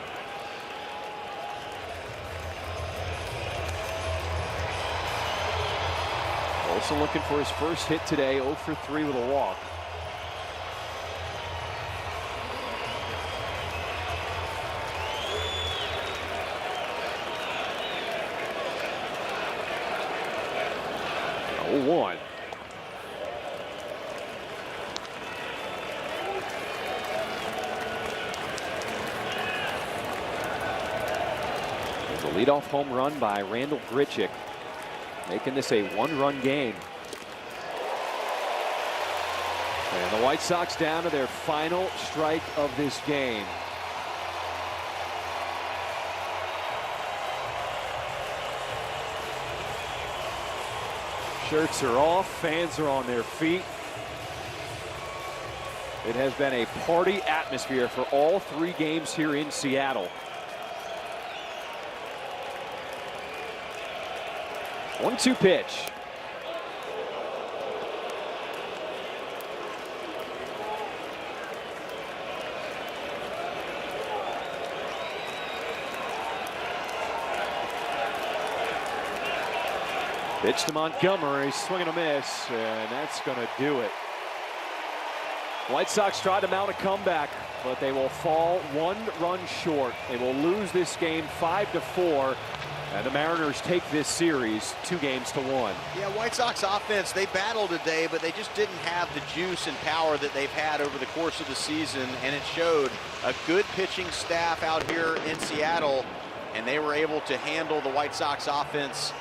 Colson looking for his first hit today, 0 for 3 with a walk. One. There's a leadoff home run by Randall Grichuk, making this a 1-run game. And the White Sox down to their final strike of this game. Shirts are off, fans are on their feet. It has been a party atmosphere for all 3 games here in Seattle. 1-2 pitch. Pitch to Montgomery, swing and a miss, and that's going to do it. White Sox tried to mount a comeback, but they will fall 1 run short. They will lose this game 5-4, and the Mariners take this series 2-1.
Yeah, White Sox offense, they battled today, but they just didn't have the juice and power that they've had over the course of the season, and it showed. A good pitching staff out here in Seattle, and they were able to handle the White Sox offense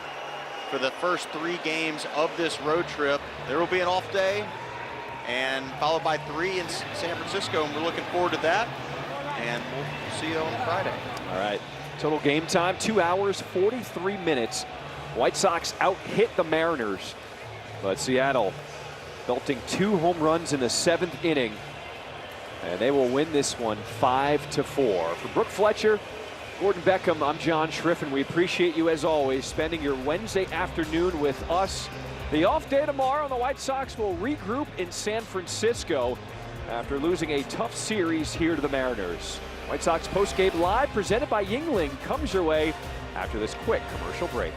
for the first 3 games of this road trip. There will be an off day, and followed by 3 in San Francisco, and we're looking forward to that. And we'll see you on Friday.
All right, total game time 2 hours 43 minutes. White Sox out-hit the Mariners, but Seattle belting 2 home runs in the 7th inning, and they will win this one 5-4. For Brooke Fletcher, Gordon Beckham, I'm John Schriffen. We appreciate you, as always, spending your Wednesday afternoon with us. The off day tomorrow, the White Sox will regroup in San Francisco after losing a tough series here to the Mariners. White Sox postgame live presented by Yingling comes your way after this quick commercial break.